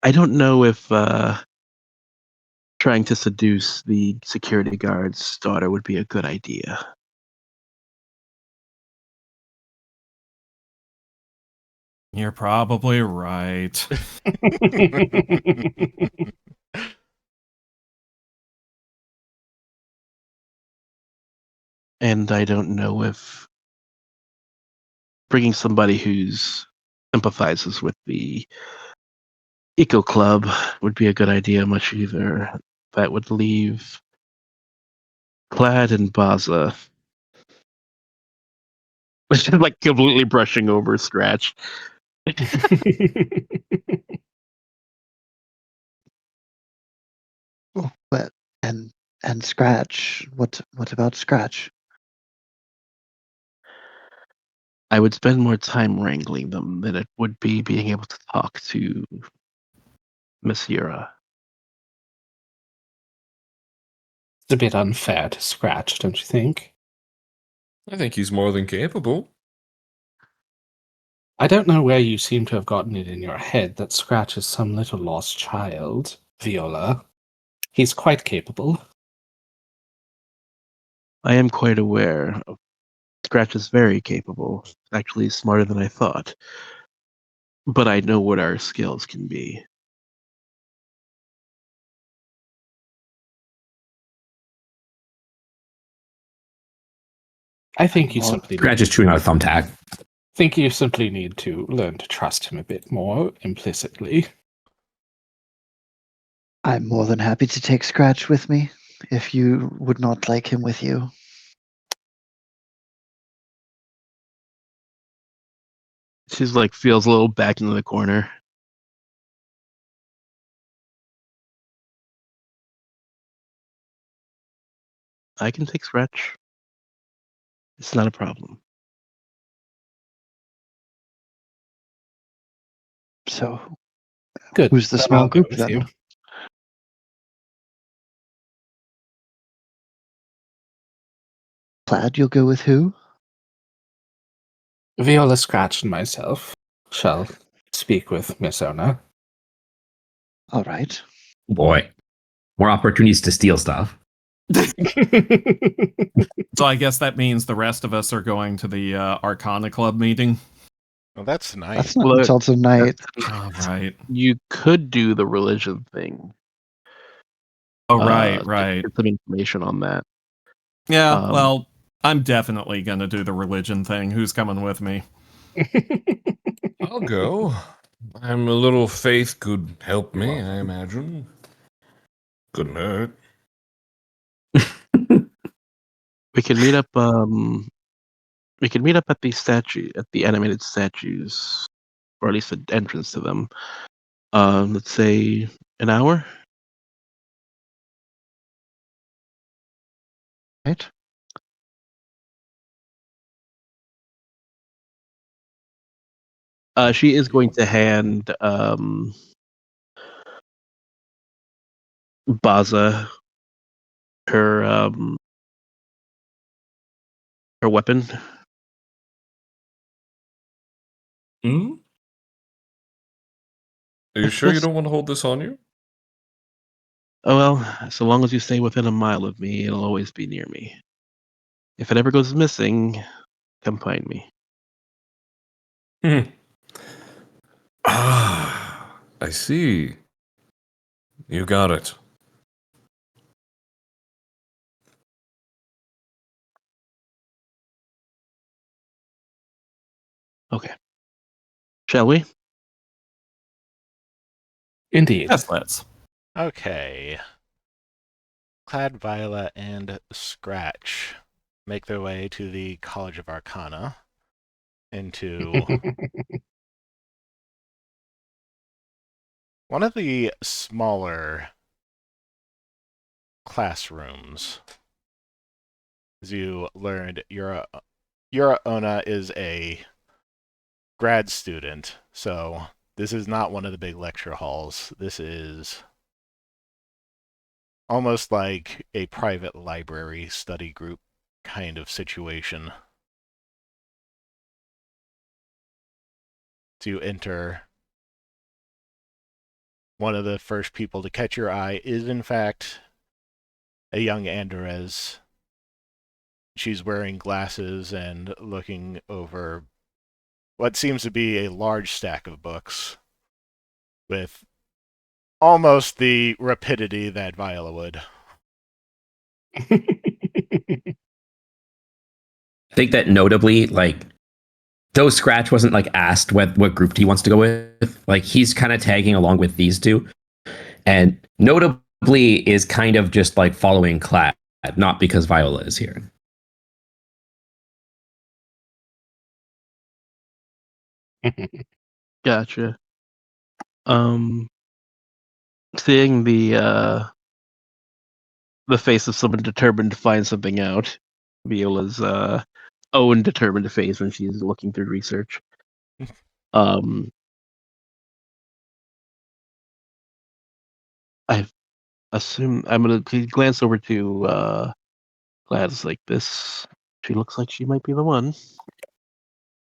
I don't know if trying to seduce the security guard's daughter would be a good idea. You're probably right. And I don't know if bringing somebody who's empathizes with the Eco Club would be a good idea much either. That would leave Plaid and Baza. Which is like completely brushing over Scratch. Oh, but and Scratch. What about Scratch? I would spend more time wrangling them than it would be being able to talk to Miss Yura. It's a bit unfair to Scratch, don't you think? I think he's more than capable. I don't know where you seem to have gotten it in your head that Scratch is some little lost child, Viola. He's quite capable. I am quite aware. Scratch is very capable. Actually, smarter than I thought. But I know what our skills can be. I think you Well, simply Scratch is chewing on a thumbtack. think you simply need to learn to trust him a bit more implicitly. I'm more than happy to take Scratch with me. if you would not like him with you. She's like feels a little back into the corner. I can take Scratch. It's not a problem. So, Good. who's the Then small I'll go group with then? you. Plaid, you'll go with who? Viola Scratch and myself shall speak with Miss Ona. All right. Boy, more opportunities to steal stuff. So I guess that means the rest of us are going to the Arcana Club meeting. Well, that's nice. That's not Well, until tonight. All right. You could do the religion thing. Oh, right, to right. Get some information on that. Yeah, well, I'm definitely going to do the religion thing. Who's coming with me? I'll go. I'm a little faith could help me, I imagine. Couldn't hurt. We can meet up. We can meet up at the statue, at the animated statues, or at least the entrance to them. Let's say an hour. Right? She is going to hand Baza her her weapon. Hmm? Are you sure you don't want to hold this on you? Oh well, so long as you stay within a mile of me, it'll always be near me. If it ever goes missing, come find me. Ah, I see. You got it. Okay. Shall we? Indeed. Yes, let's. Okay. Clad, Viola, and Scratch make their way to the College of Arcana into one of the smaller classrooms. As you learned, Yura Ona is a grad student, so this is not one of the big lecture halls. This is almost like a private library study group kind of situation. To enter, one of the first people to catch your eye is, in fact, a young Andres. She's wearing glasses and looking over what seems to be a large stack of books with almost the rapidity that Viola would. I think that notably, like, though Scratch wasn't like asked what group he wants to go with, like he's kind of tagging along with these two, and notably is kind of just like following Clad, not because Viola is here. Gotcha. Seeing the face of someone determined to find something out, Viola's own determined face when she's looking through research. I assume I'm gonna glance over to Gladys like this. She looks like she might be the one.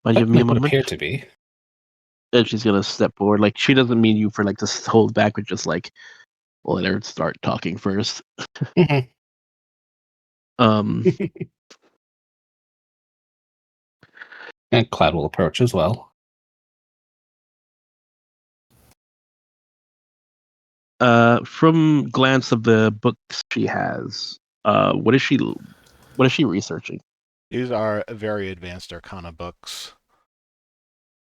Mind you, give me a Would moment. appear to be. And she's gonna step forward. Like she doesn't mean you for like to hold back, but just like let her start talking first. Mhm. Um, And Clad will approach as well. from glance of the books she has, what is she researching? These are very advanced Arcana books.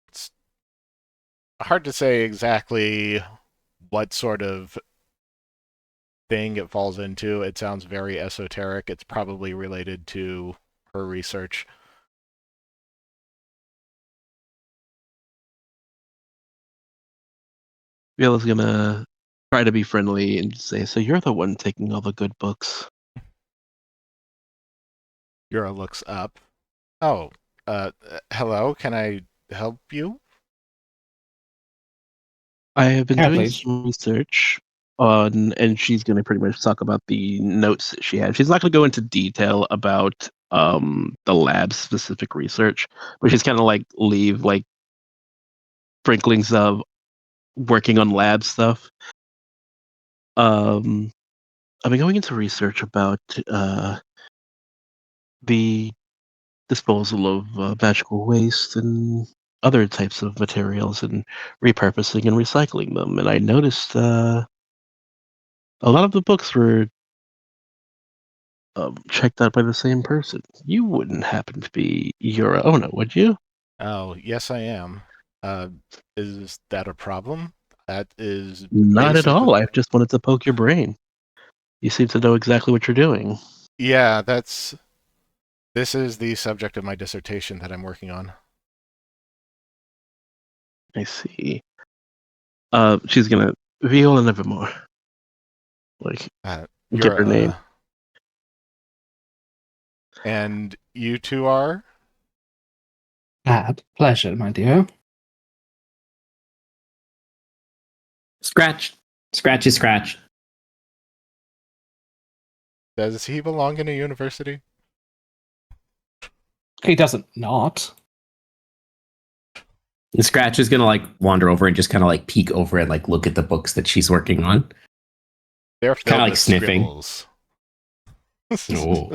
It's hard to say exactly what sort of thing it falls into. It sounds very esoteric. It's probably related to her research. Viola's gonna try to be friendly and say, "So you're the one taking all the good books." Yura looks up. Oh, hello. Can I help you? I have been Yeah, doing please. some research on, and she's going to pretty much talk about the notes that she had. She's not going to go into detail about the lab specific research, but she's kind of like leave like sprinklings of working on lab stuff. I've been going into research about the disposal of magical waste and other types of materials and repurposing and recycling them. And I noticed a lot of the books were checked out by the same person. You wouldn't happen to be Yura Ono, would you? Oh, yes, I am. Uh, is that a problem? That is Not at basically. all. I just wanted to poke your brain. You seem to know exactly what you're doing. Yeah, that's. This is the subject of my dissertation that I'm working on. I see. She's gonna Viola Nevermore. Like, get her name. And you two are? Pleasure, my dear. Scratch. Scratchy scratch. Does he belong in a university? He doesn't not. And Scratch is gonna like wander over and just kind of like peek over and like look at the books that she's working on. They're Kind filled of like with sniffing. scribbles. Oh.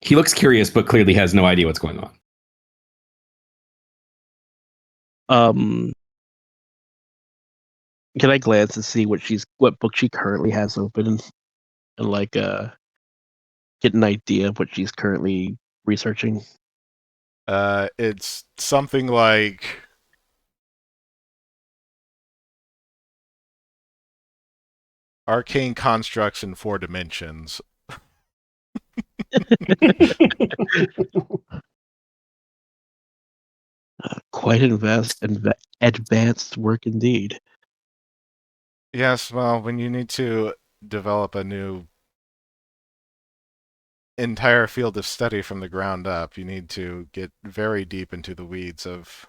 He looks curious, but clearly has no idea what's going on. Can I glance and see what book she currently has open and like get an idea of what she's currently researching? It's something like arcane constructs in 4 dimensions. Quite advanced work indeed. Yes, well, when you need to develop a new entire field of study from the ground up, you need to get very deep into the weeds of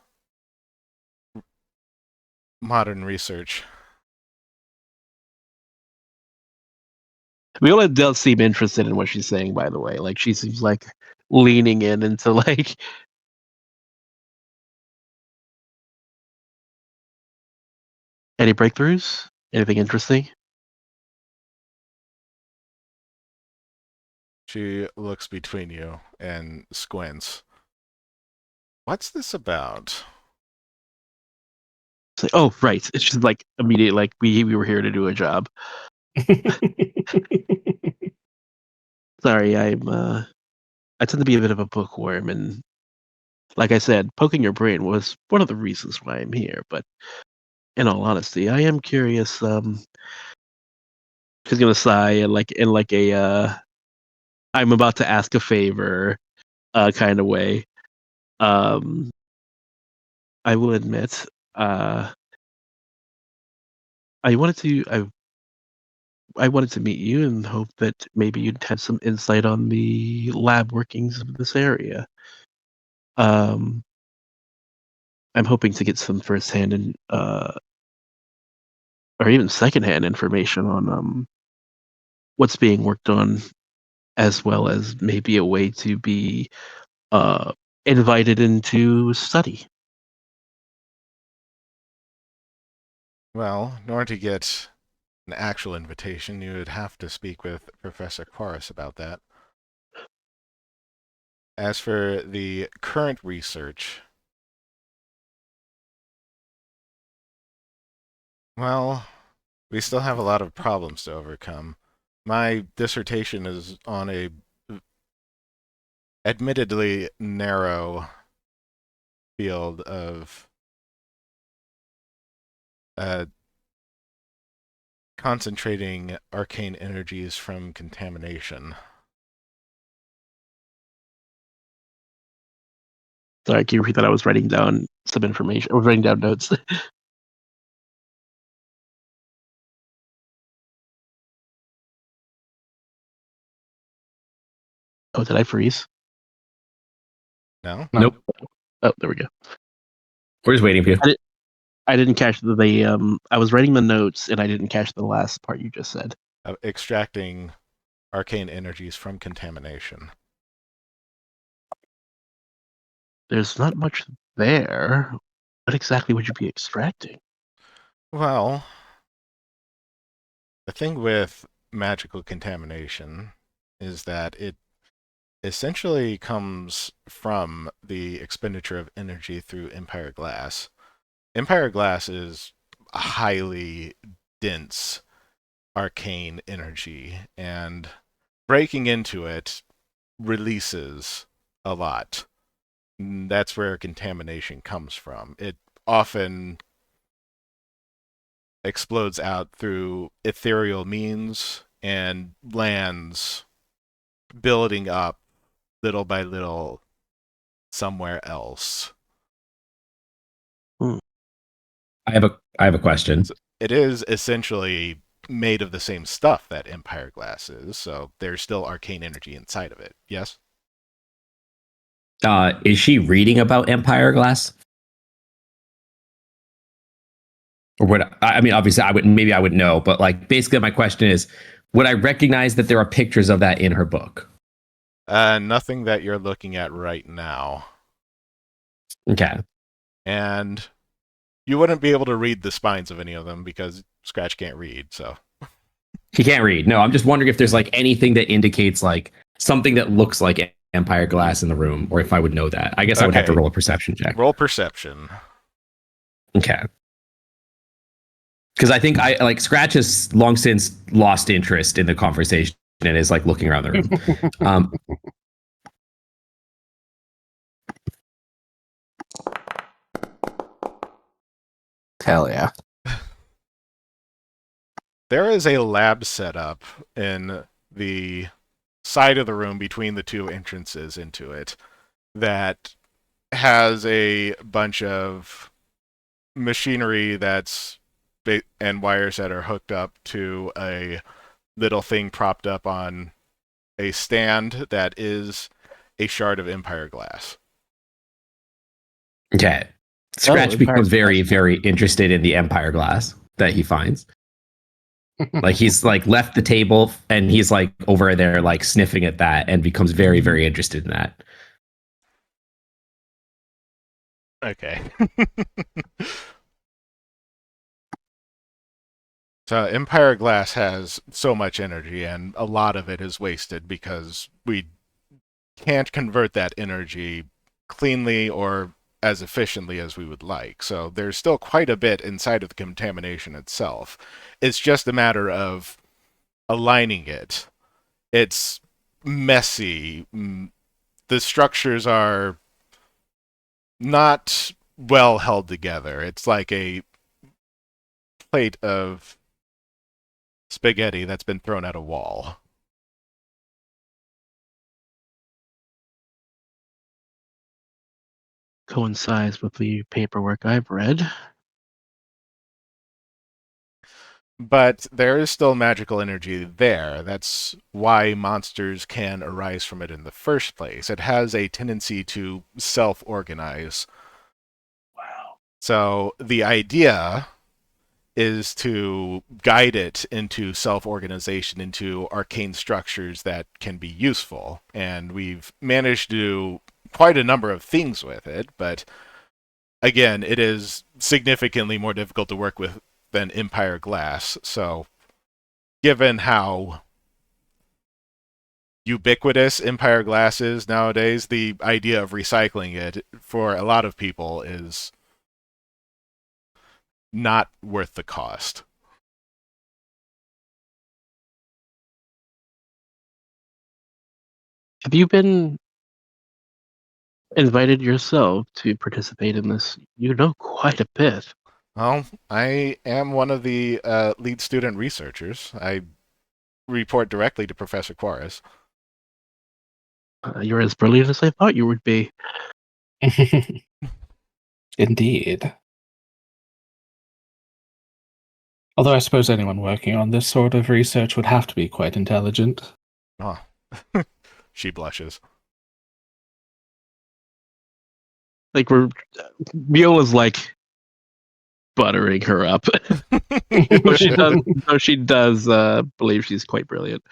modern research. Viola does seem interested in what she's saying, by the way. Like, she seems like leaning in into like. Any breakthroughs? Anything interesting? She looks between you and squints. What's this about? It's like, oh, right. It's just like immediate, like we were here to do a job. Sorry, I tend to be a bit of a bookworm, and like I said, poking your brain was one of the reasons why I'm here. But in all honesty, I am curious. She's gonna sigh and like a I'm about to ask a favor kind of way. Um, I will admit, I wanted to I wanted to meet you and hope that maybe you'd have some insight on the lab workings of this area. Um, I'm hoping to get some firsthand and or even secondhand information on what's being worked on, as well as maybe a way to be uh, invited into study. Well, in order to get an actual invitation, you would have to speak with Professor Chorus about that. As for the current research, well, we still have a lot of problems to overcome. My dissertation is on a admittedly narrow field of concentrating arcane energies from contamination. Sorry, can you repeat that? I was writing down some information. I was writing down notes. Oh, did I freeze? No? Nope. Oh, there we go. We're just waiting for you. I didn't catch I was writing the notes and I didn't catch the last part you just said. Extracting arcane energies from contamination. There's not much there. What exactly would you be extracting? Well, the thing with magical contamination is that it essentially comes from the expenditure of energy through Empire Glass. Empire Glass is a highly dense arcane energy, and breaking into it releases a lot. That's where contamination comes from. It often explodes out through ethereal means and lands building up little by little somewhere else. I have a question. It is essentially made of the same stuff that Empire Glass is, so there's still arcane energy inside of it. Yes? Is she reading about Empire Glass? Or would I mean, obviously, I would know, but like basically, my question is, would I recognize that there are pictures of that in her book? Nothing that you're looking at right now. Okay. And you wouldn't be able to read the spines of any of them because Scratch can't read, so. He can't read. No, I'm just wondering if there's like anything that indicates like something that looks like Empire Glass in the room, or if I would know that. I guess I would have to Okay. roll a perception check. Roll perception. Okay. Because I think Scratch has long since lost interest in the conversation and is like looking around the room. Hell yeah. There is a lab set up in the side of the room between the two entrances into it that has a bunch of machinery and wires that are hooked up to a little thing propped up on a stand that is a shard of Empire Glass. Okay. Scratch Empire becomes Glass. very, very interested in the Empire Glass that he finds. Like he's like left the table and he's like over there like sniffing at that and becomes very, very interested in that. Okay. So Empire Glass has so much energy, and a lot of it is wasted because we can't convert that energy cleanly or as efficiently as we would like. So there's still quite a bit inside of the contamination itself. It's just a matter of aligning it. It's messy. The structures are not well held together. It's like a plate of spaghetti that's been thrown at a wall. Coincides with the paperwork I've read. But there is still magical energy there. That's why monsters can arise from it in the first place. It has a tendency to self-organize. Wow. So the idea is to guide it into self-organization, into arcane structures that can be useful. And we've managed to do quite a number of things with it, but again, it is significantly more difficult to work with than Empire Glass. So given how ubiquitous Empire Glass is nowadays, the idea of recycling it for a lot of people is not worth the cost. Have you been invited yourself to participate in this? You know quite a bit. Well, I am one of the lead student researchers. I report directly to Professor Quares. You're as brilliant as I thought you would be. Indeed. Although I suppose anyone working on this sort of research would have to be quite intelligent. Oh. She blushes. Like Viola's like buttering her up. Though she does believe she's quite brilliant.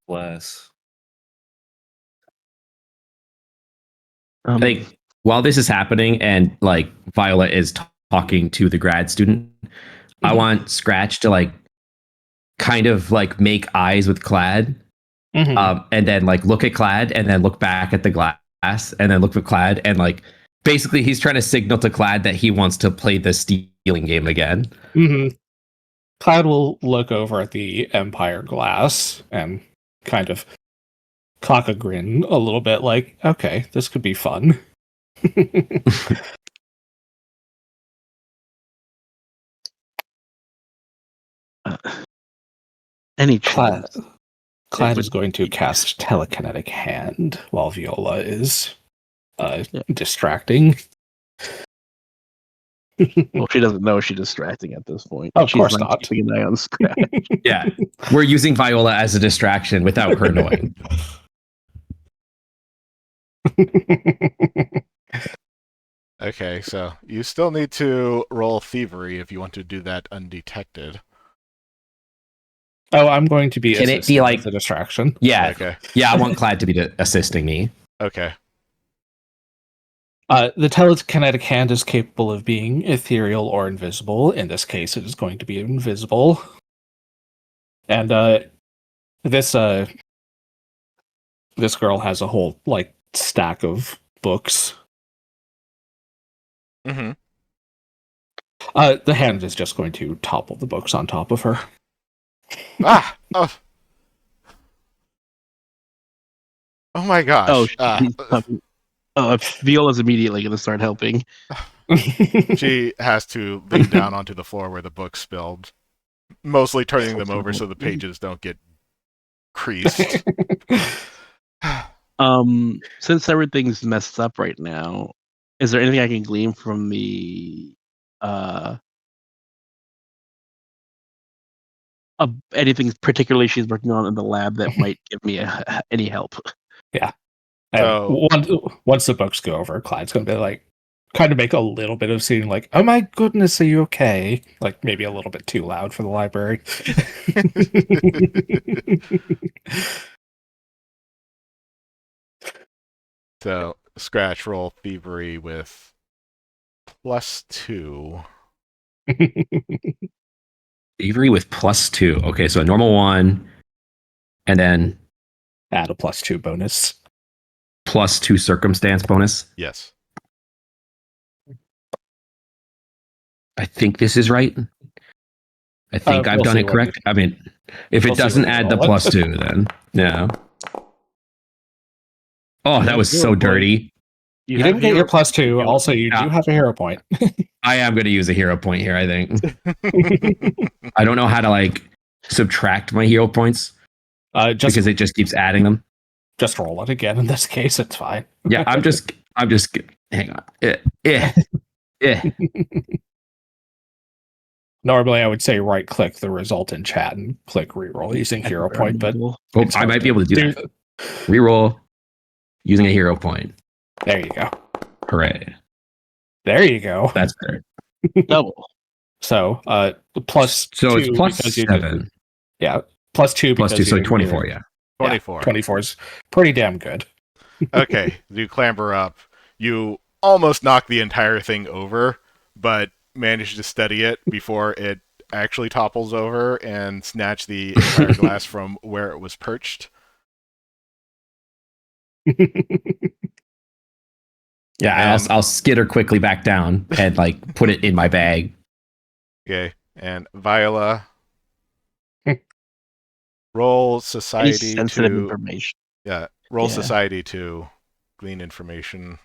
Bless. I think while this is happening and like Viola is talking to the grad student, I want Scratch to like kind of like make eyes with Clad, and then like look at Clad and then look back at the glass and then look at Clad and like basically he's trying to signal to Clad that he wants to play the stealing game again. Clad will look over at the Empire glass and kind of cock a grin a little bit like, okay, this could be fun. Any chance? Clad is going to cast Telekinetic Hand while Viola is distracting. Well, she doesn't know she's distracting at this point. Of She's course like not. keeping an eye on Scratch. Yeah, we're using Viola as a distraction without her knowing. Okay, so you still need to roll thievery if you want to do that undetected. Oh, I'm going to be Can it be like the distraction? Yeah, Okay. yeah. I want Clad to be assisting me. Okay. The telekinetic hand is capable of being ethereal or invisible. In this case, it is going to be invisible. And this girl has a whole like stack of books. Mm-hmm. The hand is just going to topple the books on top of her. Ah! Oh. Oh my gosh. Viola's immediately going to start helping. She has to lean down onto the floor where the book spilled, mostly turning them over so the pages don't get creased. Since everything's messed up right now, is there anything I can glean from the anything particularly she's working on in the lab that might give me any help? Yeah. So, once the books go over, Clyde's going to be like, kind of make a little bit of scene, like, "Oh my goodness, are you okay?" Like maybe a little bit too loud for the library. So Scratch roll thievery with +2. Thievery with +2. Okay, so a normal 1, and then add a +2 bonus. +2 circumstance bonus. Yes. I think this is right. I think I've we'll done see it correct. I mean, if we'll it see doesn't when we add the roll it. +2, then yeah. Oh, that was so dirty. You didn't get your +2. Also, you do have a hero point. I am going to use a hero point here, I think. I don't know how to like subtract my hero points because it just keeps adding them. Just roll it again. In this case, it's fine. Yeah, I'm just hang on. Normally, I would say right-click the result in chat and click reroll using hero point, but I might be able to do that. Reroll using a hero point. There you go. Hooray! There you go. That's better. Double. So, plus so 2 it's because you +7. did, yeah, +2 Plus because 2, so you- 24. Yeah. 24. 24 is pretty damn good. Okay, you clamber up. You almost knock the entire thing over, but manage to steady it before it actually topples over and snatch the entire glass from where it was perched. Yeah, I'll skitter quickly back down and like put it in my bag. Okay, and Viola, roll Any society sensitive to information. roll Yeah. society to glean information.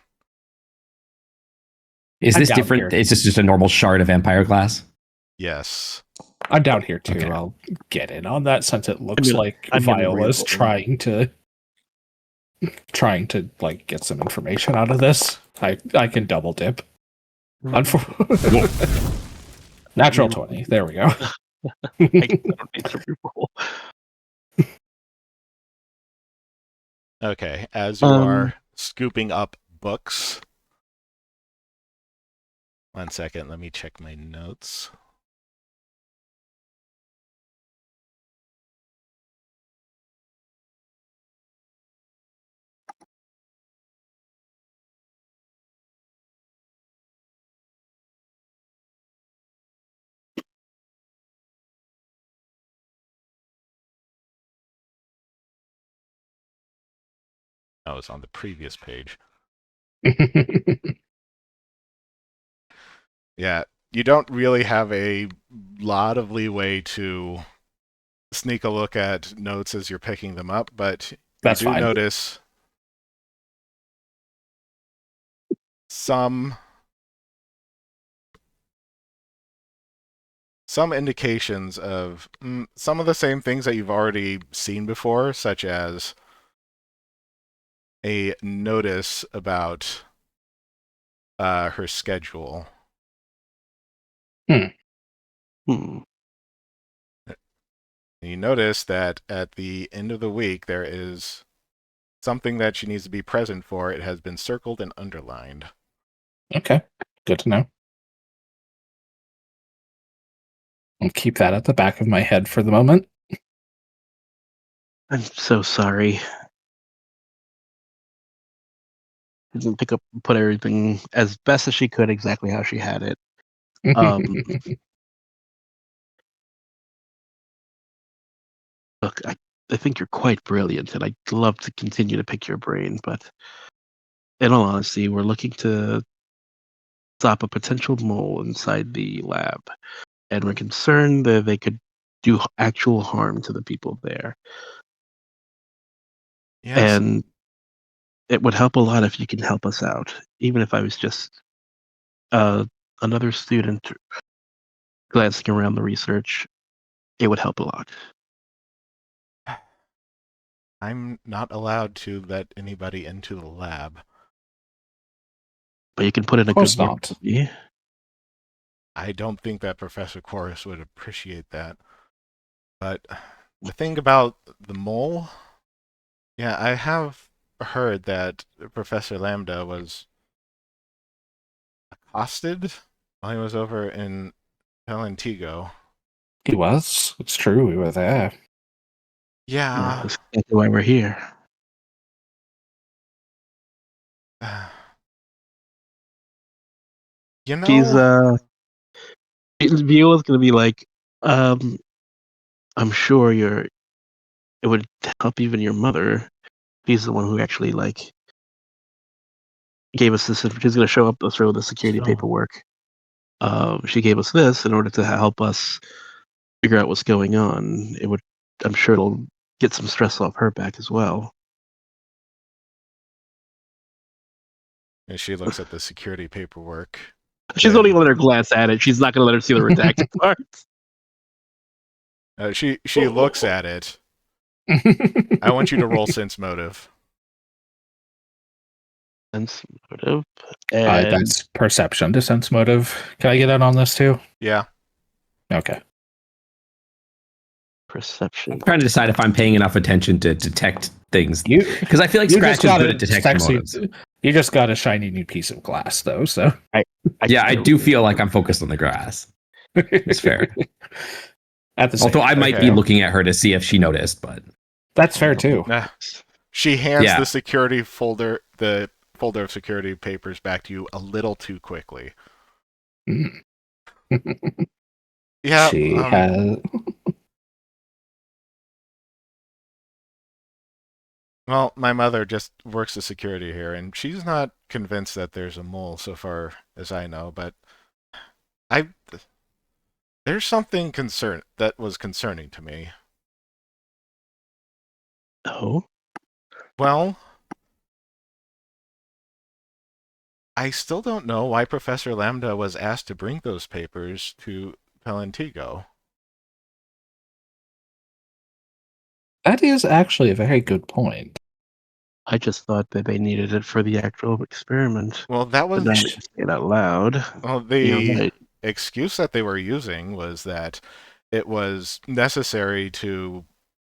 Is I'm this down different? here. Is this just a normal shard of vampire glass? Yes. I'm down here too. Okay. I'll get in on that since it looks like I'm gonna Viola's re-roll. trying to like get some information out of this. I can double dip. Natural 20. There we go. I don't need to re-roll. Okay, as you are scooping up books. 1 second, let me check my notes. I was on the previous page. Yeah, you don't really have a lot of leeway to sneak a look at notes as you're picking them up, but That's you do fine. notice some indications of some of the same things that you've already seen before, such as a notice about her schedule. Hmm. You notice that at the end of the week, there is something that she needs to be present for. It has been circled and underlined. Okay. Good to know. I'll keep that at the back of my head for the moment. I'm so sorry. She didn't put everything as best as she could exactly how she had it. Look, I think you're quite brilliant, and I'd love to continue to pick your brain, but in all honesty, we're looking to stop a potential mole inside the lab, and we're concerned that they could do actual harm to the people there. Yes. And it would help a lot if you can help us out, even if I was just another student glancing around the research. It would help a lot. I'm not allowed to let anybody into the lab. But you can put in a Of course good word not. for me. I don't think that Professor Chorus would appreciate that. But the thing about the mole, yeah, I have heard that Professor Lambda was accosted while he was over in Valentigo. He was. It's true. We were there. Yeah. That's exactly why we're here. You She's know, Viola's gonna be like, I'm sure it would help even your mother. She's the one who actually like gave us this. She's gonna show up through the security paperwork. She gave us this in order to help us figure out what's going on. I'm sure it'll get some stress off her back as well. and she looks at the security paperwork. She's only gonna let her glance at it. She's not gonna let her see the redacted parts. She looks at it. I want you to roll sense motive. Sense motive. And That's perception to sense motive. Can I get in on this too? Yeah. Okay. perception. I'm trying to decide if I'm paying enough attention to detect things. Because I feel like you Scratch just is got good a at detecting sexy- motives. You just got a shiny new piece of glass, though. So I do feel like I'm focused on the grass. It's fair. At the same Although I might be Okay. looking at her to see if she noticed, but that's fair too. Nah. She hands Yeah. the security folder, the folder of security papers back to you a little too quickly. Yeah. She has. Well, my mother just works the security here, and she's not convinced that there's a mole so far as I know, but there's something that was concerning to me. Oh, Well, I still don't know why Professor Lambda was asked to bring those papers to Palantego. That is actually a very good point. I just thought that they needed it for the actual experiment. Well, that But was now that you say it out loud, well, you're the right. excuse that they were using was that it was necessary to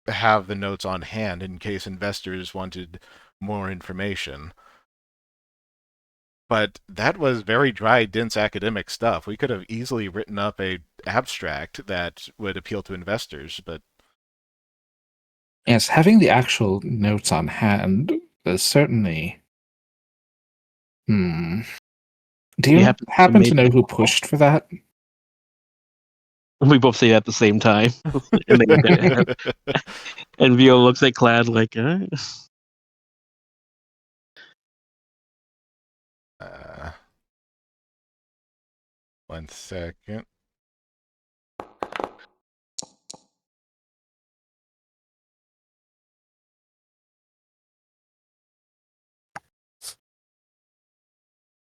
have the notes on hand in case investors wanted more information. But that was very dry, dense academic stuff. We could have easily written up a abstract that would appeal to investors, but Yes, having the actual notes on hand is certainly. Do We you happen to happen to make know it who all. pushed for that? We both say that at the same time, and they look at and Viola looks at Clad like, one second.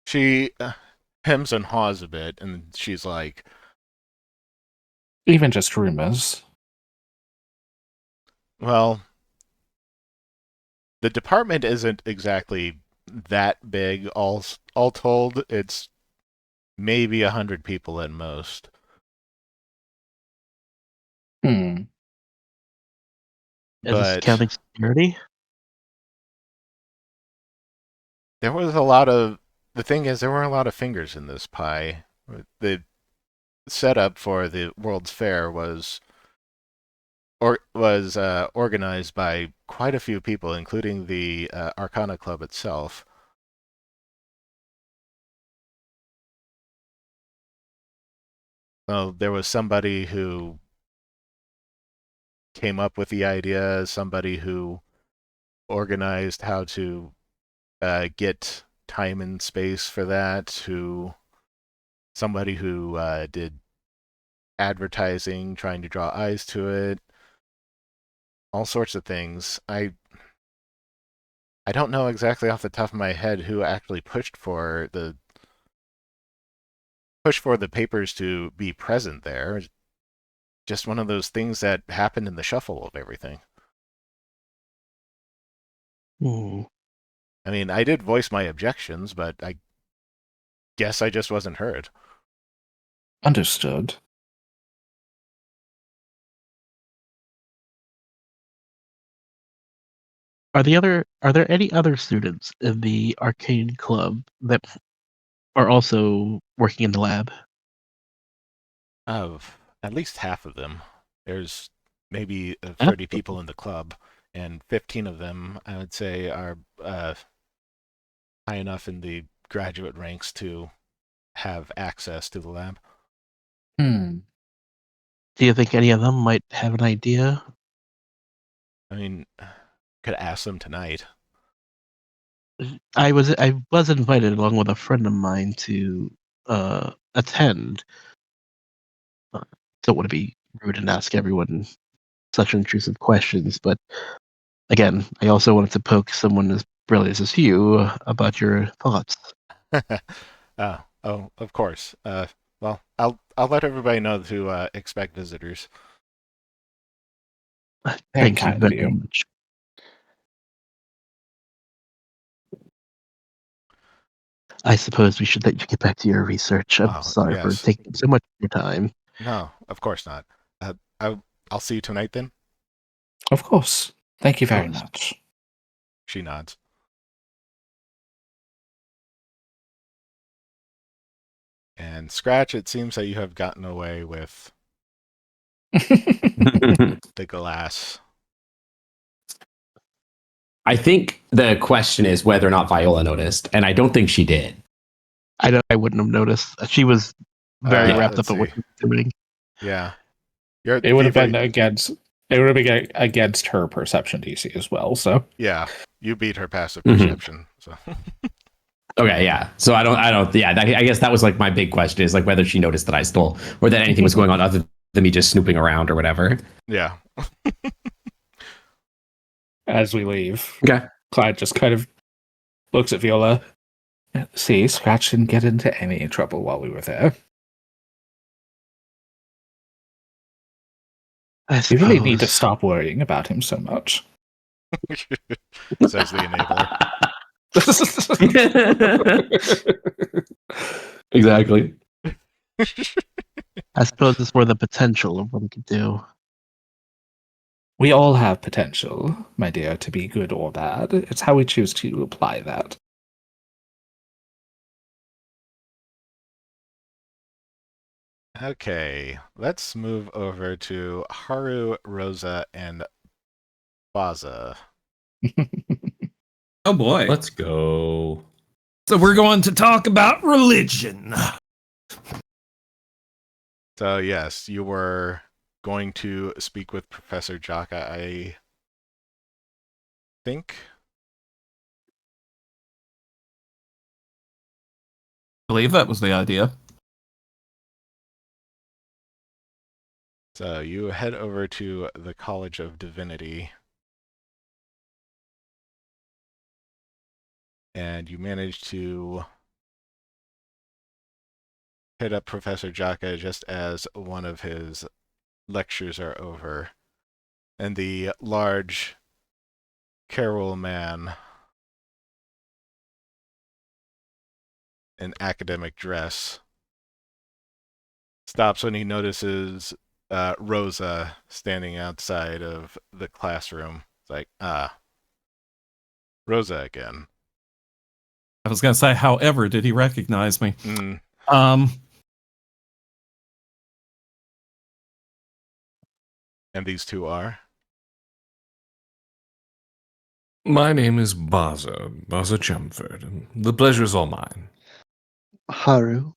She hems and haws a bit, and she's like, Even just rumors. well, the department isn't exactly that big. All told, it's maybe 100 people at most. is this But counting security? there was a lot of. The thing is, there were a lot of fingers in this pie. The setup for the World's Fair was organized by quite a few people, including the Arcana Club itself. Well, there was somebody who came up with the idea, somebody who organized how to get time and space for that, somebody who did advertising, trying to draw eyes to it, all sorts of things. I don't know exactly off the top of my head who actually pushed for the papers to be present there. Just one of those things that happened in the shuffle of everything. I mean, I did voice my objections, but I guess I just wasn't heard. Understood. Are there any other students in the arcade club that are also working in the lab? Of at least half of them. There's maybe 30 people in the club, and 15 of them, I would say, are high enough in the graduate ranks to have access to the lab. Do you think any of them might have an idea? I mean, could ask them tonight. I was invited along with a friend of mine to attend. Don't want to be rude and ask everyone such intrusive questions, but again, I also wanted to poke someone as brilliant as you about your thoughts. Oh, of course. Well, I'll let everybody know to expect visitors. Thank you kind of very you. much. I suppose we should let you get back to your research. I'm Oh, sorry for yes. taking so much of your time. No, of course not. I'll see you tonight then. Of course. Thank you very course. much. She nods. And Scratch, it seems that you have gotten away with the glass. I think the question is whether or not Viola noticed, and I don't think she did. I wouldn't have noticed. She was very wrapped let's up in what see. she was doing. Yeah. It would have been against her perception DC as well, so Yeah, you beat her passive Mhm. perception. So Okay, yeah. So I don't. Yeah, I guess that was like my big question is like whether she noticed that I stole or that anything was going on other than me just snooping around or whatever. yeah. as we leave, Okay. Clyde just kind of looks at Viola. See, Scratch didn't get into any trouble while we were there. I We really need to suppose. stop worrying about him so much. Says the enabler. Exactly. I suppose it's more the potential of what he could do. We all have potential, my dear, to be good or bad. It's how we choose to apply that. Okay, let's move over to Haru, Rosa, and Baza. Oh boy. Let's go. So we're going to talk about religion. So yes, you were going to speak with Professor Jaka, I think. I believe that was the idea. So you head over to the College of Divinity. And you manage to hit up Professor Jaka just as one of his lectures are over. And the large Carol man in academic dress stops when he notices Rosa standing outside of the classroom. It's like, Rosa again. I was going to say, however, did he recognize me? Mm. And these two are? My name is Baza Chelmford, and the pleasure's all mine. Haru.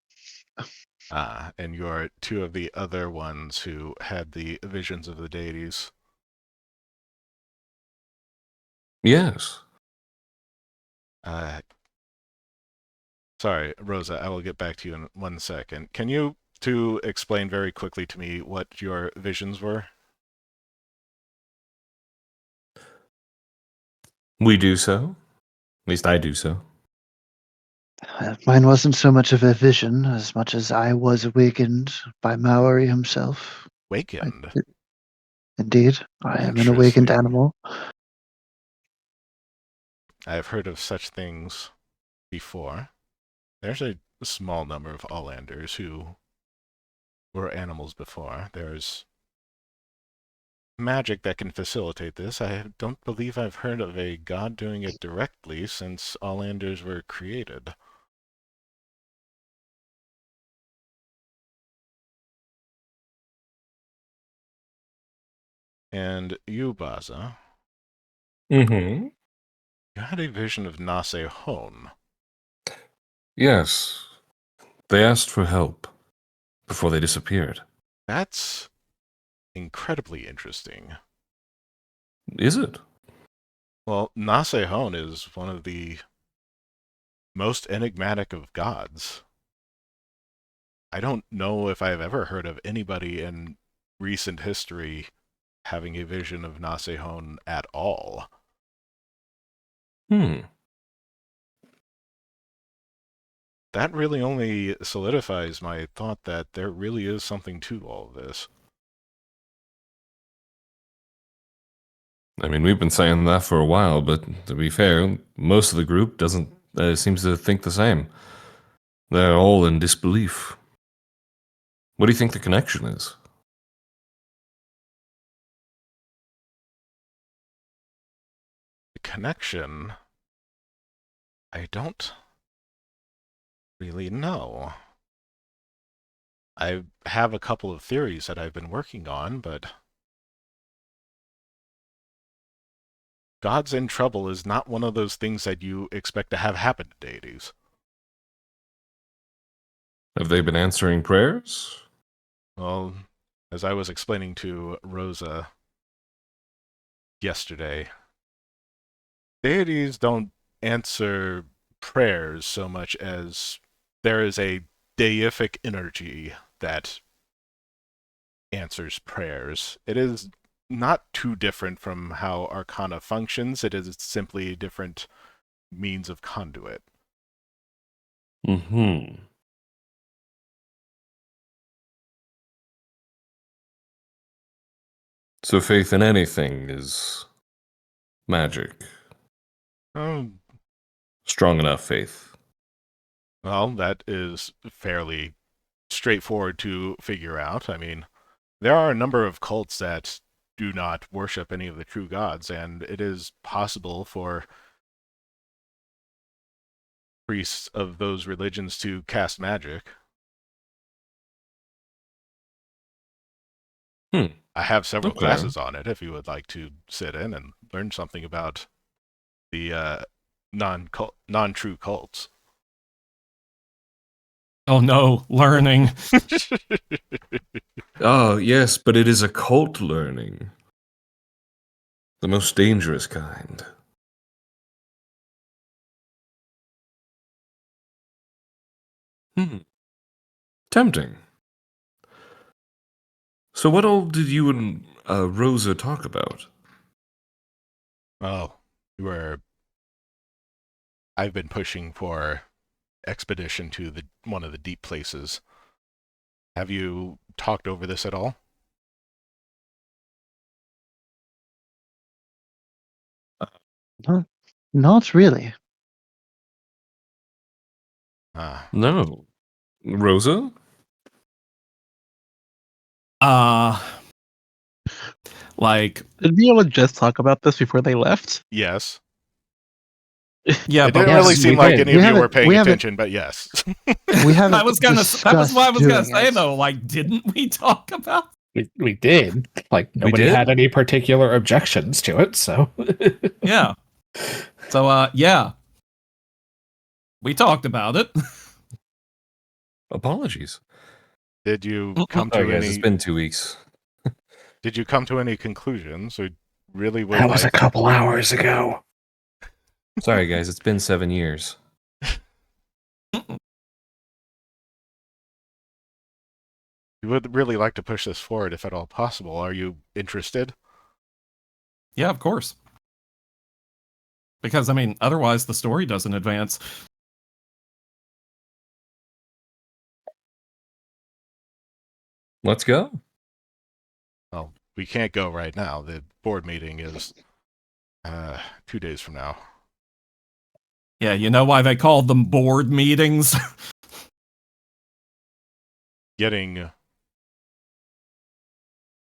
And you're two of the other ones who had the visions of the deities. Yes. Sorry, Rosa, I will get back to you in 1 second. Can you two explain very quickly to me what your visions were? We do so. At least I do so. Mine wasn't so much of a vision as much as I was awakened by Maori himself. Wakened. Indeed, I am an awakened Interesting. animal. I've heard of such things before. There's a small number of Allanders who were animals before. There's magic that can facilitate this. I don't believe I've heard of a god doing it directly since Allanders were created. And you, Baza, Mm-hmm. you had a vision of Nase Hone. Yes. They asked for help before they disappeared. That's incredibly interesting. Is it? Well, Nase Hone is one of the most enigmatic of gods. I don't know if I've ever heard of anybody in recent history having a vision of Nase Hone at all. That really only solidifies my thought that there really is something to all of this. I mean, we've been saying that for a while, but to be fair, most of the group doesn't seems to think the same. They're all in disbelief. What do you think the connection is? The connection, I don't really know. I have a couple of theories that I've been working on, but gods in trouble is not one of those things that you expect to have happen to deities. Have they been answering prayers? Well, as I was explaining to Rosa yesterday, deities don't answer prayers so much as there is a deific energy that answers prayers. It is not too different from how Arcana functions. It is simply a different means of conduit. Mm-hmm. So faith in anything is magic. Um, Strong enough faith. well, that is fairly straightforward to figure out. I mean, there are a number of cults that do not worship any of the true gods, and it is possible for priests of those religions to cast magic. I have several Okay. classes on it if you would like to sit in and learn something about the non-true cults. Oh no, learning. Oh, yes, but it is occult learning. The most dangerous kind. Tempting. So what all did you and Rosa talk about? Oh, I've been pushing for expedition to one of the deep places. Have you talked over this at all? Not really. Ah, No. Rosa? Like, Did we all just talk about this before they left? yes. yeah, It but didn't Yes, really we seem like did. any We of you were haven't- paying we haven't- attention, but yes. We haven't that was what I was discussed gonna doing say it. though. Like, didn't we talk about? We did. Like nobody did? had any particular objections to it, so Yeah. So, yeah, we talked about it. Apologies. Did you come to Sorry, guys, any? it's been 2 weeks. Did you come to any conclusions? We really would that was a like. couple hours ago. Sorry, guys, it's been 7 years. We would really like to push this forward if at all possible. Are you interested? Yeah, of course. Because I mean, otherwise the story doesn't advance. Let's go. Well, we can't go right now. The board meeting is 2 days from now. Yeah, you know why they called them board meetings?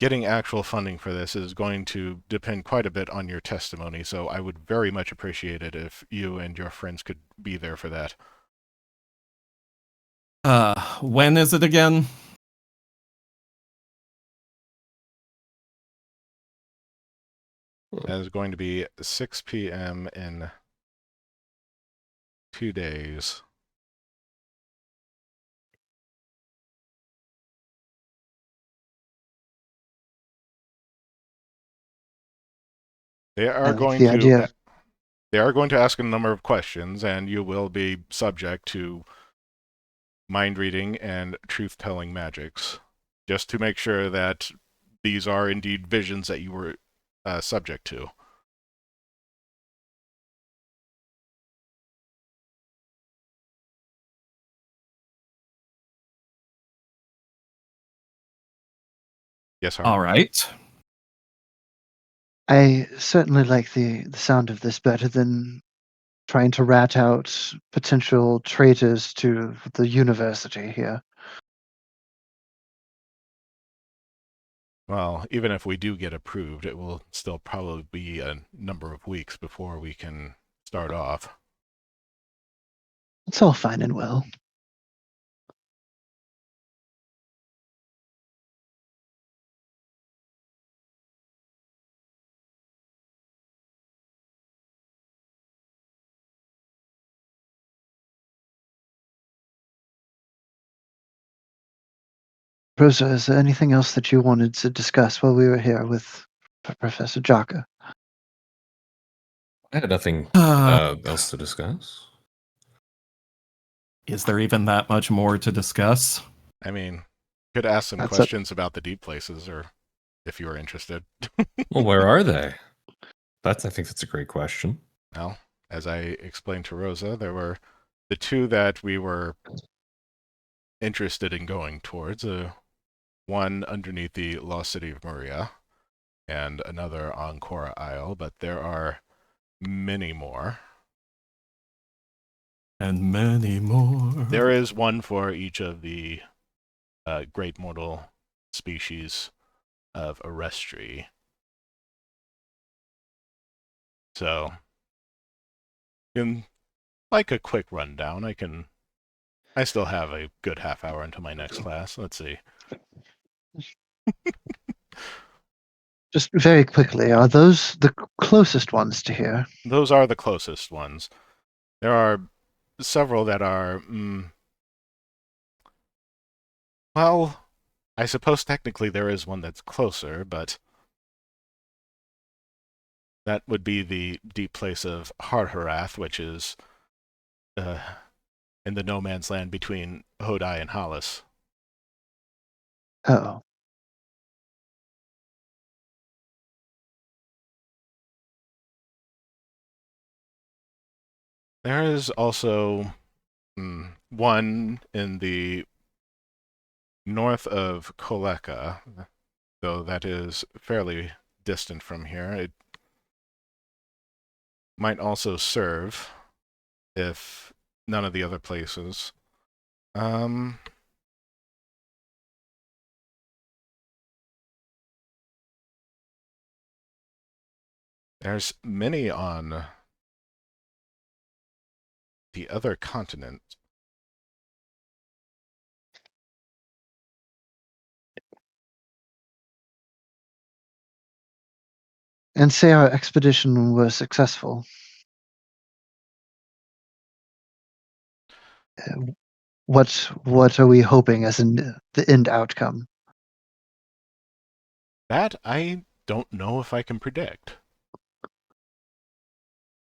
Getting actual funding for this is going to depend quite a bit on your testimony, so I would very much appreciate it if you and your friends could be there for that. When is it again? That is going to be 6 p.m. in 2 days. They I are like going the to idea. they are going to ask a number of questions, and you will be subject to mind reading and truth telling magics, just to make sure that these are indeed visions that you were subject to. Yes, sir. All right. I certainly like the sound of this better than trying to rat out potential traitors to the university here. Well, even if we do get approved, it will still probably be a number of weeks before we can start off. It's all fine and well. Rosa, is there anything else that you wanted to discuss while we were here with Professor Jaka? I had nothing Uh, else to discuss. Is there even that much more to discuss? I mean, could ask some That's a- questions about the deep places, or if you were interested. Well, where are they? I think that's a great question. Well, as I explained to Rosa, there were the two that we were interested in going towards, one underneath the lost city of Maria, and another on Cora Isle, but there are many more. And many more. There is one for each of the great mortal species of Arestri. So, in like a quick rundown, I still have a good half hour until my next class. Let's see. Just very quickly, are those the closest ones to here? Those are the closest ones. There are several that are, well, I suppose technically there is one that's closer, but that would be the deep place of Harharath, which is in the no man's land between Hodai and Hollis. Oh. There is also one in the north of Koleka, though that is fairly distant from here. It might also serve if none of the other places. There's many on the other continent. And say our expedition was successful. What are we hoping as in the end outcome? That I don't know if I can predict.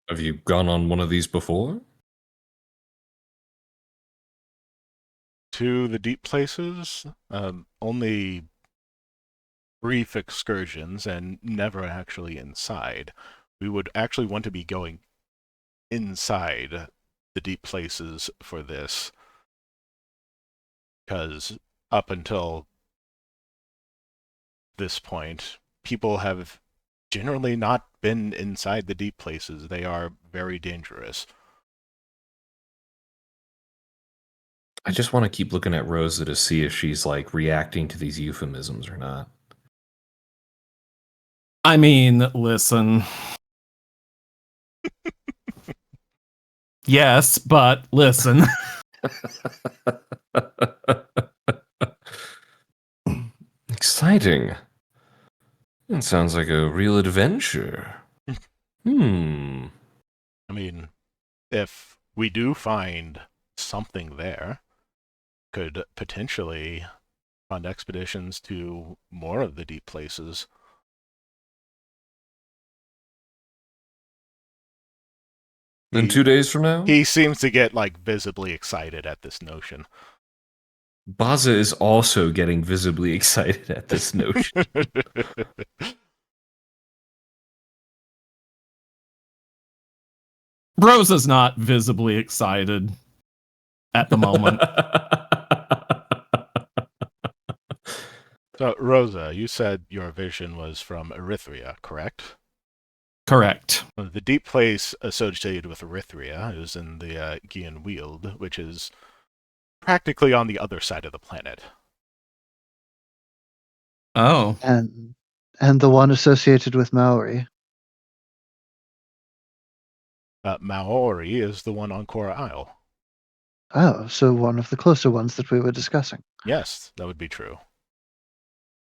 Have you gone on one of these before? To the deep places, only brief excursions and never actually inside. We would actually want to be going inside the deep places for this, because up until this point, people have generally not been inside the deep places. They are very dangerous. I just want to keep looking at Rosa to see if she's like reacting to these euphemisms or not. I mean, listen. Yes, but listen. Exciting. It sounds like a real adventure. I mean, if we do find something there, could potentially fund expeditions to more of the deep places. Then 2 days from now? He seems to get like visibly excited at this notion. Baza is also getting visibly excited at this notion. Rosa's not visibly excited at the moment. So, Rosa, you said your vision was from Erythrea, correct? Correct. The deep place associated with Erythrea is in the Gian Weald, which is practically on the other side of the planet. Oh. And the one associated with Maori. Maori is the one on Cora Isle. Oh, so one of the closer ones that we were discussing. Yes, that would be true.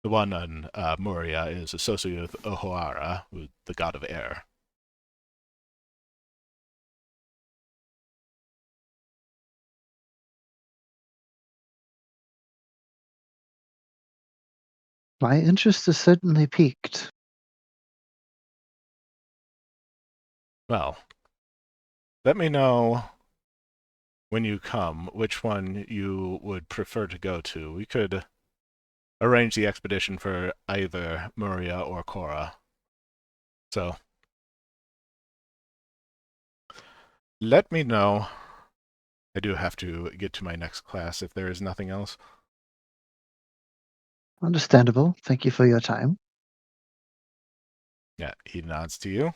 The one on Moria is associated with Ohoara, the god of air. My interest is certainly piqued. Well, let me know when you come which one you would prefer to go to. We could arrange the expedition for either Moria or Cora. So, let me know I do have to get to my next class if there is nothing else. Understandable. Thank you for your time. Yeah, he nods to you.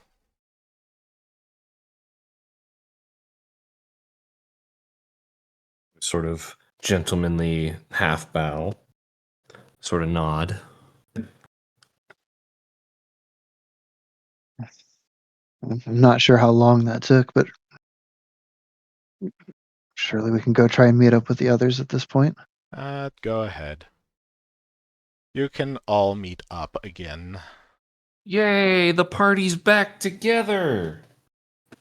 Sort of gentlemanly half bow, sort of nod. I'm not sure how long that took, but surely we can go try and meet up with the others at this point. Go ahead. You can all meet up again. Yay, the party's back together.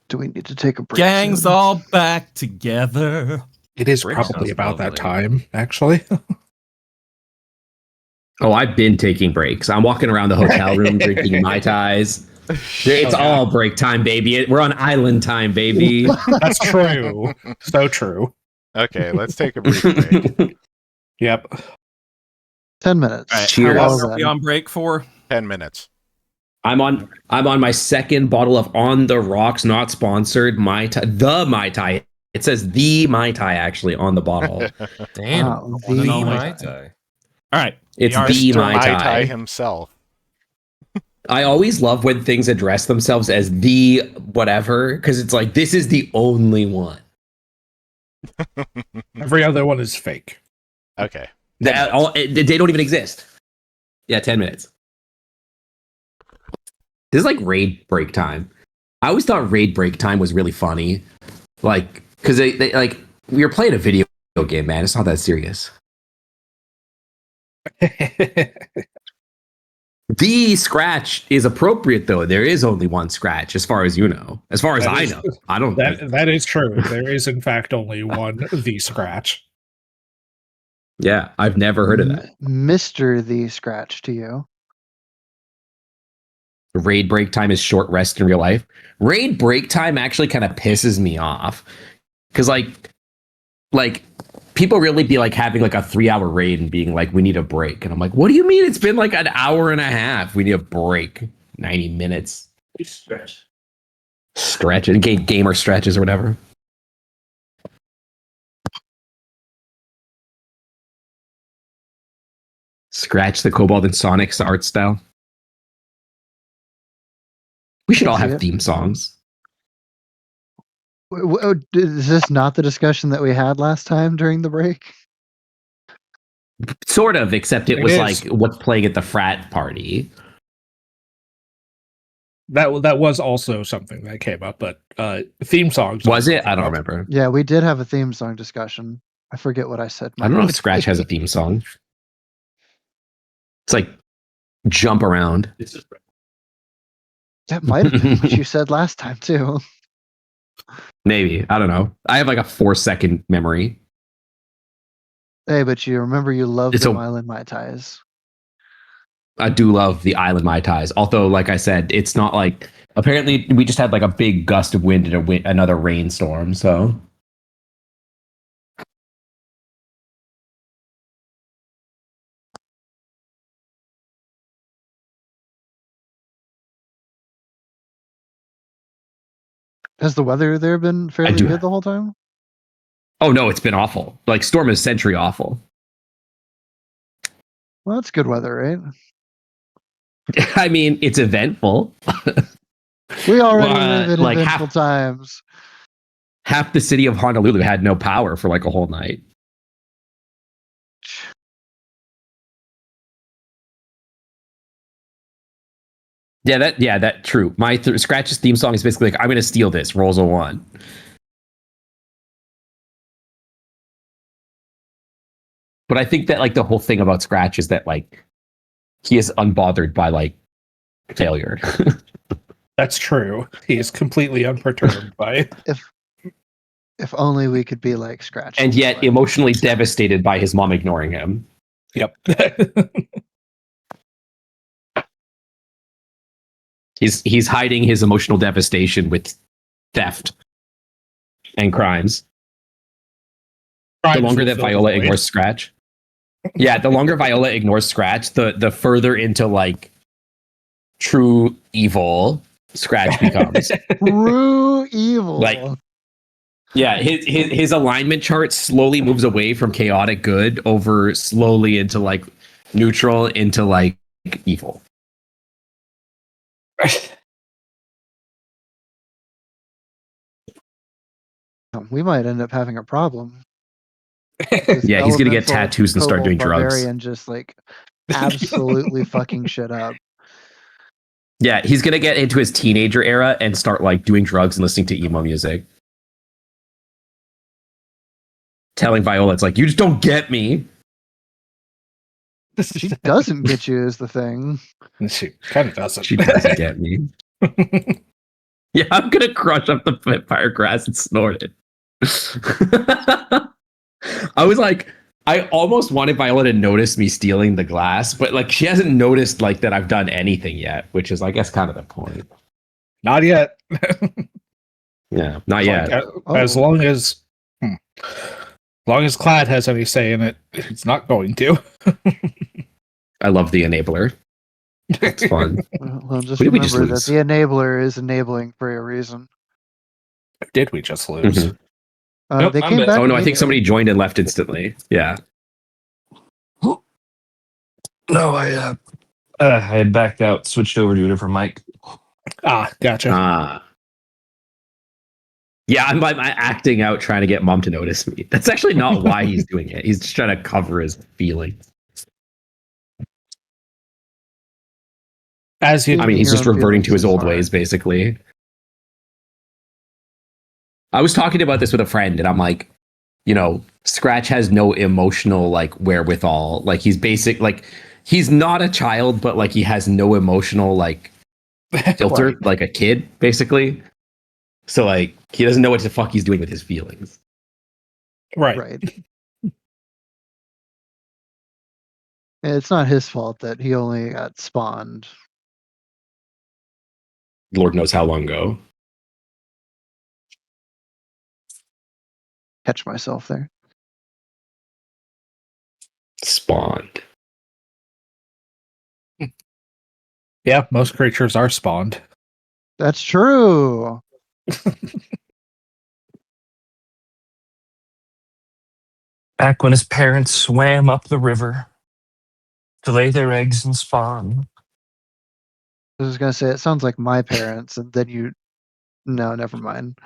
Do we need to take a break? Gang's soon? all back together. It is Break probably sounds about that lovely. time, actually. Oh, I've been taking breaks. I'm walking around the hotel room drinking Mai Tais. It's Oh, yeah. all break time, baby. We're on island time, baby. That's true. So true. Okay, let's take a brief break. Yep. 10 minutes. All right, Cheers. how long Well are we then. on break for? 10 minutes. I'm on my second bottle of On the Rocks, not sponsored Mai Tai. The Mai Tai. It says the Mai Tai actually on the bottle. Damn, Wow, the the Mai Mai Tai. All right. It's we are- the Mr. Mai Mai Tai Tai. himself. I always love when things address themselves as the whatever, because it's like this is the only one. Every other one is fake. Okay. They don't even exist. Yeah, 10 minutes. This is like raid break time. I always thought raid break time was really funny. Like, because they like, we were playing a video game, man. It's not that serious. The scratch is appropriate, though. There is only one scratch, as far as you know. As far as That I is- know. I don't that is true. There is, in fact, only one the scratch. Yeah, I've never heard of that. Mr. The Scratch to you. Raid break time is short rest in real life. Raid break time actually kind of pisses me off. Because, like people really be like having like a 3-hour raid and being like, we need a break. And I'm like, what do you mean? It's been like an hour and a half. We need a break. 90 minutes. Stretch it. Gamer stretches or whatever. Scratch the Cobalt and Sonic's art style. We should all See have it? theme songs. Is this not the discussion that we had last time during the break? Sort of, except it It was is. like what's playing at the frat party. That was also something that came up, but theme songs. Was also it? I came don't up. remember. Yeah, we did have a theme song discussion. I forget what I said. I don't know if Scratch has a theme song. It's like jump around. That might have been what you said last time too. Maybe. I don't know. I have like a 4-second memory. Hey, but you remember you loved It's the a- Island Mai Tais. I do love the Island Mai Tais. Although, like I said, it's not like apparently we just had like a big gust of wind and another rainstorm. So Has the weather there been fairly do- good the whole time? oh no, it's been awful. Like storm is century awful. Well, that's good weather, right? I mean, it's eventful. We already Well, live in like eventful times. Half the city of Honolulu had no power for like a whole night. Yeah, that true. My Scratch's theme song is basically like, I'm gonna steal this. Rolls a 1. But I think that like the whole thing about Scratch is that like he is unbothered by like failure. That's true. He is completely unperturbed by it. If only we could be like Scratch. And yet But emotionally devastated by his mom ignoring him. Yep. He's hiding his emotional devastation with theft and crimes. The longer that Viola ignores Scratch. Yeah, the longer Viola ignores Scratch, the further into like true evil Scratch becomes. True evil. Like, Yeah, his alignment chart slowly moves away from chaotic good over slowly into like neutral into like evil. We might end up having a problem. Yeah, he's gonna get Elemental tattoos and start kobold doing drugs. barbarian just like absolutely fucking shit up. Yeah, he's gonna get into his teenager era and start like doing drugs and listening to emo music. Telling Viola, it's like, you just don't get me. She doesn't get you is the thing. She kind of doesn't. She doesn't get me. Yeah, I'm gonna crush up the vampire grass and snort it. I was like, I almost wanted Viola to notice me stealing the glass, but like she hasn't noticed like that I've done anything yet, which is I guess kind of the point. Not yet. Yeah, not yet. Like, as long as Clad has any say in it, it's not going to. I love the enabler. It's fun. Well, just Who did we just remember that lose? the enabler is enabling for a reason. Did we just lose? Mhm. Nope, They I'm came back. back. Oh no, I think immediately. somebody joined and left instantly. Yeah. No, I had backed out, switched over to a different mic. Ah, gotcha. Yeah, I'm acting out trying to get mom to notice me. That's actually not why he's doing it. He's just trying to cover his feelings. As you, I mean, he's Your just own reverting to feelings his is old hard. ways, basically. I was talking about this with a friend, and I'm like, you know, Scratch has no emotional like wherewithal. Like he's he's not a child, but like he has no emotional like filter, Right. like a kid, basically. So like he doesn't know what the fuck he's doing with his feelings. right. Right. It's not his fault that he only got spawned. Lord knows how long ago. Catch myself there. Spawned. Yeah, most creatures are spawned. That's true. Back when his parents swam up the river to lay their eggs and spawn. I was gonna say it sounds like my parents, and then you. No, never mind.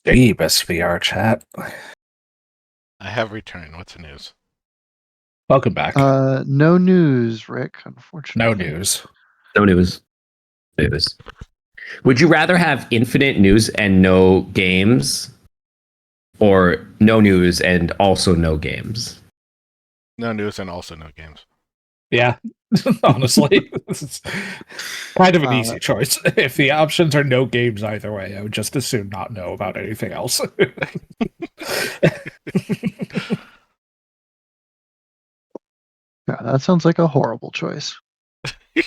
Jeebus, VR chat. I have returned. What's the news? Welcome back. No news, Rick. Unfortunately, No news. No news. News. Would you rather have infinite news and no games, or no news and also no games? No news and also no games. Yeah, honestly, it's kind of an easy choice. If the options are no games either way, I would just as soon not know about anything else. Yeah, that sounds like a horrible choice. I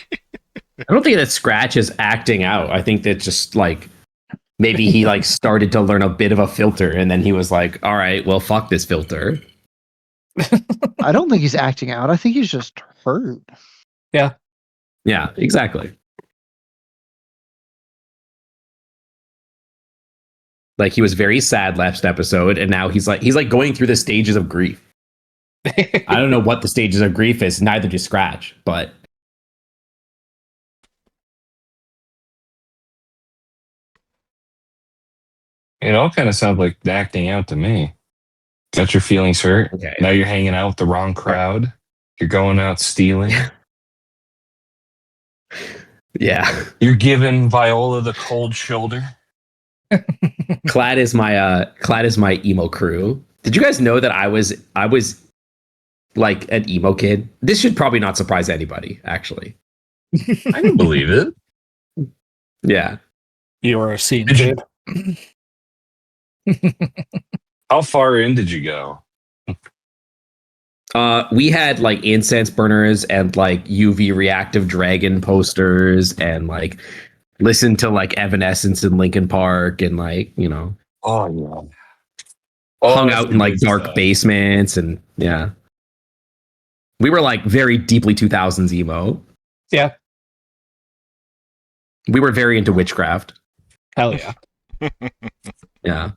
don't think that Scratch is acting out. I think that just like maybe he like started to learn a bit of a filter, and then he was like, "All right, well, fuck this filter." I don't think he's acting out. I think he's just hurt. Yeah, exactly. Like he was very sad last episode, and now he's like going through the stages of grief. I don't know what the stages of grief is. Neither does Scratch, but It all kind of sounds like acting out to me. Got your feelings hurt. okay. Now you're hanging out with the wrong crowd. You're going out stealing. Yeah, You're giving Viola the cold shoulder. Clad is my emo crew. Did you guys know that I was like an emo kid? This should probably not surprise anybody, actually. I can believe it. Yeah. You were a scene Did you- kid. How far in did you go? We had like incense burners and like UV reactive dragon posters and like listened to like Evanescence in Linkin Park and like, you know, Oh yeah. Oh, hung that's out the in like good dark stuff. basements and yeah. We were like very deeply 2000s emo. Yeah. We were very into witchcraft. Hell yeah. Yeah.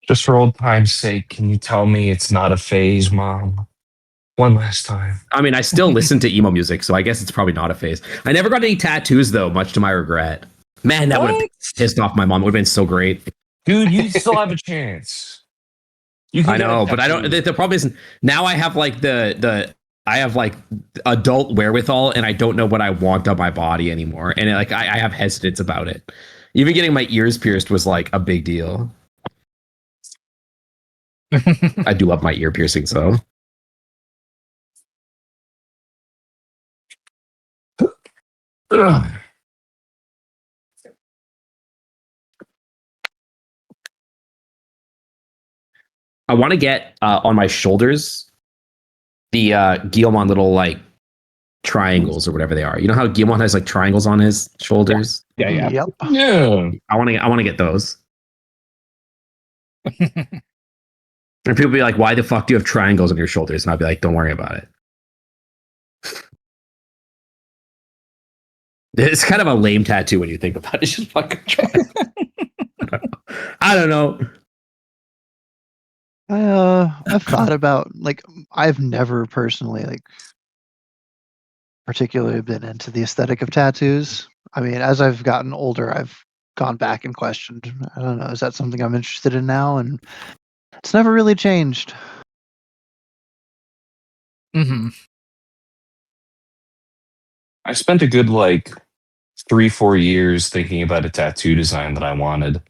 Just for old time's sake, can you tell me it's not a phase, Mom? One last time. I mean, I still listen to emo music, so I guess it's probably not a phase. I never got any tattoos though, much to my regret. Man, that would have pissed off my mom. It would have been so great. Dude, you still have a chance. You can I get a know, but I don't. tattoo. The problem is now I have like I have like adult wherewithal, and I don't know what I want on my body anymore, and like I have hesitance about it. Even getting my ears pierced was like a big deal. I do love my ear piercings though. Ugh. I want to get on my shoulders the Guillemon little like triangles or whatever they are. You know how Guillemon has like triangles on his shoulders? Yeah, yeah. Yep. Yeah. I want to get those. And people be like, "Why the fuck do you have triangles on your shoulders?" And I'll be like, "Don't worry about it." It's kind of a lame tattoo when you think about it. It's just fucking triangles. I don't know. I've thought about like I've never personally like particularly been into the aesthetic of tattoos. I mean, as I've gotten older, I've gone back and questioned. I don't know, is that something I'm interested in now? And it's never really changed. Hmm. I spent a good like 3-4 years thinking about a tattoo design that I wanted.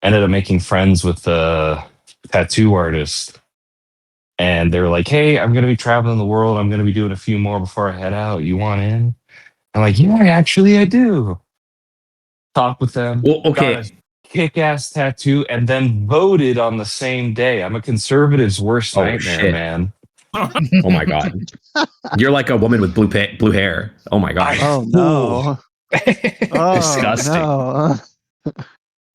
Ended up making friends with the tattoo artist. And they were like, hey, I'm going to be traveling the world. I'm going to be doing a few more before I head out. You want in? I'm like, yeah, actually, I do. Talk with them. Well, okay. Got a kick-ass tattoo and then voted on the same day. I'm a conservative's worst Oh, nightmare, shit. man. Oh my god. You're like a woman with blue hair. Oh my god. Oh no. Oh Disgusting. no.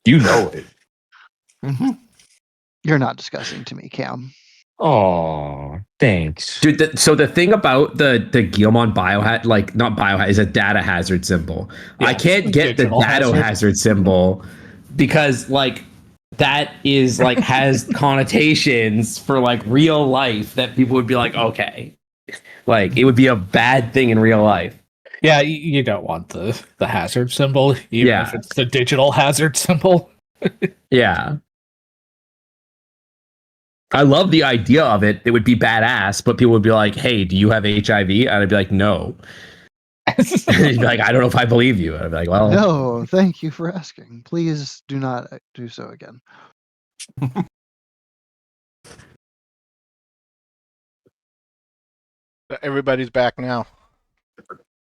You know it. You're not disgusting to me, Cam. Oh, thanks. Dude, so the thing about the Guillemon biohazard, like not biohazard, is a data hazard symbol. Yeah, I can't get the digital data hazard symbol because like that is like has connotations for like real life that people would be like, okay, like it would be a bad thing in real life. Yeah, you don't want the hazard symbol, even Yeah. if it's the digital hazard symbol. Yeah. I love the idea of it. It would be badass, but people would be like, hey, do you have HIV? And I'd be like, no. And he'd be like, I don't know if I believe you. And I'd be like, well, No, thank you for asking. Please do not do so again. Everybody's back now.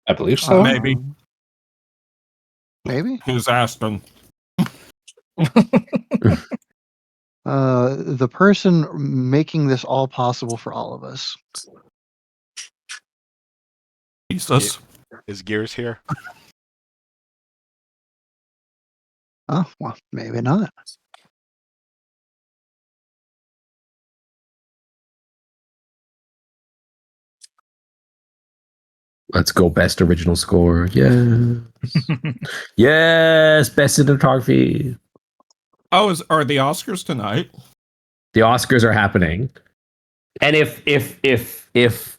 I believe so. Maybe. Maybe. Who's asking? The person making this all possible for all of us. Jesus. Is Gears here? Oh, well, maybe not. let's go best original score. Yes. Yes, best cinematography. Oh, are the Oscars tonight? The Oscars are happening. And if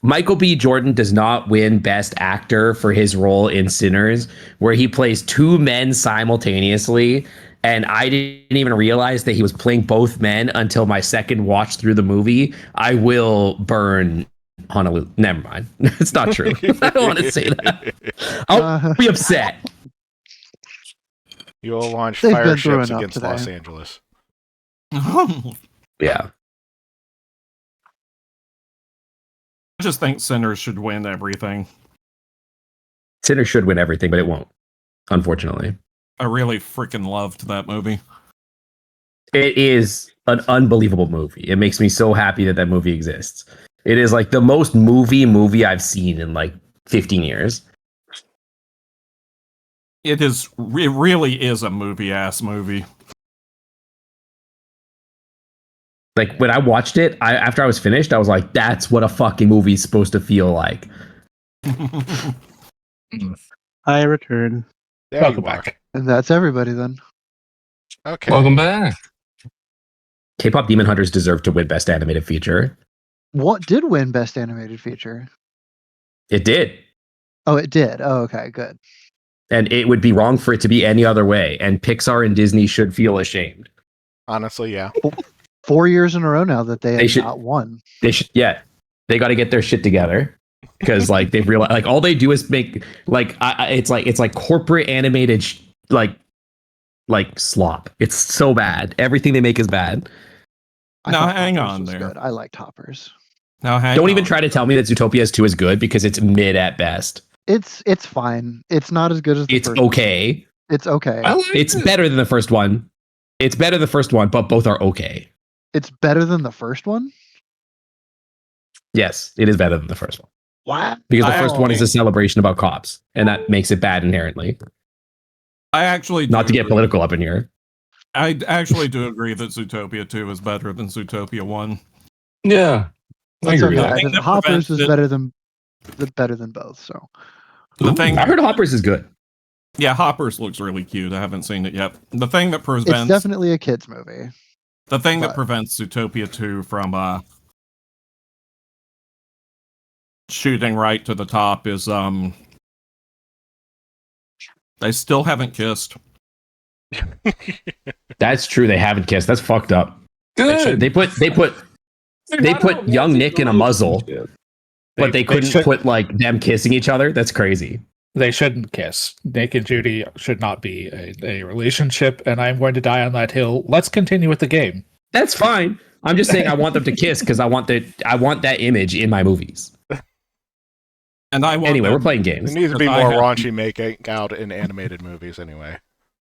Michael B. Jordan does not win Best Actor for his role in Sinners, where he plays two men simultaneously, and I didn't even realize that he was playing both men until my second watch through the movie, I will burn Honolulu. Never mind. It's not true. I don't want to say that. I'll be upset. You will launch They've fire been through ships enough against today. Los Angeles. I Yeah. just think Sinners should win everything. Sinners should win everything, but it won't, unfortunately. I really freaking loved that movie. It is an unbelievable movie. It makes me so happy that movie exists. It is like the most movie I've seen in like 15 years. It really is a movie-ass movie. Like when I watched it, after I was finished, I was like, that's what a fucking movie is supposed to feel like. I return. There Welcome you are. back. And that's everybody then. Okay. Welcome back. K-pop Demon Hunters deserve to win Best Animated Feature. What did win Best Animated Feature? It did. Oh, it did. Oh, okay, good. And it would be wrong for it to be any other way. And Pixar and Disney should feel ashamed. Honestly, yeah. 4 years in a row now that they have should- not won. They should, yeah. They got to get their shit together because like they've realized like all they do is make like it's like corporate animated like slop. It's so bad. Everything they make is bad. I Now, thought hang Hoppers on was there. Good. I liked Hoppers. Now, hang Don't on. even try to tell me that Zootopia 2 is good because it's mid at best. It's fine. It's not as good as the It's first one. okay. It's okay. I like It's it. better than the first one. It's better than the first one, but both are okay. It's better than the first one. Yes, it is better than the first one. What? Because the I first one is actually- a celebration about cops, and that makes it bad inherently. I actually Not to do get agree. political up in here. I actually do agree that Zootopia 2 is better than Zootopia 1. Yeah. I That's agree with okay. that. thing that Hoppers prevents is it- better than both. So The thing, I heard Hoppers is good. yeah, Hoppers looks really cute. I haven't seen it yet. The thing that it's prevents definitely a kids movie. the thing that but- prevents Zootopia 2 from shooting right to the top is they still haven't kissed. That's true. They haven't kissed. That's fucked up. Good. They put They're they not put a young romantic Nick in a muzzle. relationship. but they couldn't should- put like them kissing each other. That's crazy. They shouldn't kiss. Nick and Judy should not be a relationship, and I'm going to die on that hill. Let's continue with the game. That's fine. I'm just saying I want them to kiss because I want that image in my movies. And I want Anyway, them- we're playing There games. needs to be Because I more have- raunchy making out in animated movies anyway.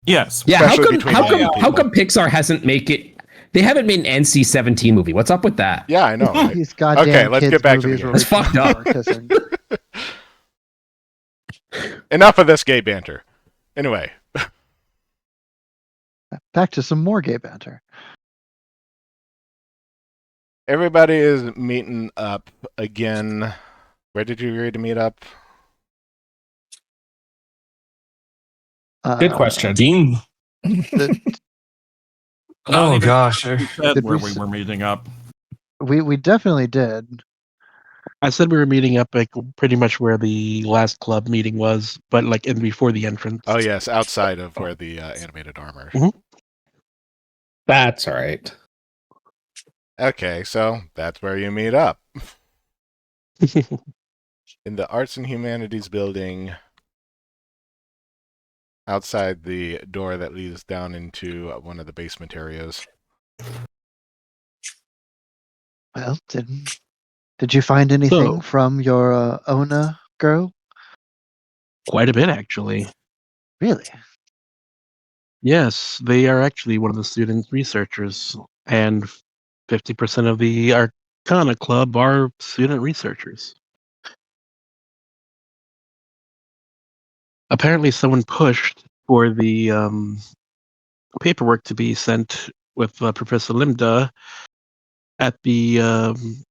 Yes. Yeah, especially between young how people. come Pixar hasn't make it? They haven't made an NC-17 movie. What's up with that? Yeah, I know. Right? These goddamn Okay, let's kids get back to the movies game. where That's we fucked up. are kissing. Enough of this gay banter. Anyway, Back to some more gay banter. everybody is meeting up again. Where did you agree to meet up? Good question. Dean. the- Not Oh even- gosh. We said Did where we we s- were meeting up. we definitely did. I said we were meeting up like pretty much where the last club meeting was, but like in before the entrance. Oh yes, outside of where the animated armor. That's all right. Okay, so that's where you meet up. In the Arts and Humanities building, outside the door that leads down into one of the basement areas. Well, did you find anything So- from your Ona girl? Quite a bit, actually. Really? Yes, they are actually one of the student researchers, and 50% of the Arcana Club are student researchers. Apparently, someone pushed for the paperwork to be sent with Professor Limda at the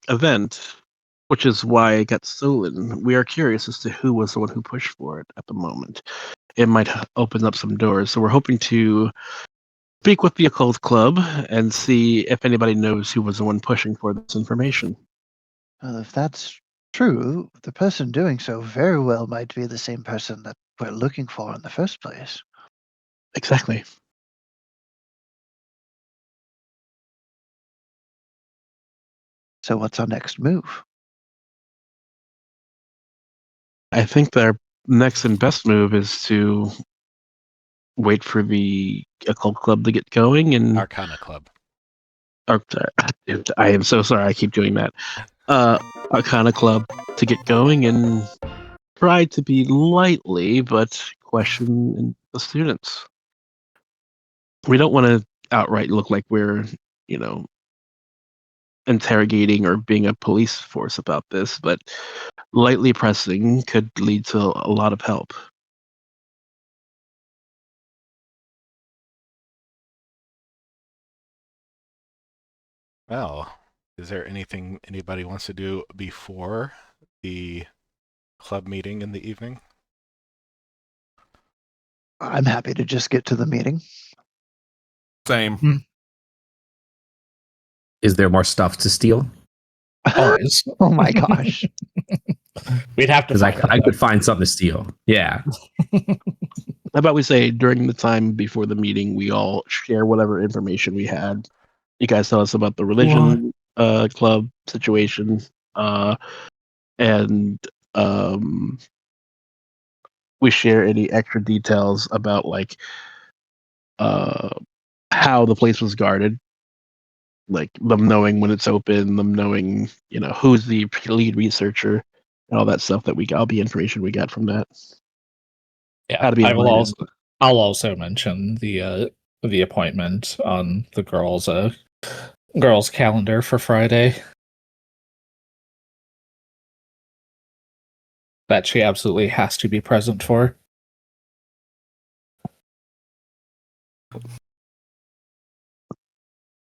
event, which is why it got stolen. We are curious as to who was the one who pushed for it at the moment. It might open up some doors. So we're hoping to speak with the Occult Club and see if anybody knows who was the one pushing for this information. Well, if that's true, the person doing so very well might be the same person that we're looking for in the first place. Exactly. So what's our next move? I think our next and best move is to wait for the Occult Club to get going and Arcana Club. I am so sorry. I keep doing that. Arcana Club to get going and try to be lightly, but question the students. We don't want to outright look like we're, you know, interrogating or being a police force about this, but lightly pressing could lead to a lot of help. Well, is there anything anybody wants to do before the club meeting in the evening? I'm happy to just get to the meeting. Same. Is there more stuff to steal? Always. Oh my gosh. We'd have to Because find I could find something to steal. Yeah. How about we say during the time before the meeting, we all share whatever information we had. You guys tell us about the religion club situation, and we share any extra details about like how the place was guarded, like them knowing when it's open, them knowing who's the lead researcher, and all that stuff that all the information we got from that. Yeah, How to be invited. I'll also mention the appointment on the girls' calendar for Friday. That she absolutely has to be present for.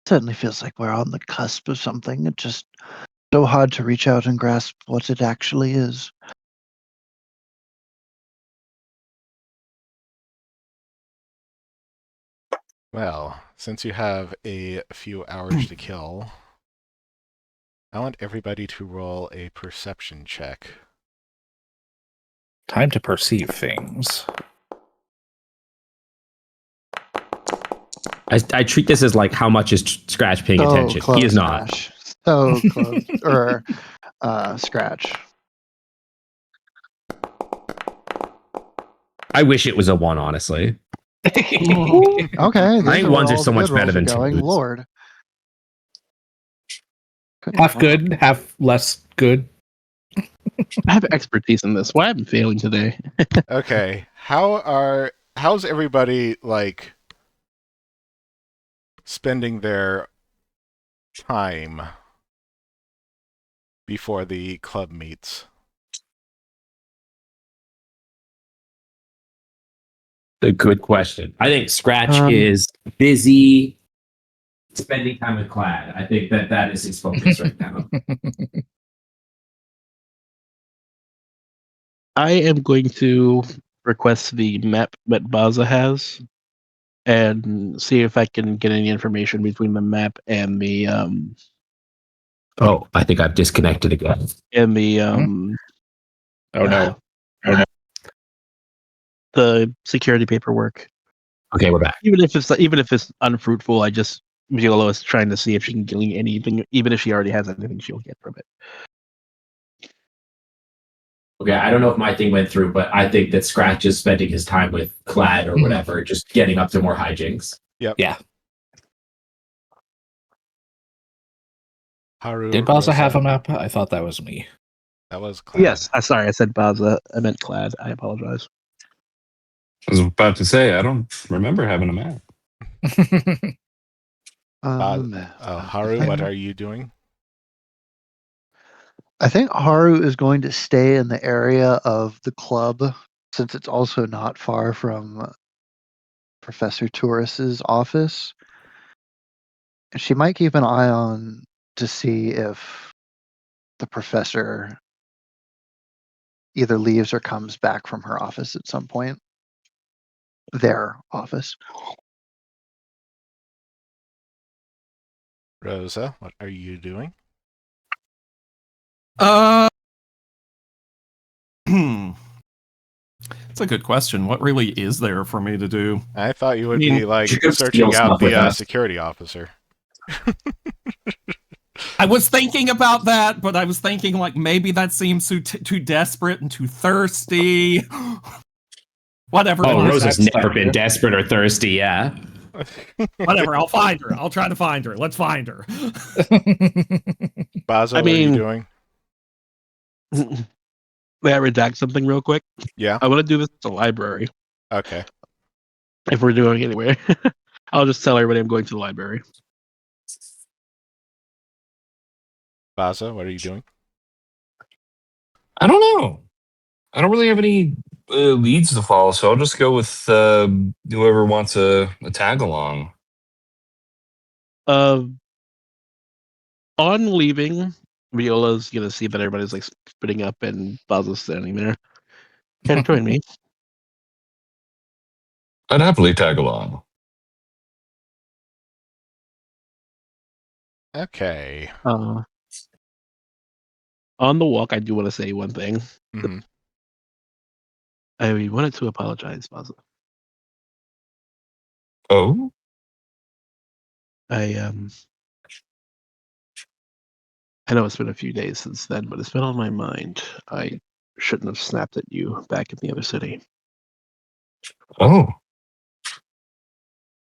Certainly feels like we're on the cusp of something. It's just so hard to reach out and grasp what it actually is. Well, since you have a few hours to kill, I want everybody to roll a perception check. Time to perceive things. I treat this as like how much is Scratch paying attention. Close, He is not. Scratch. So close. Or Scratch. I wish it was a 1, honestly. Okay. I think ones are all so much good better rolls than are going. twos. Lord. Good Half luck. good, half less good. I have expertise in this. Why am I failing today? Okay, how's everybody like spending their time before the club meets? A good question. I think Scratch is busy spending time with Clad. I think that is his focus right now. I am going to request the map that Baza has and see if I can get any information between the map and the Oh, I think I've disconnected again. Oh no. the security paperwork. Okay, we're back. Even if it's unfruitful, I just Viola is trying to see if she can glean anything, even if she already has anything she'll get from it. Okay, I don't know if my thing went through, but I think that Scratch is spending his time with Clad or whatever, just getting up to more hijinks. Yep. Yeah. Haru, Did Baza Rosa? have a map? I thought that was me. That was Clad. Yes, sorry, I said Baza. I meant Clad. I apologize. I was about to say, I don't remember having a map. Haru, what are you doing? I think Haru is going to stay in the area of the club since it's also not far from Professor Touris's office. And she might keep an eye on to see if the professor either leaves or comes back from her office at some point. Their office. Rosa, what are you doing? It's a good question. What really is there for me to do? I thought you would I mean, be like you could searching steal out stuff with the us. security officer. I was thinking about that, but I was thinking like maybe that seems too desperate and too thirsty. Whatever. Oh, fine. Rosa's That's never fair. been desperate or thirsty, yeah. Whatever. I'll find her. I'll try to find her. Let's find her. Basil, I what are you mean- doing? May I redact something real quick? Yeah. I want to do this at the library Okay. if we're doing it anywhere. I'll just tell everybody I'm going to the library. Baza, what are you doing? I don't know. I don't really have any leads to follow, so I'll just go with whoever wants a tag along. On leaving, Viola's gonna see that everybody's like splitting up and Baza's standing there. Can you join me? I'd happily tag along. Okay. On the walk, I do want to say one thing. Mhm. I wanted to apologize, Baza. Oh? I know it's been a few days since then, but it's been on my mind. I shouldn't have snapped at you back in the other city. Oh.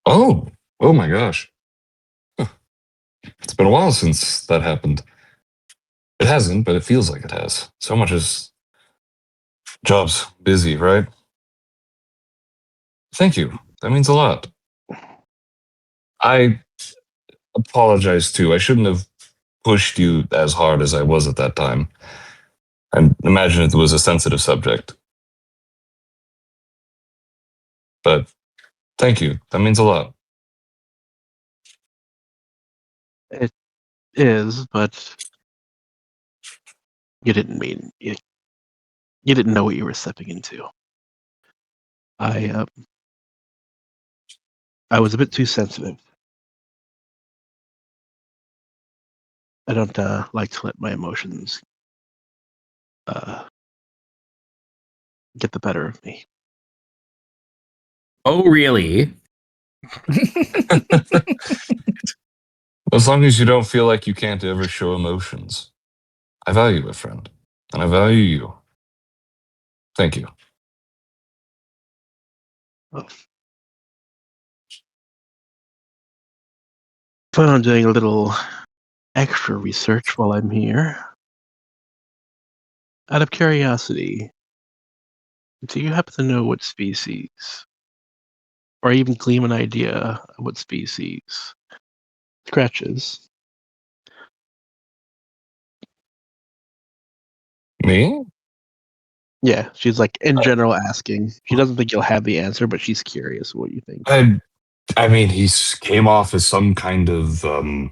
Oh. Oh my gosh. Huh. It's been a while since that happened. It hasn't, but it feels like it has. So much is job's busy, right? Thank you. That means a lot. I apologize too. I shouldn't have pushed you as hard as I was at that time. I imagine it was a sensitive subject. But thank you. That means a lot. It is, but you didn't mean you didn't know what you were stepping into. I was a bit too sensitive. I don't like to let my emotions get the better of me. Oh, really? As long as you don't feel like you can't ever show emotions. I value it, friend. And I value you. Thank you. Plan on doing a little extra research while I'm here. Out of curiosity, do you happen to know what species, or even glean an idea of what species Scratch is? Me? Yeah, she's like in general asking. She doesn't think you'll have the answer, but she's curious what you think. I mean, he came off as some kind of, I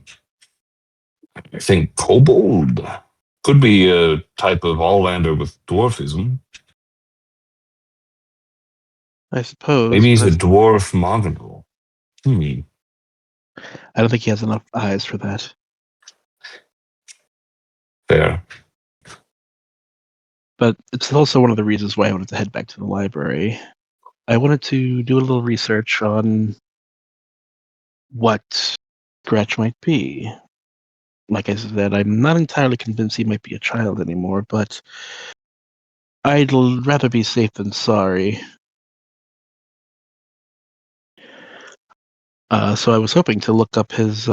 think, kobold. Could be a type of all-lander with dwarfism. I suppose. Maybe he's But a dwarf mongrel. I don't think he has enough eyes for that. Fair. But it's also one of the reasons why I wanted to head back to the library. I wanted to do a little research on what Scratch might be. Like I said, I'm not entirely convinced he might be a child anymore, but I'd rather be safe than sorry. So I was hoping to look up his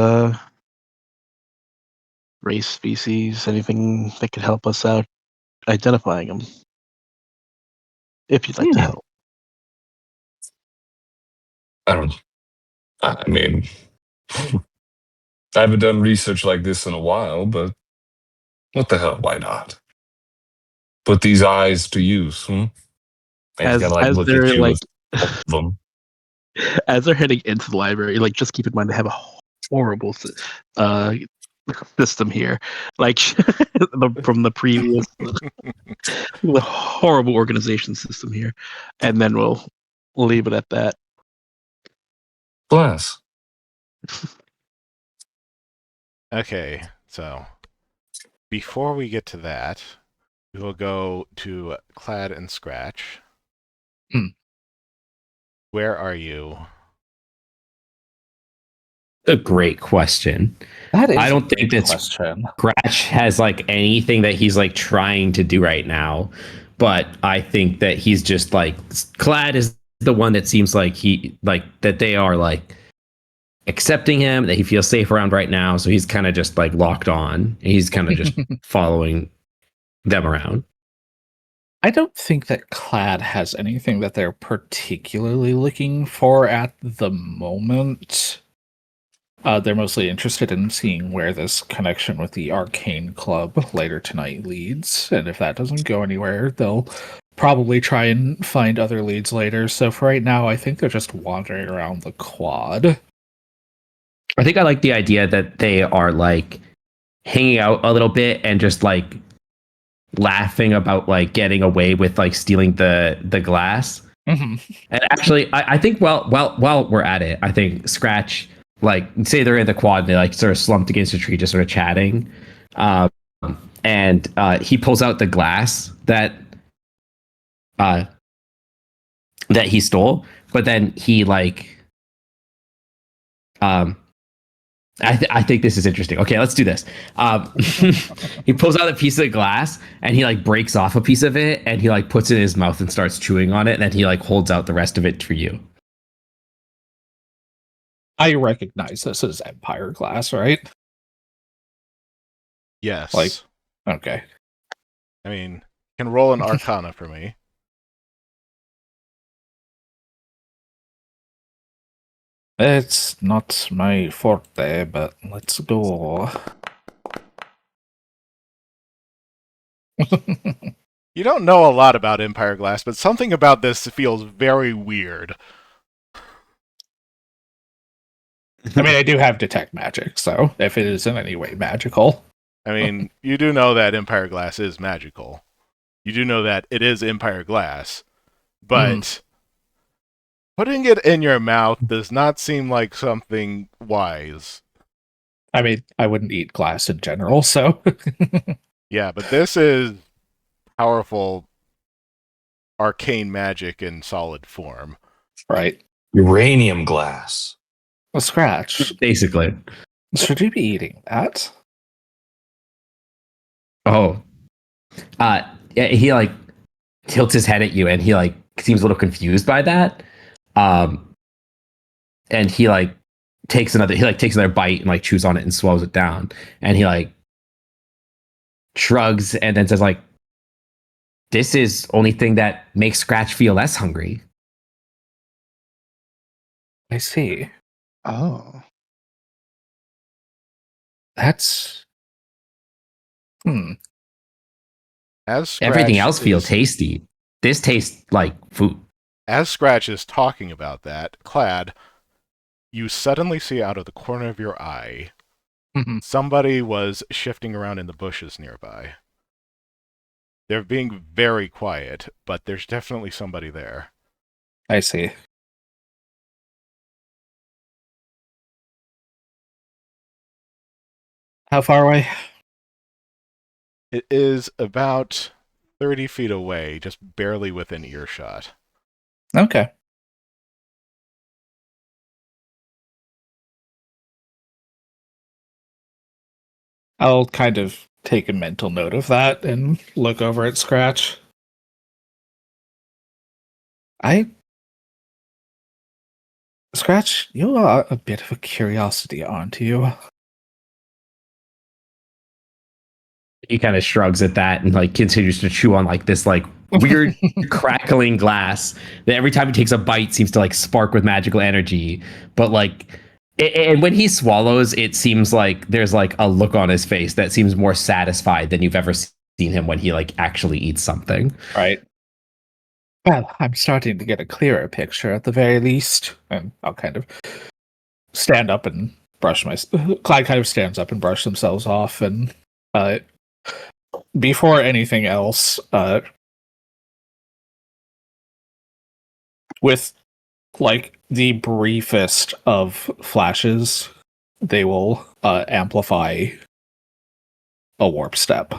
race, species, anything that could help us out identifying him. If you'd like to help. I mean, I haven't done research like this in a while, but what the hell? Why not? Put these eyes to use. And he's gotta like As look at they're you like with all of them. as they're heading into the library, like just keep in mind they have a horrible system here, like from the previous, the horrible organization system here, and then we'll leave it at that. Bless. Okay, so before we get to that, we will go to Clad and Scratch. Where are you? A great question. That is I don't a think great that question. Scratch has like anything that he's like trying to do right now, but I think that he's just like Clad is the one that seems like he like that they are like accepting him, that he feels safe around right now, so he's kind of just like locked on. He's kind of just following them around. I don't think that Clad has anything that they're particularly looking for at the moment. They're mostly interested in seeing where this connection with the Arcane Club later tonight leads, and if that doesn't go anywhere, they'll probably try and find other leads later. So for right now, I think they're just wandering around the quad. I think I like the idea that they are like hanging out a little bit and just like laughing about like getting away with like stealing the glass. Mm-hmm. And actually, I think while we're at it, I think Scratch, like, say they're in the quad and they like sort of slumped against a tree, just sort of chatting, and he pulls out the glass that he stole, but then he like, I think this is interesting. Okay, let's do this. He pulls out a piece of glass and he like breaks off a piece of it and he like puts it in his mouth and starts chewing on it, and then he like holds out the rest of it for you. I recognize this as Empire glass, right? Yes. Like- Okay. I mean, can roll an Arcana for me. It's not my forte, but let's go. You don't know a lot about Empire Glass, but something about this feels very weird. I mean, I do have detect magic, so if it is in any way magical. I mean, you do know that Empire Glass is magical. You do know that it is Empire Glass, but putting it in your mouth does not seem like something wise. I mean, I wouldn't eat glass in general, so. Yeah, but this is powerful arcane magic in solid form. Right. Uranium glass. A Scratch. Basically. Should you be eating that? Oh. Yeah, he like tilts his head at you and he like seems a little confused by that. And he like takes another bite and like chews on it and swallows it down. And he like shrugs and then says like, "This is only thing that makes Scratch feel less hungry." I see. Oh. That's. As Scratch Everything else feels is- tasty. This tastes like food. As Scratch is talking about that, Clad, you suddenly see out of the corner of your eye somebody was shifting around in the bushes nearby. They're being very quiet, but there's definitely somebody there. I see. How far away? It is about 30 feet away, just barely within earshot. Okay. I'll kind of take a mental note of that and look over at Scratch. Scratch, you are a bit of a curiosity, aren't you? He kind of shrugs at that and like continues to chew on like this like weird crackling glass that every time he takes a bite seems to like spark with magical energy. But like, and when he swallows, it seems like there's like a look on his face that seems more satisfied than you've ever seen him when he like actually eats something. Right. Well, I'm starting to get a clearer picture at the very least. And I'll kind of stand up and brush my... Clyde kind of stands up and brush themselves off. And before anything else, with like the briefest of flashes, they will amplify a warp step.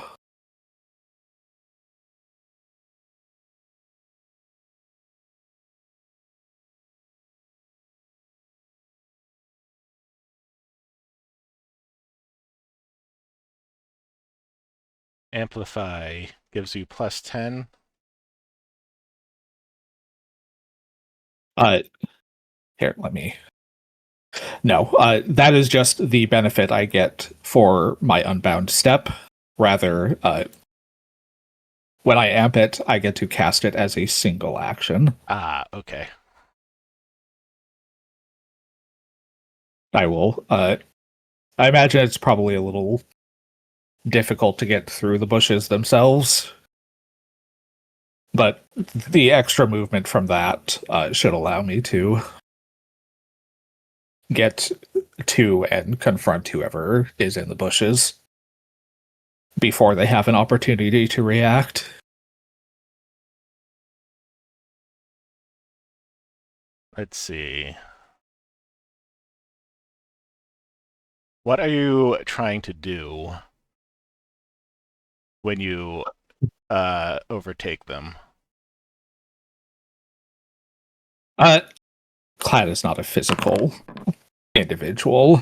Amplify gives you plus 10. Here, let me... No, that is just the benefit I get for my unbound step. Rather, when I amp it, I get to cast it as a single action. Ah, okay. I will. I imagine it's probably a little difficult to get through the bushes themselves, but the extra movement from that should allow me to get to and confront whoever is in the bushes before they have an opportunity to react. Let's see. What are you trying to do when you overtake them? Clad is not a physical individual.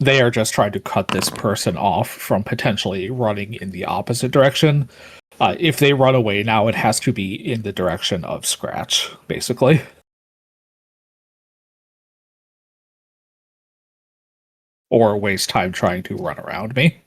They are just trying to cut this person off from potentially running in the opposite direction. If they run away now, it has to be in the direction of Scratch, basically. Or waste time trying to run around me.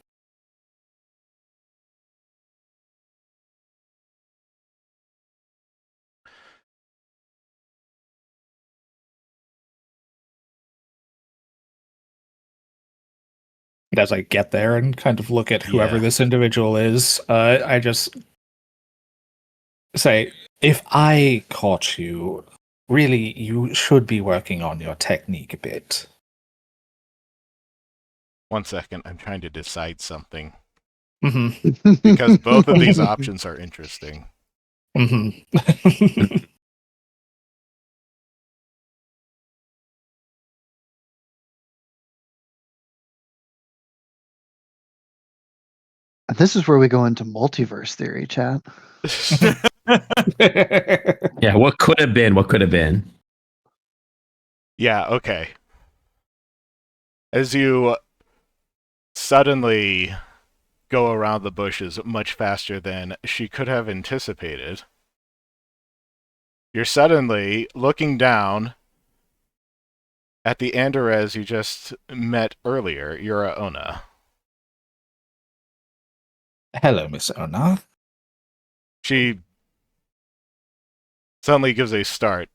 As I get there and kind of look at whoever this individual is, I just say, if I caught you, really, you should be working on your technique a bit. 1 second, I'm trying to decide something. Mm-hmm. Because both of these options are interesting. Mm-hmm. This is where we go into multiverse theory, chat. Yeah, what could have been? What could have been? Yeah, okay. As you suddenly go around the bushes much faster than she could have anticipated, you're suddenly looking down at the Anderez you just met earlier, Ona. Hello, Miss Ona. She suddenly gives a start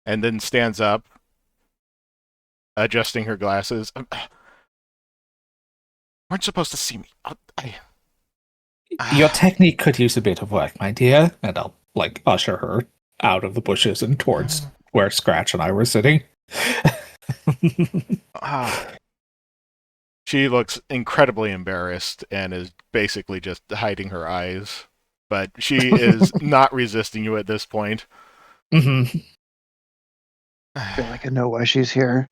and then stands up, adjusting her glasses. Weren't supposed to see me. Your technique could use a bit of work, my dear. And I'll, usher her out of the bushes and towards where Scratch and I were sitting. She looks incredibly embarrassed and is basically just hiding her eyes. But she is not resisting you at this point. Mm-hmm. I feel like I know why she's here.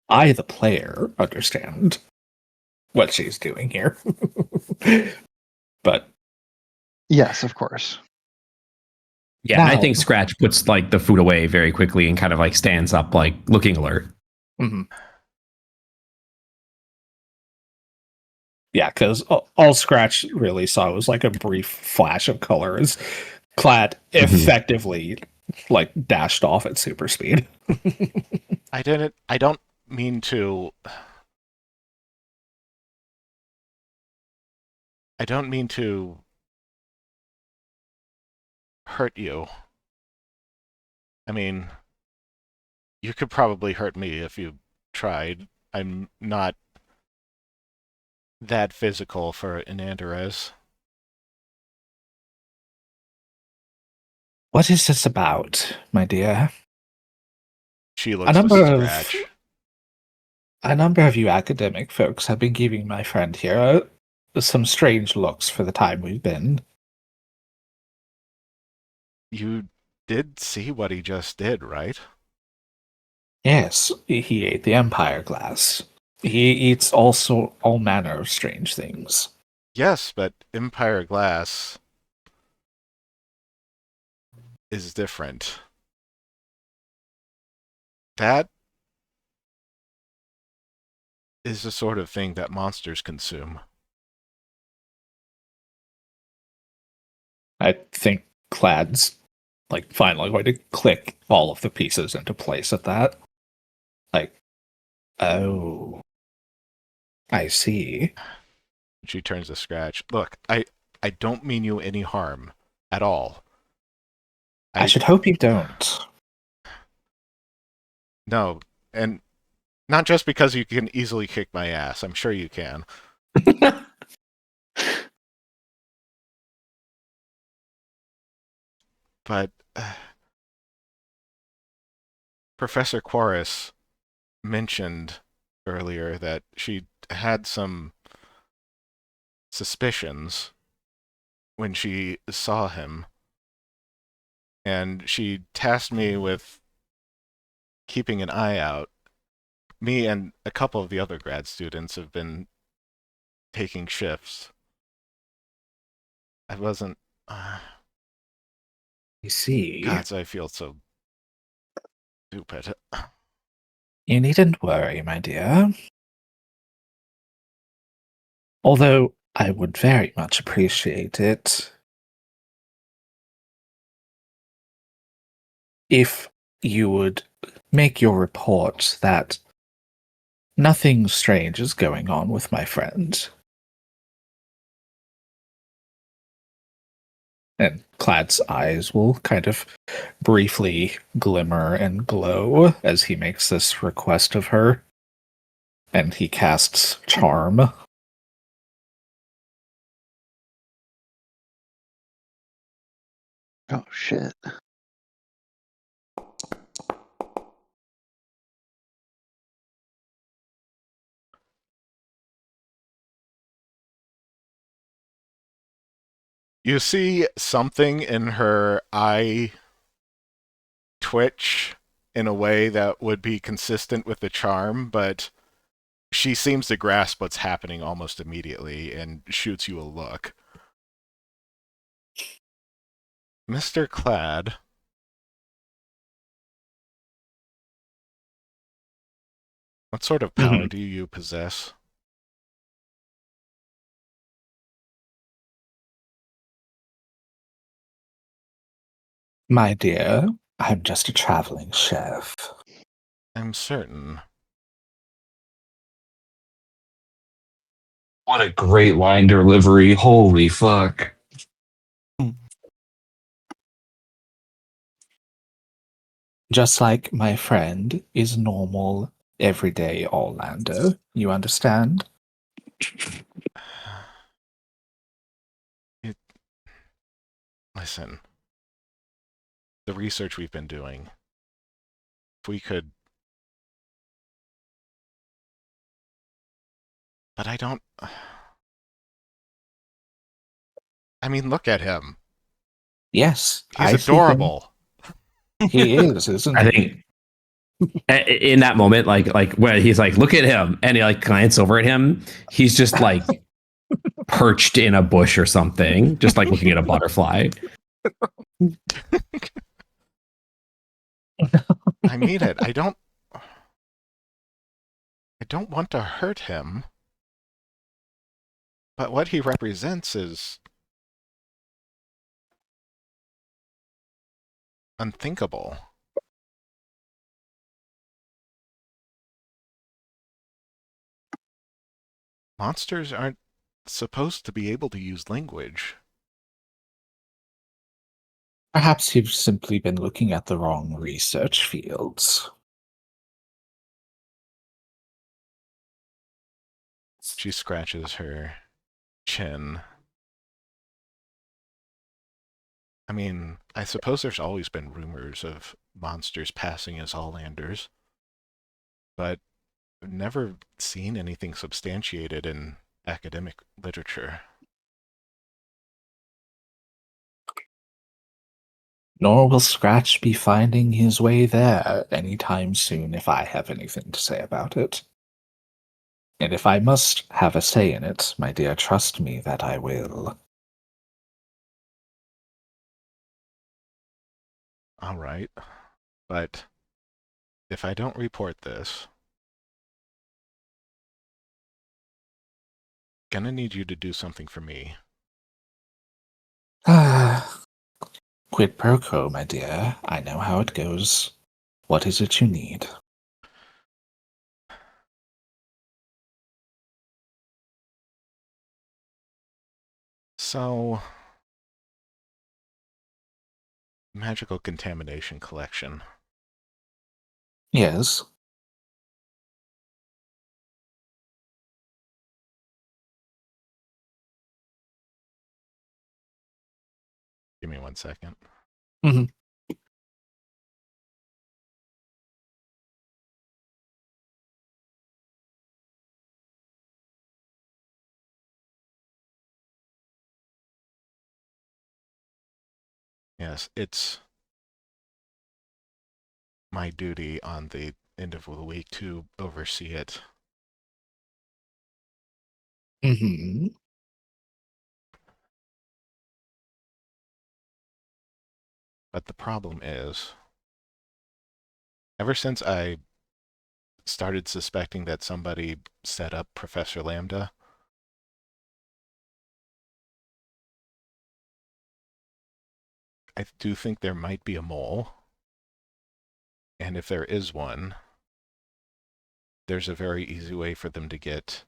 I, the player, understand what she's doing here. But yes, of course. Yeah, now, and I think Scratch puts the food away very quickly and kind of stands up, looking alert. Mm-hmm. Yeah, because all Scratch really saw was a brief flash of color as Clad effectively dashed off at super speed. I don't mean to hurt you. I mean, you could probably hurt me if you tried. I'm not that physical for an Anderez. What is this about, my dear? She looks at Scratch. A number of you academic folks have been giving my friend here some strange looks for the time we've been. You did see what he just did, right? Yes, he ate the Empire glass. He eats also all manner of strange things. Yes, but Empire glass is different. That is the sort of thing that monsters consume. I think Clad's finally going to click all of the pieces into place at that. Oh. I see. She turns to Scratch. Look, I don't mean you any harm at all. I should hope you don't. No, and not just because you can easily kick my ass. I'm sure you can. But Professor Quaris mentioned earlier that she had some suspicions when she saw him, and she tasked me with keeping an eye out. Me and a couple of the other grad students have been taking shifts. I wasn't. You see. God, I feel so stupid. You needn't worry, my dear. Although I would very much appreciate it if you would make your report that nothing strange is going on with my friend. And Clad's eyes will kind of briefly glimmer and glow as he makes this request of her. And he casts Charm. Oh, shit. You see something in her eye twitch in a way that would be consistent with the charm, but she seems to grasp what's happening almost immediately and shoots you a look. Mr. Clad, what sort of power do you possess? My dear, I'm just a traveling chef. I'm certain. What a great line delivery. Holy fuck. Just like my friend is normal, everyday Orlando. You understand? Listen, the research we've been doing, if we could... But I don't... I mean, look at him. Yes, He's I adorable. He is, isn't I he? think in that moment, like when he's like, look at him, and he like glance over at him, he's just like perched in a bush or something, just like looking at a butterfly. I mean it. I don't want to hurt him. But what he represents is unthinkable. Monsters aren't supposed to be able to use language. Perhaps you've simply been looking at the wrong research fields. She scratches her chin. I mean, I suppose there's always been rumors of monsters passing as Allanders, but I've never seen anything substantiated in academic literature. Nor will Scratch be finding his way there anytime soon if I have anything to say about it. And if I must have a say in it, my dear, trust me that I will. All right, but if I don't report this, gonna need you to do something for me. Quid pro quo, my dear. I know how it goes. What is it you need? So, magical contamination collection. Yes. Give me 1 second. Mm-hmm. Yes, it's my duty on the end of the week to oversee it. Mm-hmm. But the problem is, ever since I started suspecting that somebody set up Professor Lambda, I do think there might be a mole. And if there is one, there's a very easy way for them to get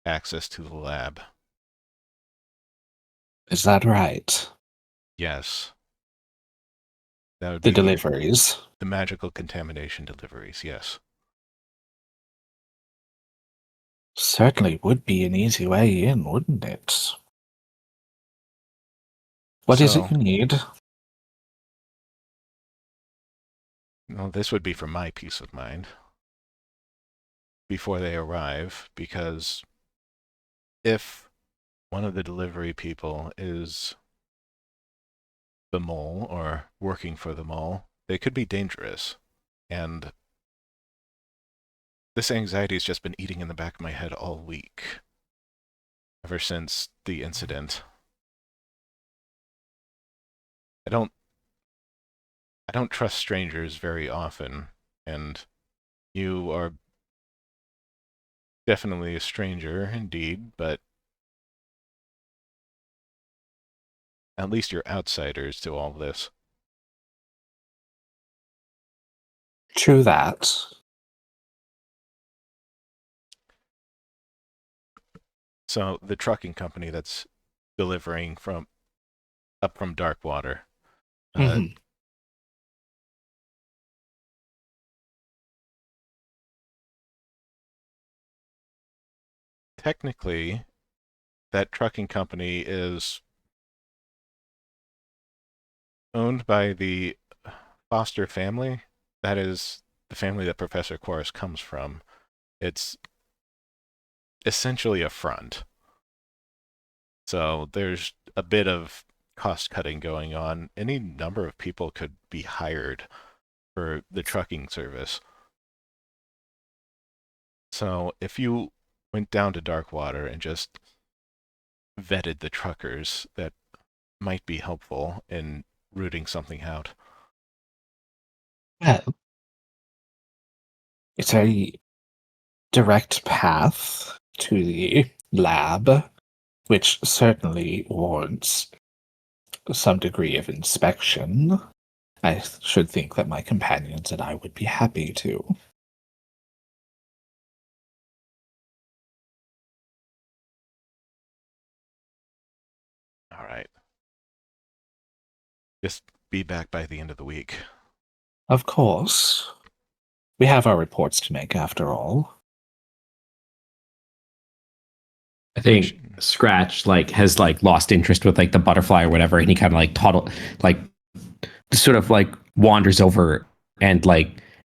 access to the lab. Is that right? Yes. That would The be deliveries. the magical contamination deliveries, yes. Certainly would be an easy way in, wouldn't it? What is it So, you need? well, this would be for my peace of mind before they arrive, because if one of the delivery people is the mole or working for the mole, they could be dangerous. And this anxiety has just been eating in the back of my head all week, ever since the incident. I don't trust strangers very often, and you are definitely a stranger indeed, but at least you're outsiders to all this. True that. So the trucking company that's delivering up from Darkwater, Mm-hmm. technically, that trucking company is owned by the Foster family. That is the family that Professor Chorus comes from. It's essentially a front. So there's a bit of cost cutting going on. Any number of people could be hired for the trucking service. So if you went down to Darkwater and just vetted the truckers, that might be helpful in rooting something out. Well, it's a direct path to the lab, which certainly warrants some degree of inspection. I should think that my companions and I would be happy to. All right. Just be back by the end of the week. Of course. We have our reports to make, after all. I think Scratch has lost interest with the butterfly or whatever, and he kind of sort of wanders over and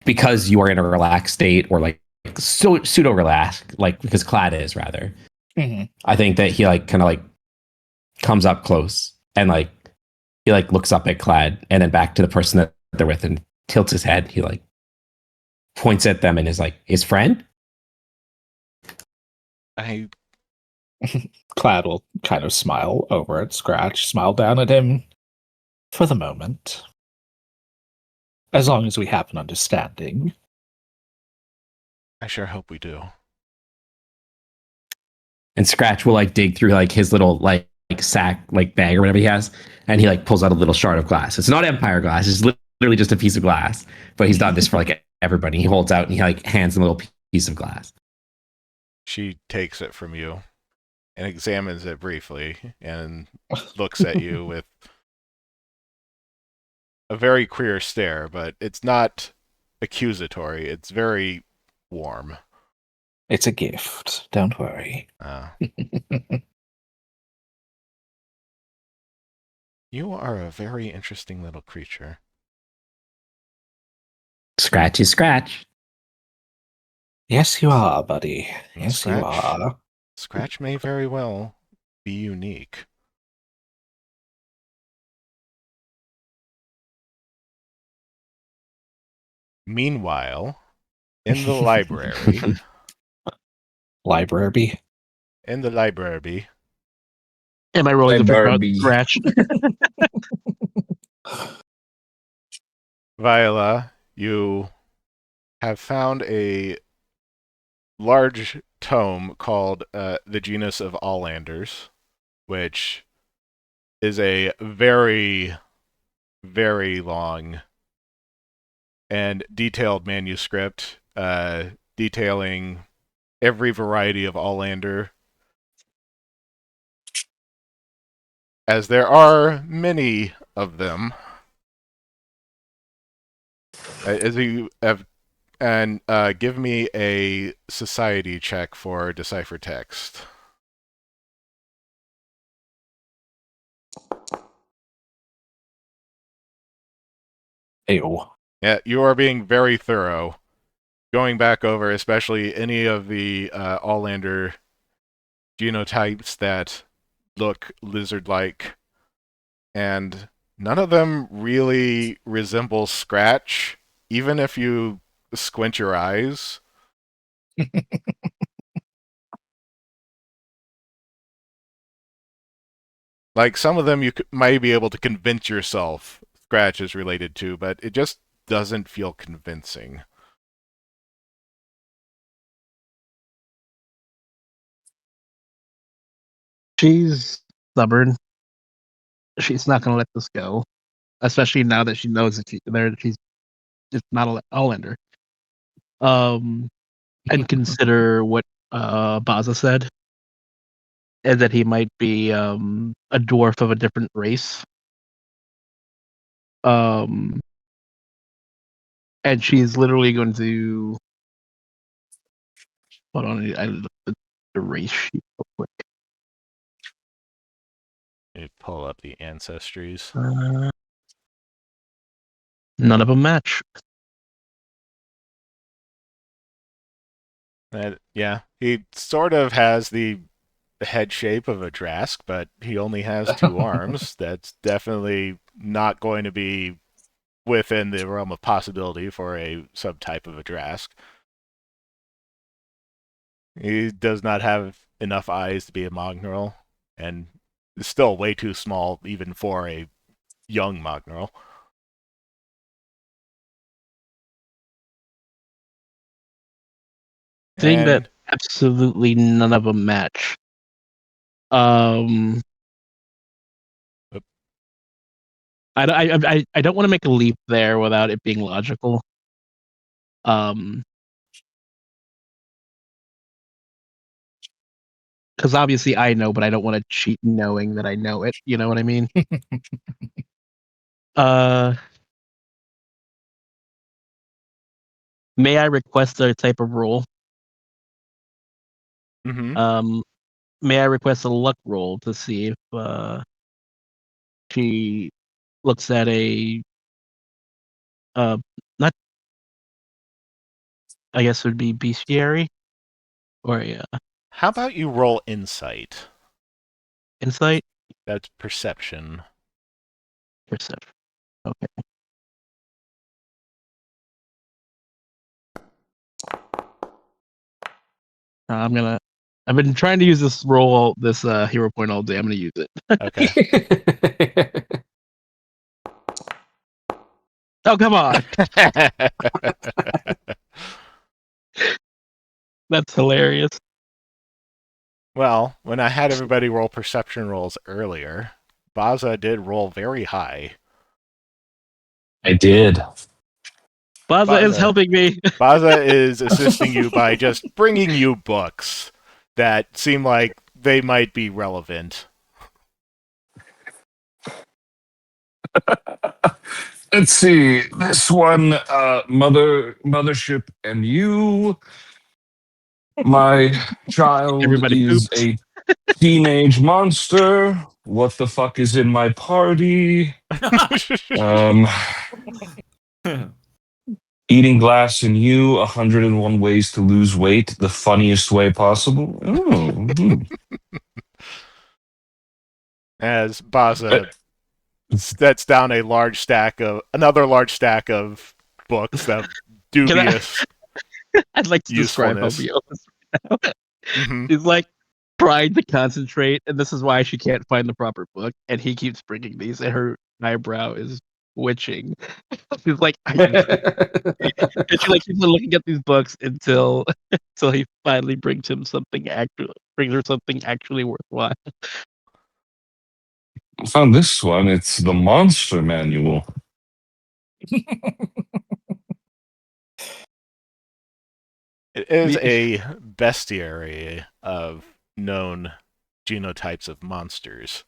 because you are in a relaxed state or pseudo relaxed, because Clad is rather. Mm-hmm. I think that he kind of comes up close and he looks up at Clad and then back to the person that they're with and tilts his head. He points at them and is his friend. Clad will kind of smile over at Scratch, smile down at him for the moment. As long as we have an understanding. I sure hope we do. And Scratch will dig through his little sack bag or whatever he has, and he pulls out a little shard of glass. It's not Empire glass, it's literally just a piece of glass, but he's done this for everybody. He holds out and he hands them a little piece of glass. She takes it from you and examines it briefly and looks at you with a very queer stare, but it's not accusatory. It's very warm. It's a gift. Don't worry. You are a very interesting little creature. Scratchy scratch. Yes, you are, buddy. And Yes, you are. Scratch may very well be unique. Meanwhile, in the library, Library. in the library, Am I rolling to figure out Barbie. scratch? Viola, you have found a large tome called The Genus of Allanders, which is a very, very long and detailed manuscript detailing every variety of Allander, as there are many of them. As you have, and give me a society check for decipher text. Ew. Yeah, you are being very thorough, going back over especially any of the Allander genotypes that look lizard-like, and none of them really resemble Scratch, even if you squint your eyes. Like, some of them you might be able to convince yourself Scratch is related to, but it just doesn't feel convincing. She's stubborn. She's not going to let this go, especially now that she knows that she's just not a Allender. And consider what Baza said, and that he might be a dwarf of a different race. And she's literally going to hold on. I looked at the race sheet real quick. You pull up the ancestries. None of them match. Yeah, he sort of has the head shape of a Drask, but he only has 2 arms. That's definitely not going to be within the realm of possibility for a subtype of a Drask. He does not have enough eyes to be a Mongrel, and is still way too small even for a young Mongrel. Seeing that absolutely none of them match. I don't want to make a leap there without it being logical. Because obviously I know, but I don't want to cheat knowing that I know it. You know what I mean? May I request a type of roll? Mm-hmm. May I request a luck roll to see if she looks at a not, I guess it would be bestiary or a How about you roll insight? insight? That's perception. Perception. Okay. I've been trying to use this this hero point all day. I'm gonna use it. Okay. Oh, come on. That's hilarious. Well, when I had everybody roll perception rolls earlier, Baza did roll very high. I did. Baza is helping me. Baza is assisting you by just bringing you books that seem like they might be relevant. Let's see. This one, mothership, and you. My child Everybody is poops. a teenage monster. What the fuck is in my party? Um, eating glass and you. 101 ways to lose weight the funniest way possible. Oh, As Baza sets down another large stack of books of dubious I'd like to describe how usefulness. Viola's right now. Mhm. She's like trying to concentrate, and this is why she can't find the proper book. And he keeps bringing these, and her eyebrow is twitching. She's like, and she like keeps on looking at these books until he finally brings her something actually worthwhile. I found this one. It's the Monster Manual. It is a bestiary of known genotypes of monsters.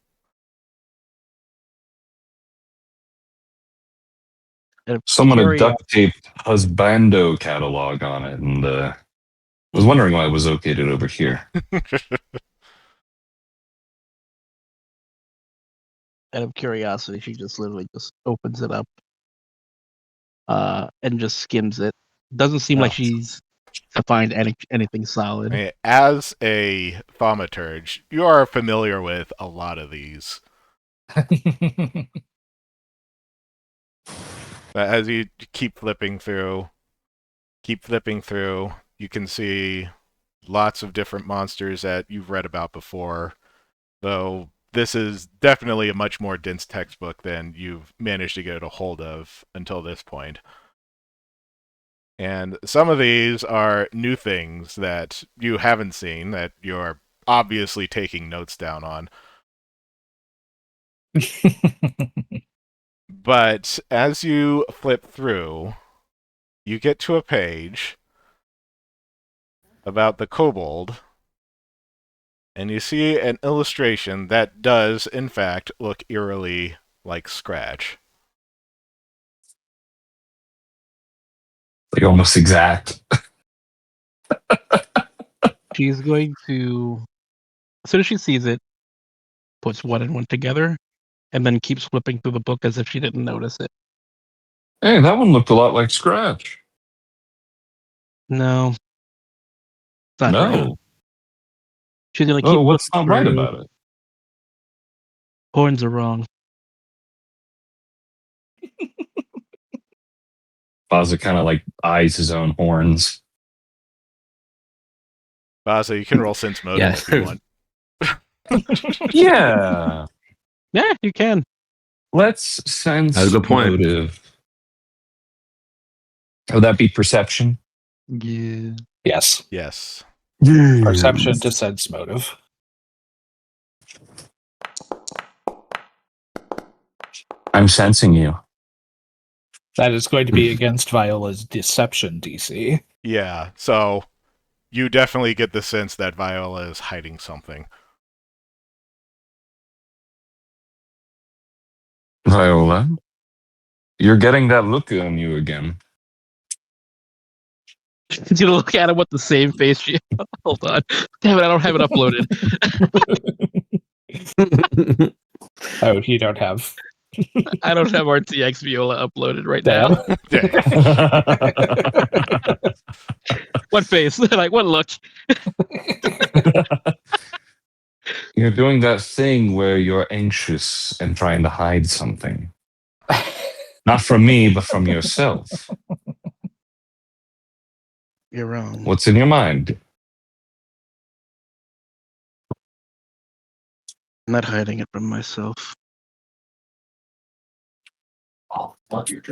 And Someone had Fury- duct taped Husbando catalog on it, and was wondering why it was located over here. out of curiosity, she just literally just opens it up, and just skims it. Doesn't seem like Oh. she's to find anything solid. I mean, as a thaumaturge, you are familiar with a lot of these. As you keep flipping through, you can see lots of different monsters that you've read about before, though this is definitely a much more dense textbook than you've managed to get a hold of until this point. And some of these are new things that you haven't seen that you're obviously taking notes down on. But as you flip through, you get to a page about the kobold, and you see an illustration that does, in fact, look eerily like Scratch. Like almost exact. She's going to, as soon as she sees it, puts one and one together, and then keeps flipping through the book as if she didn't notice it. Hey, that one looked a lot like Scratch. No, it's not right. No. She's gonna keep. Oh, what's not flipping right through. about it? Horns are wrong. Baza kind of like eyes his own horns. So you can roll sense motive Yeah. if you want. Yeah. Yeah, you can. Let's sense That's a good point. motive. Would that be perception? Yeah. Yes. Yes. Perception to sense motive. I'm sensing you. That is going to be against Viola's deception DC. Yeah, so you definitely get the sense that Viola is hiding something. Viola, you're getting that look on you again. She's gonna look at him with the same face. Hold on. Damn it, I don't have it uploaded. Oh, you don't have. I don't have RTX Viola uploaded right Damn. now. What face? Like, what look? You're doing that thing where you're anxious and trying to hide something. Not from me, but from yourself. You're wrong. What's in your mind? I'm not hiding it from myself.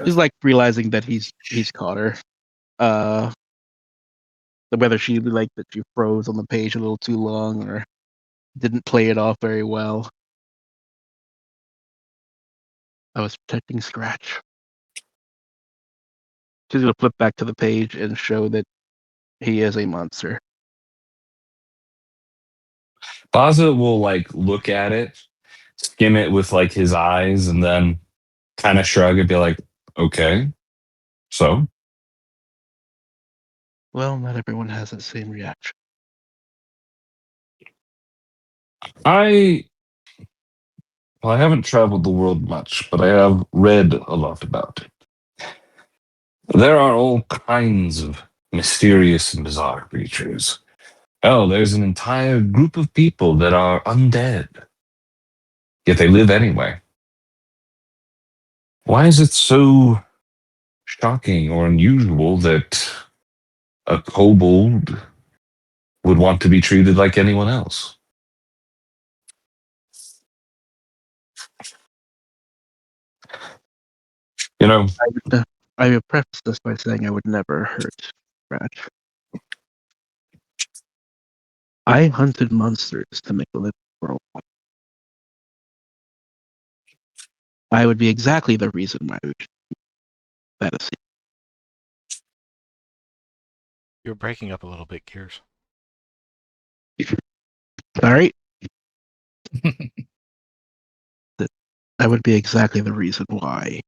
She's like realizing that he's caught her. Whether she like that she froze on the page a little too long or didn't play it off very well. I was protecting Scratch. She's gonna flip back to the page and show that he is a monster. Baza will like look at it, skim it with like his eyes, and then kind of shrug and be like, "Okay, so Well, not everyone has the same reaction. I well, I haven't traveled the world much, but I have read a lot about it. There are all kinds of mysterious and bizarre creatures. Oh, there's an entire group of people that are undead, yet they live anyway. Why is it so shocking or unusual that a kobold would want to be treated like anyone else? You know, I would preface this by saying I would never hurt Scratch. I hunted monsters to make a living for a while. I would be exactly the reason why we should that a secret. You're breaking up a little bit, Gears. Sorry. That I would be exactly the reason why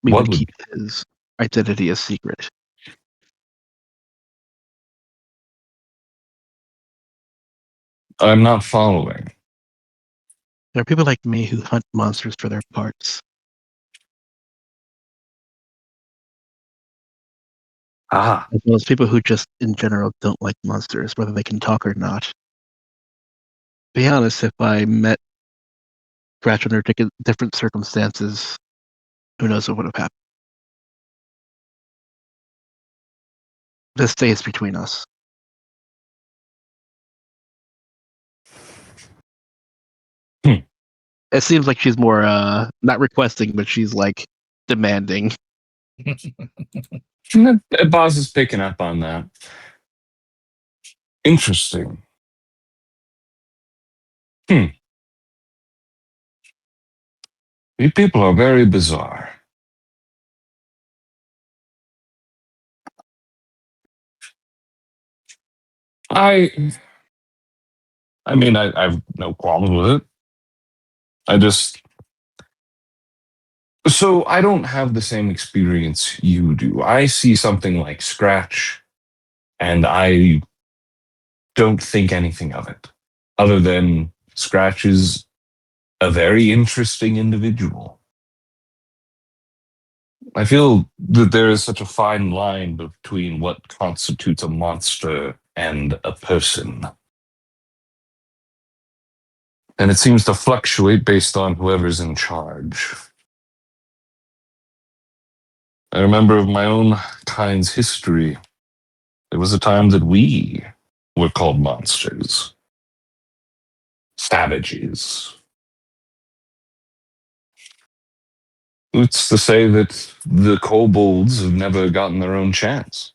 we what would would keep his identity a secret. I'm not following? There are people like me who hunt monsters for their parts. Ah, As well as people who just in general don't like monsters, whether they can talk or not. To be honest, if I met Scratch under different circumstances, who knows what would have happened. This stays between us. Hmm. It seems like she's more not requesting, but she's like demanding. Boss is picking up on that. Interesting. Hmm. You people are very bizarre. I I mean, I've no problem with it. I just so I don't have the same experience you do. I see something like Scratch, and I don't think anything of it, other than Scratch is a very interesting individual. I feel that there is such a fine line between what constitutes a monster and a person. And it seems to fluctuate based on whoever's in charge. I remember of my own kind's history. There was a time that we were called monsters, savages. It's to say that the kobolds have never gotten their own chance.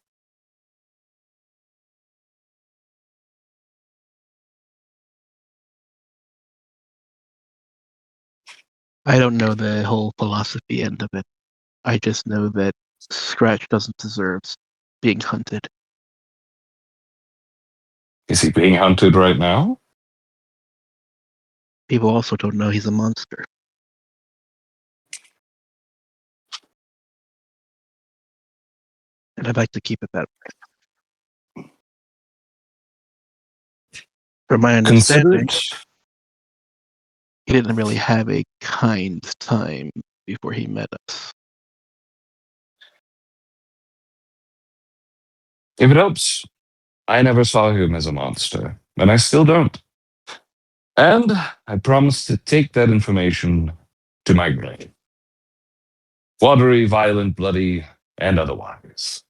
I don't know the whole philosophy end of it. I just know that Scratch doesn't deserve being hunted. Is he being hunted right now? People also don't know he's a monster. And I'd like to keep it that way. From my understanding, Considered? he didn't really have a kind time before he met us. If it helps, I never saw him as a monster, and I still don't. And I promise to take that information to my grave. Watery, violent, bloody, and otherwise.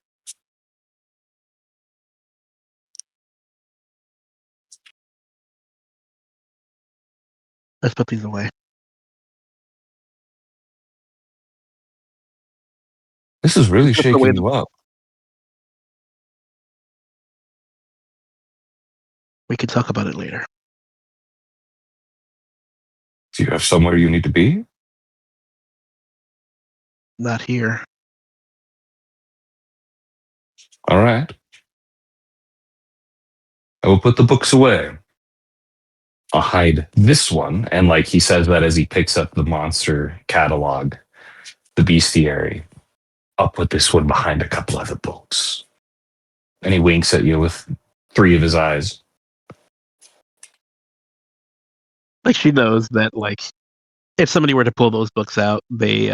Let's put these away. This is really Let's put away shaking you up. We can talk about it later. Do you have somewhere you need to be? Not here. All right. I will put the books away. I'll hide this one. And like he says that as he picks up the monster catalog, the bestiary. I'll put this one behind a couple other books. And he winks at you with 3 of his eyes. Like she knows that like if somebody were to pull those books out, they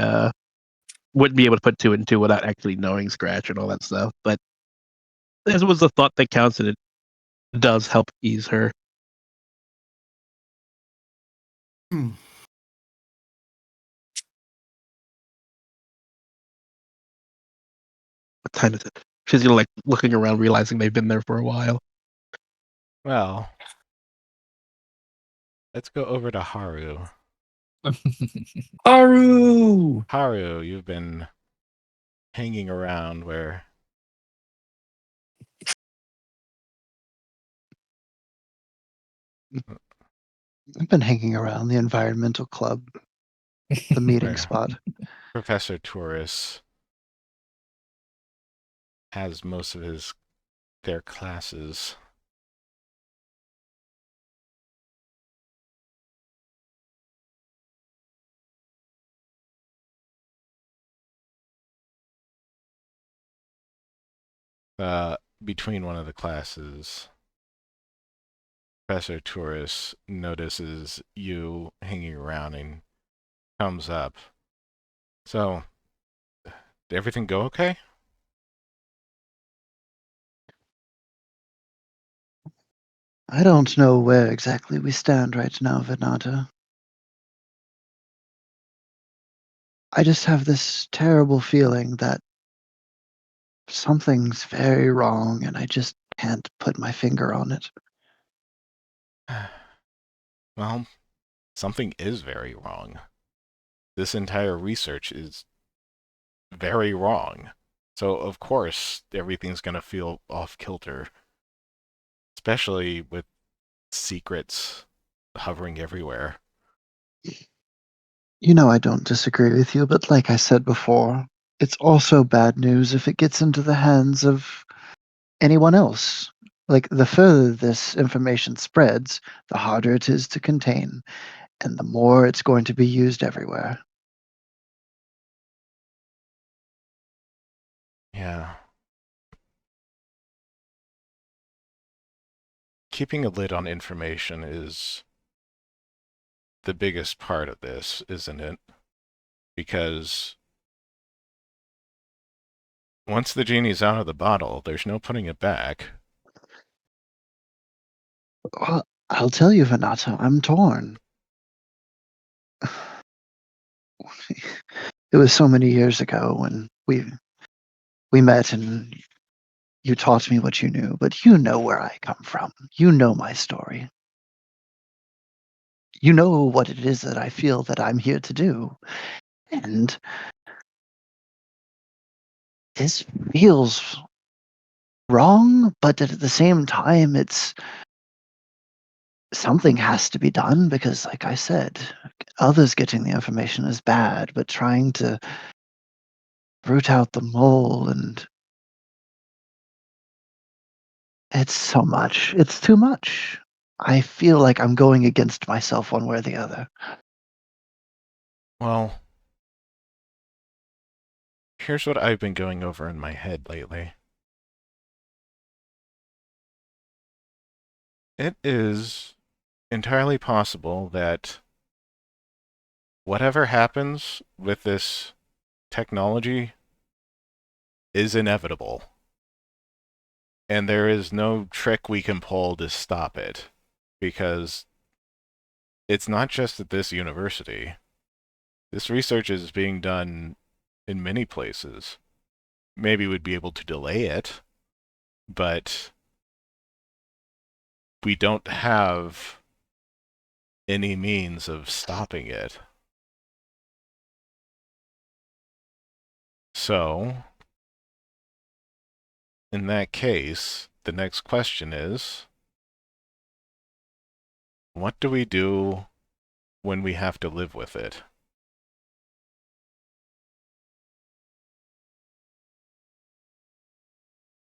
wouldn't be able to put 2 and 2 without actually knowing Scratch and all that stuff. But this was the thought that counts, and it does help ease her. What time is it? She's gonna like looking around, realizing they've been there for a while. Well, let's go over to Haru. Haru! Haru, you've been hanging around where... I've been hanging around the environmental club, the meeting Where? spot. Professor Taurus has most of their classes. Between one of the classes, Professor Taurus notices you hanging around and comes up. So, did everything go okay? I don't know where exactly we stand right now, Venata. I just have this terrible feeling that something's very wrong, and I just can't put my finger on it. Well, something is very wrong. This entire research is very wrong. So, of course, everything's going to feel off-kilter. Especially with secrets hovering everywhere. You know I don't disagree with you, but like I said before, it's also bad news if it gets into the hands of anyone else. Like, the further this information spreads, the harder it is to contain, and the more it's going to be used everywhere. Yeah. Keeping a lid on information is the biggest part of this, isn't it? Because once the genie's out of the bottle, there's no putting it back. Well, I'll tell you, Venata, I'm torn. It was so many years ago when we met and you taught me what you knew, but you know where I come from. You know my story. You know what it is that I feel that I'm here to do. And this feels wrong, but at the same time, it's something has to be done because, like I said, others getting the information is bad, but trying to root out the mole and it's so much. It's too much. I feel like I'm going against myself one way or the other. Well, here's what I've been going over in my head lately. It is entirely possible that whatever happens with this technology is inevitable. And there is no trick we can pull to stop it. Because it's not just at this university. This research is being done in many places. Maybe we'd be able to delay it, but we don't have any means of stopping it. So, in that case, the next question is, what do we do when we have to live with it?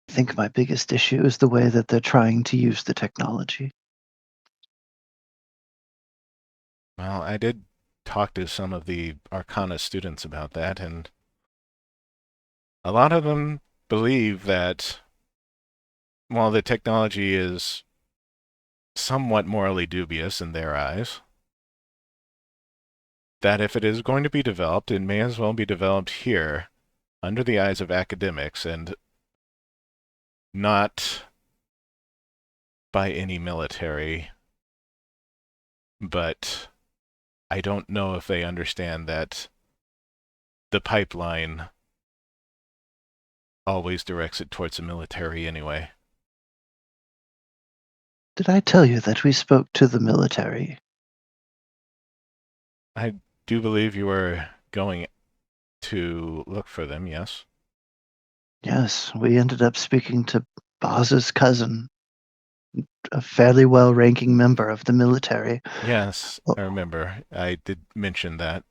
I think my biggest issue is the way that they're trying to use the technology. Well, I did talk to some of the Arcana students about that, and a lot of them believe that while the technology is somewhat morally dubious in their eyes, that if it is going to be developed, it may as well be developed here, under the eyes of academics, and not by any military. But I don't know if they understand that the pipeline always directs it towards the military anyway. Did I tell you that we spoke to the military? I do believe you were going to look for them, yes? Yes, we ended up speaking to Boz's cousin, a fairly well-ranking member of the military. Yes, Oh. I remember. I did mention that.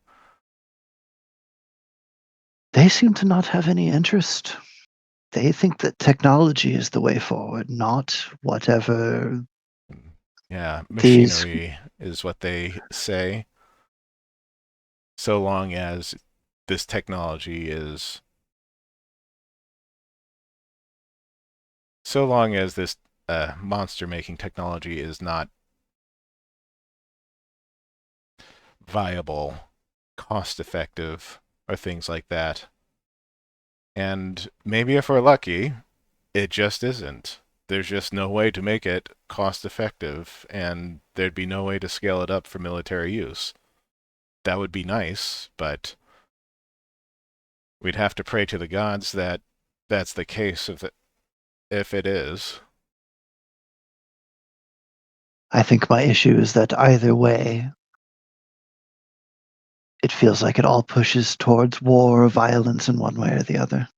They seem to not have any interest. They think that technology is the way forward, not whatever Yeah, these. machinery is what they say. So long as this technology is... So long as this monster-making technology is not viable, cost-effective, or things like that. And maybe if we're lucky, it just isn't. There's just no way to make it cost-effective, and there'd be no way to scale it up for military use. That would be nice, but we'd have to pray to the gods that that's the case if it is. I think my issue is that either way, it feels like it all pushes towards war or violence in one way or the other.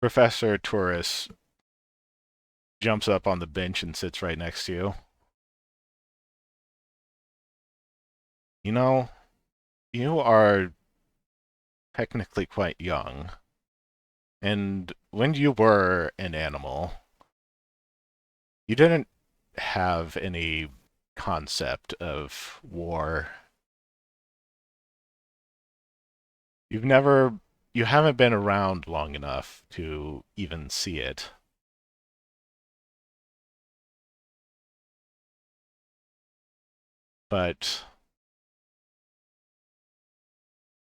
Professor Torres jumps up on the bench and sits right next to you. You know, you are technically quite young. And when you were an animal, you didn't have any concept of war. You haven't been around long enough to even see it. But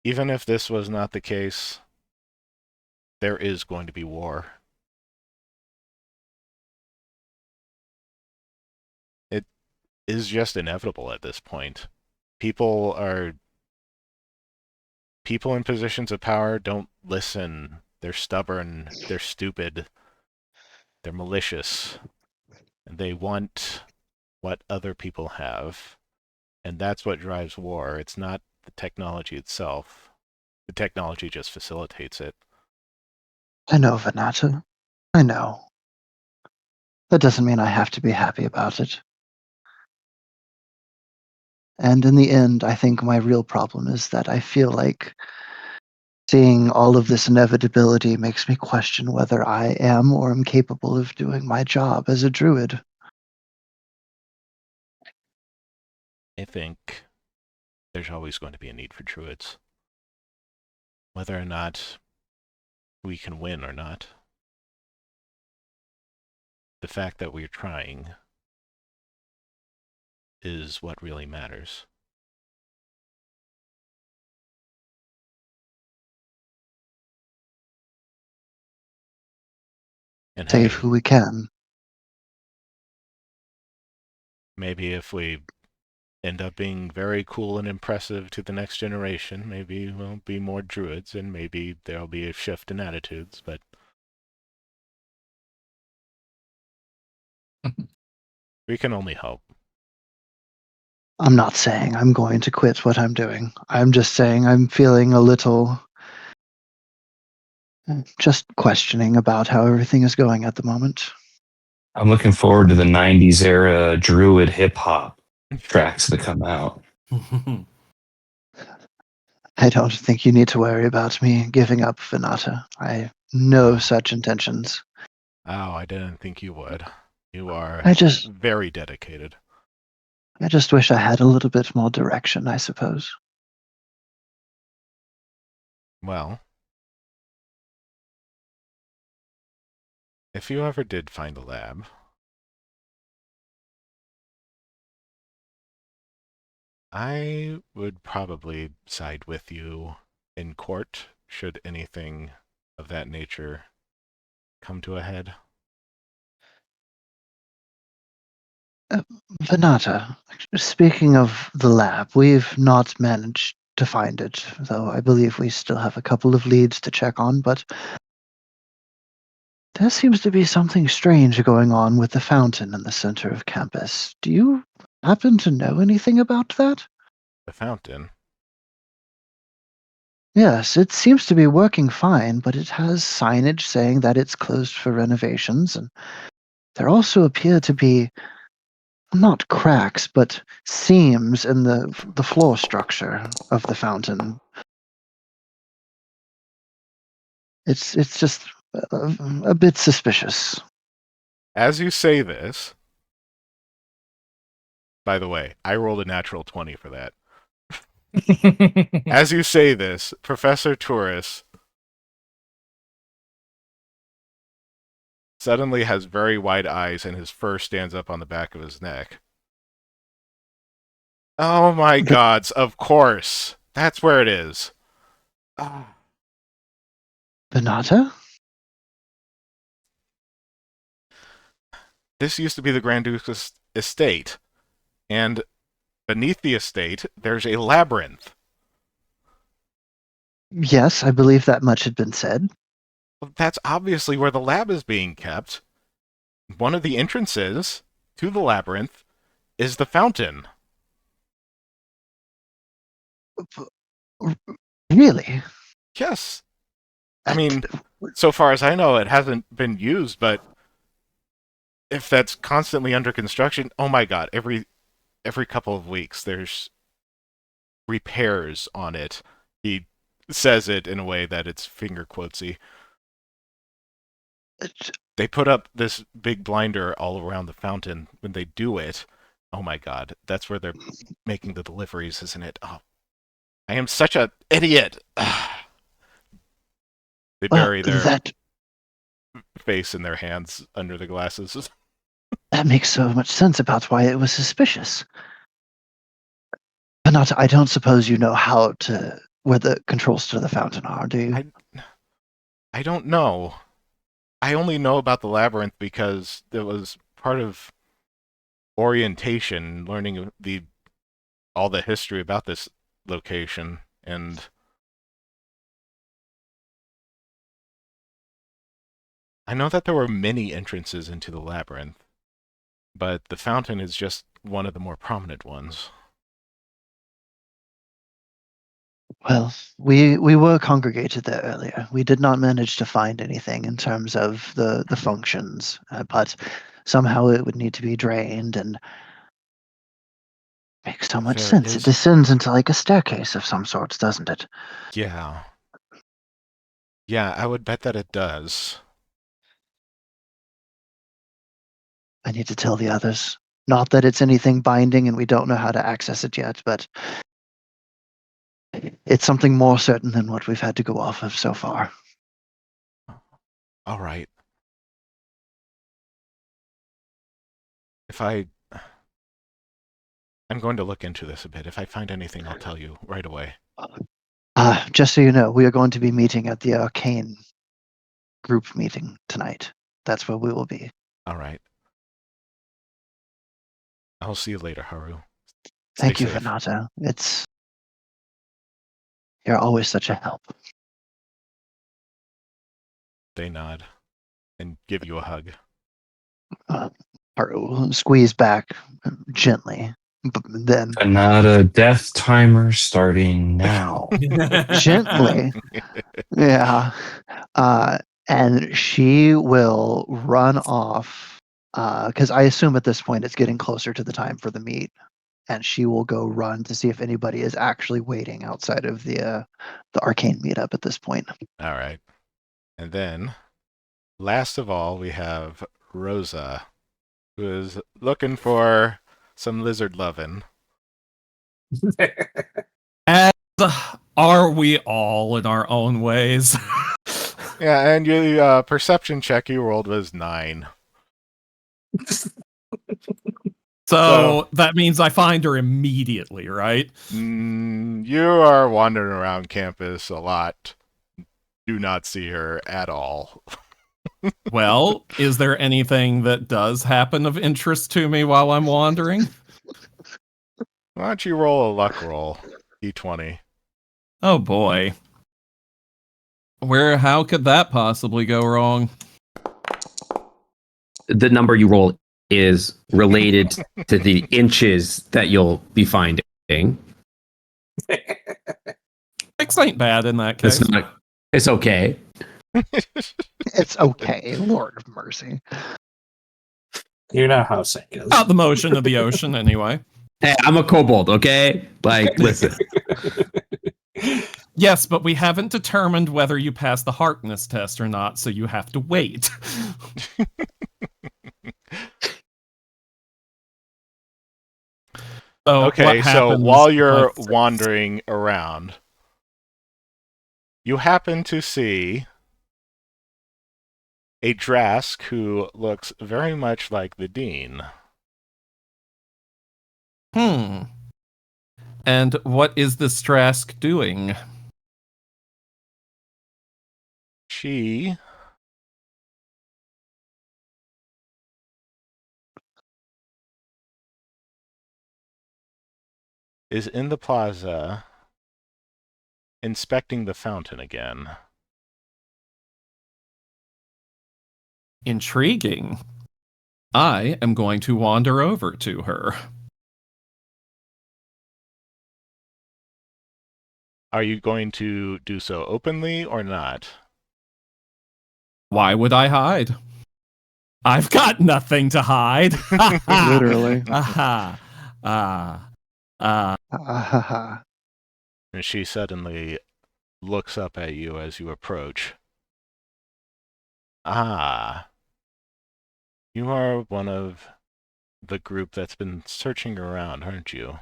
even if this was not the case, there is going to be war. It is just inevitable at this point. People in positions of power don't listen. They're stubborn, they're stupid, they're malicious, and they want what other people have. And that's what drives war. It's not the technology itself. The technology just facilitates it. I know, Vanata. I know. That doesn't mean I have to be happy about it. And in the end, I think my real problem is that I feel like seeing all of this inevitability makes me question whether I am or am capable of doing my job as a druid. I think there's always going to be a need for druids. Whether or not we can win or not. The fact that we're trying is what really matters. And Save hey, who we can. maybe if we end up being very cool and impressive to the next generation, maybe we'll be more druids and maybe there'll be a shift in attitudes, but we can only hope. I'm not saying I'm going to quit what I'm doing. I'm just saying I'm feeling a little just questioning about how everything is going at the moment. I'm looking forward to the 90s era druid hip hop tracks that come out. I don't think you need to worry about me giving up Venata. I no such intentions. Oh, I didn't think you would. You are I just very dedicated. wish I had a little bit more direction, I suppose. Well, if you ever did find a lab, I would probably side with you in court should anything of that nature come to a head. Venata, speaking of the lab, we've not managed to find it, though I believe we still have a couple of leads to check on, but there seems to be something strange going on with the fountain in the center of campus. Do you happen to know anything about that? The fountain. Yes, it seems to be working fine, but it has signage saying that it's closed for renovations, and there also appear to be not cracks, but seams in the floor structure of the fountain. It's just a bit suspicious. As you say this, by the way, I rolled a natural 20 for that. As you say this, Professor Tourist suddenly has very wide eyes and his fur stands up on the back of his neck. Oh my gods, of course. That's where it is. Venata? This used to be the Grand Duke's estate, and beneath the estate, there's a labyrinth. Yes, I believe that much had been said. Well, that's obviously where the lab is being kept. One of the entrances to the labyrinth is the fountain. Really? Yes. I mean, so far as I know, it hasn't been used, but if that's constantly under construction, oh my god, every couple of weeks there's repairs on it. He says it in a way that it's finger quotesy. They put up this big blinder all around the fountain when they do it. Oh my god, that's where they're making the deliveries, isn't it? Oh, I am such an idiot. They bury their face in their hands under the glasses. That makes so much sense about why it was suspicious. Venata, I don't suppose you know where the controls to the fountain are, do you? I don't know. I only know about the labyrinth because it was part of orientation, learning all the history about this location, and I know that there were many entrances into the labyrinth, but the fountain is just one of the more prominent ones. Well, we were congregated there earlier. We did not manage to find anything in terms of the functions, but somehow it would need to be drained, and makes so much sense. It descends into like a staircase of some sorts, doesn't it? Yeah. Yeah, I would bet that it does. I need to tell the others. Not that it's anything binding and we don't know how to access it yet, but it's something more certain than what we've had to go off of so far. All right. I'm going to look into this a bit. If I find anything, I'll tell you right away. Just so you know, we are going to be meeting at the Arcane group meeting tonight. That's where we will be. All right. I'll see you later, Haru. Thank you, Venata. You're always such a help. They nod and give you a hug. Haru will squeeze back gently. Then Another death timer starting now. gently. Yeah. And she will run off because I assume at this point it's getting closer to the time for the meet. and she will go run to see if anybody is actually waiting outside of the arcane meetup at this point. All right. And then, last of all, we have Rosa, who is looking for some lizard lovin'. As are we all in our own ways. Yeah, and your perception check you rolled was 9. So that means I find her immediately, right? You are wandering around campus a lot. Do not see her at all. Well, is there anything that does happen of interest to me while I'm wandering? Why don't you roll a luck roll? D20. Oh boy. How could that possibly go wrong? The number you roll is related to the inches that you'll be finding. Six ain't bad in that case. It's okay. It's okay, Lord of mercy. You know how Sync is. Not the motion of the ocean, anyway. Hey, I'm a kobold, okay? Like, listen. Yes, but we haven't determined whether you passed the Harkness test or not, so you have to wait. Okay, so while you're wandering around, you happen to see a Drask who looks very much like the Dean. And what is this Drask doing? She is in the plaza inspecting the fountain again. Intriguing. I am going to wander over to her. Are you going to do so openly or not? Why would I hide? I've got nothing to hide. Literally. And she suddenly looks up at you as you approach. Ah. You are one of the group that's been searching around, aren't you?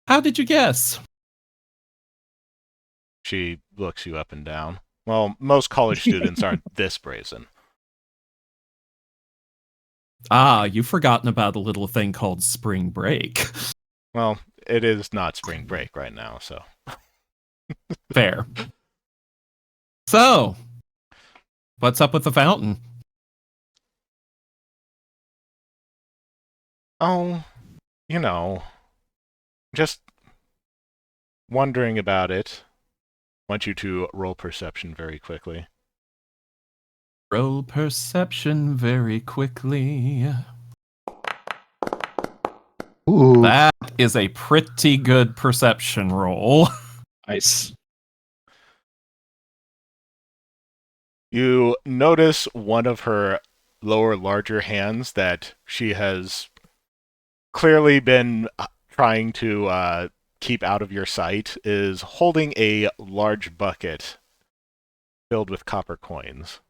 How did you guess? She looks you up and down. Well, most college students aren't this brazen. Ah, you've forgotten about a little thing called spring break. Well, it is not spring break right now, so. Fair. So, what's up with the fountain? Oh, you know, just wondering about it. Want you to roll perception very quickly. Roll perception very quickly. Ooh. That is a pretty good perception roll. Nice. You notice one of her lower, larger hands that she has clearly been trying to keep out of your sight is holding a large bucket filled with copper coins.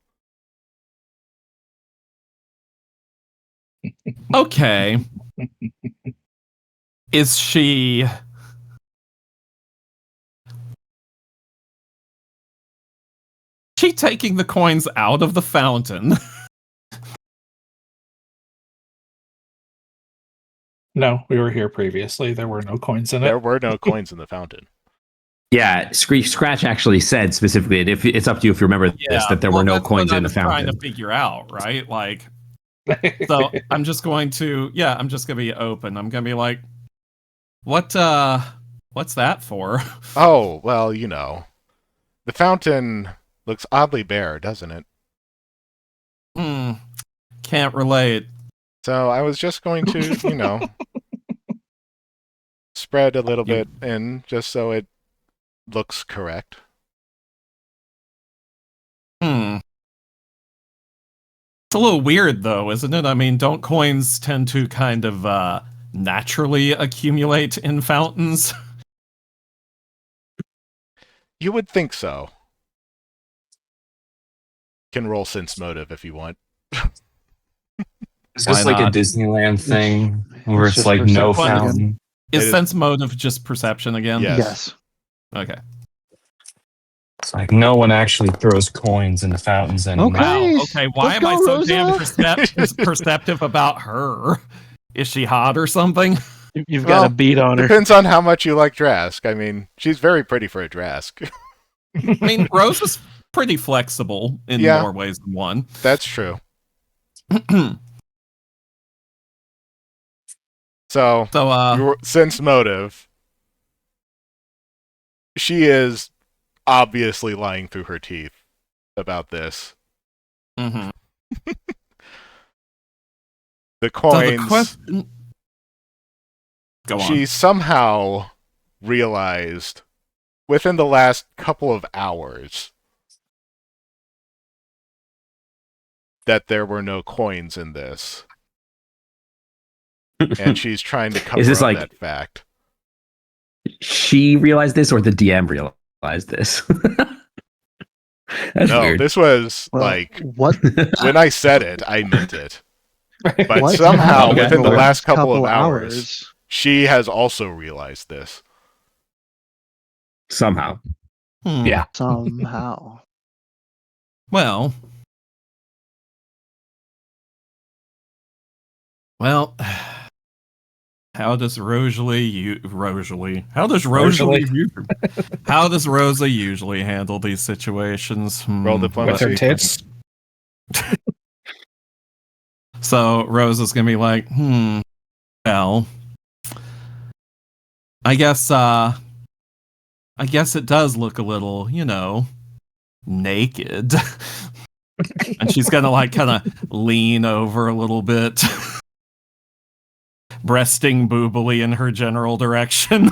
Okay. Is she... she taking the coins out of the fountain? No, we were here previously. There were no coins in it. There were no coins in the fountain. Yeah, Scratch actually said specifically, and if it's up to you if you remember this, that there were no coins in the fountain. Trying to figure out, right? Like, so I'm just going to be open. I'm going to be like, what's that for? Oh, well, you know. The fountain looks oddly bare, doesn't it? Can't relate. So I was just going to, you know, spread a little bit in just so it looks correct. It's a little weird, though, isn't it? I mean, don't coins tend to kind of naturally accumulate in fountains? You would think so. Can roll sense motive if you want. Is Why this like not? a Disneyland thing where It's it's just like no perception again. fountain? Is It is- sense motive just perception again? Yes. Yes. Okay. It's like no one actually throws coins into fountains anymore. Okay. Wow. Okay. Why Let's am I go, so damn Rosa. perceptive about her? Is she hot or something? You've got a beat on her. Depends on how much you like Drask. I mean, she's very pretty for a Drask. I mean, Rose is pretty flexible in Yeah. more ways than one. That's true. So, So, your sense motive. She is obviously lying through her teeth about this. mhm. The So coins. the question. Go on. She somehow realized within the last couple of hours that there were no coins in this. And she's trying to cover this up like- that fact. She realized this, or the DM realized this? That's No, weird. this was Well, like what? when I said it, I meant it. But what somehow, happened within the in last couple of couple hours, she has also realized this. Somehow. Yeah. Somehow. Well. How does Rosalie How does Rosa usually handle these situations? Roll With diplomacy. her tits. So Rosa's gonna be like, well, I guess it does look a little, naked. And she's gonna like kind of lean over a little bit, breasting boobily in her general direction.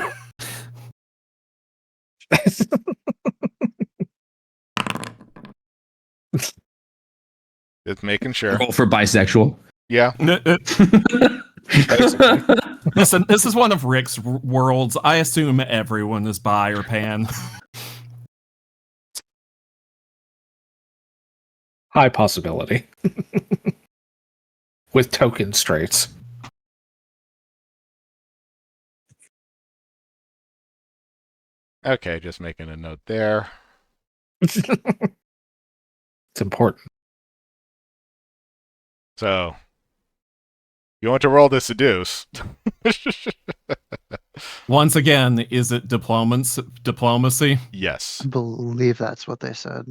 Just making sure. Roll for bisexual. Yeah. Listen, this is one of Rick's worlds. I assume everyone is bi or pan. High possibility. With token straights. Okay, just making a note there. It's important. So, you want to roll to seduce. Once again, is it diplomacy? Yes. I believe that's what they said.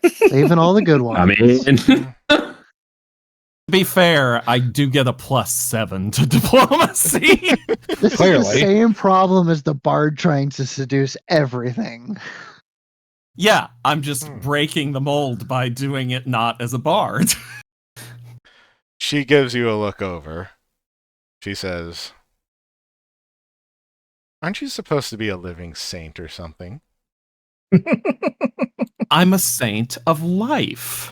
Saving all the good ones. I mean, To be fair, I do get a +7 to diplomacy. This is Clearly. the same problem as the bard trying to seduce everything. Yeah, I'm just breaking the mold by doing it not as a bard. She gives you a look over. She says, "Aren't you supposed to be a living saint or something?" I'm a saint of life.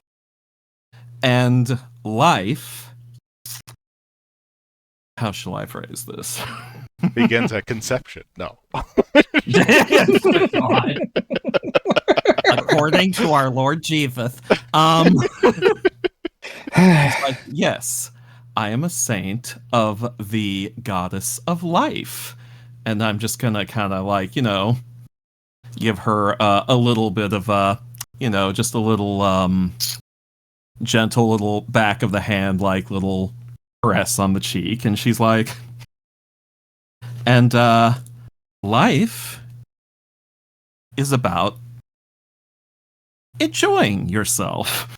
And life... How shall I phrase this? Begins at conception. No. God. According to our Lord Jesus. Like, yes, I am a saint of the goddess of life. And I'm just gonna kind of like, give her a little bit of just a little gentle little back of the hand, like little caress on the cheek. And she's like, and life is about enjoying yourself.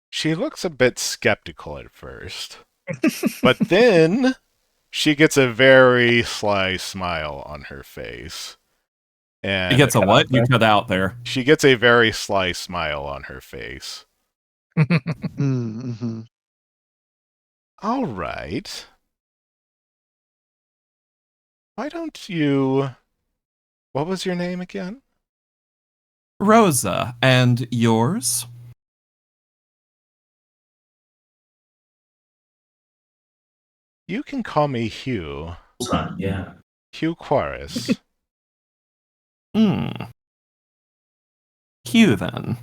She looks a bit skeptical at first. But then she gets a very sly smile on her face. And She gets a what? You cut out there. She gets a very sly smile on her face. Mm-hmm. All right. Why don't you... What was your name again? Rosa, and yours? You can call me Hugh. Yeah. Hugh Quaris. Q then.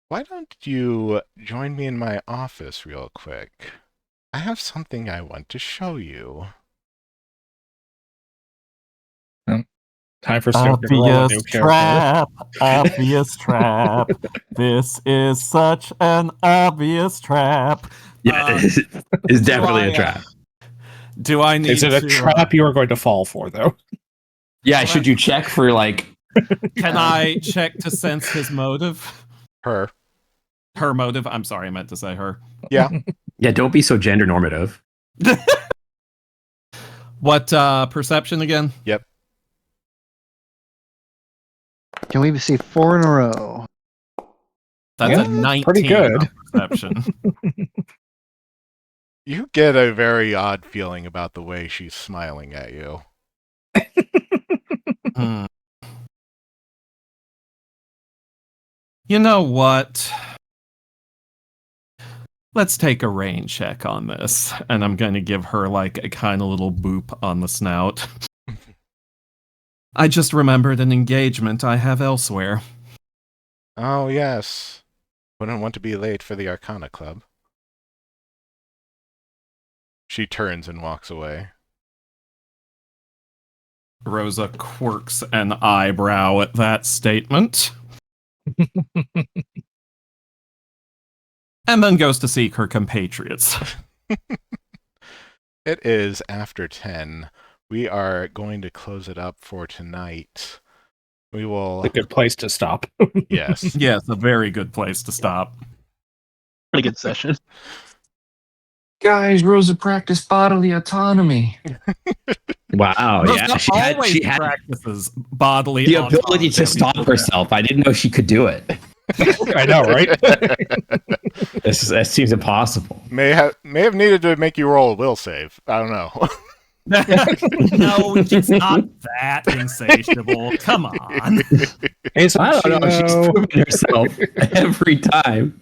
Why don't you join me in my office real quick? I have something I want to show you. Time for Stoker to roll a new Obvious character. trap. Obvious trap. This is such an obvious trap. Yeah, it's definitely a I, trap. Do I need Is it a to, trap you are going to fall for, though? Yeah, should you check for like? Can I check to sense his motive? Her. Her motive? I'm sorry, I meant to say her. Yeah. Yeah, don't be so gender normative. What perception again? Yep. Can we see 4 in a row? That's Yeah, a 19 pretty good. on perception. You get a very odd feeling about the way she's smiling at you. Hmm. You know what? Let's take a rain check on this. And I'm going to give her like a kind of little boop on the snout. I just remembered an engagement I have elsewhere. Oh, yes. Wouldn't want to be late for the Arcana Club. She turns and walks away. Rosa quirks an eyebrow at that statement. And then goes to seek her compatriots. It is after 10. We are going to close it up for tonight. We will... A good place to stop. Yes. Yes, a very good place to stop. Pretty good session. Guys, Rosa practiced bodily autonomy. Wow. Rosa Yeah, she had practices bodily the ability autonomy. to stop herself. I didn't know she could do it. I know, right? That seems impossible. May have needed to make you roll a will save. I don't know. No, she's not that insatiable. Come on. I don't know. She's proven herself every time.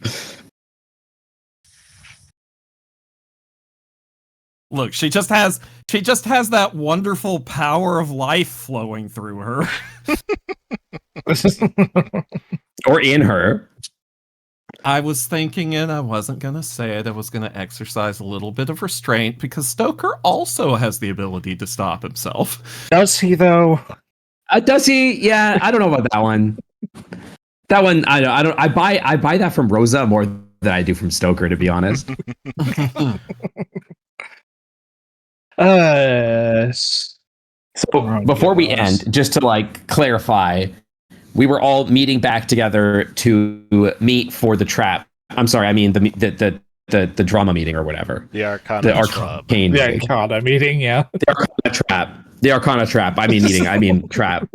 Look, she just has that wonderful power of life flowing through her. Or in her. I was thinking it, I wasn't gonna say it. I was gonna exercise a little bit of restraint because Stoker also has the ability to stop himself. Does he, though? Does he? Yeah, I don't know about that one. That one, I don't. I buy that from Rosa more than I do from Stoker, to be honest. So before we end, just to like clarify, we were all meeting back together to meet for the trap. I'm sorry, I mean the drama meeting or whatever. The Arcana The Club. arcane The meeting. Arcana meeting, yeah. The Arcana trap. The Arcana trap. I mean meeting. I mean trap.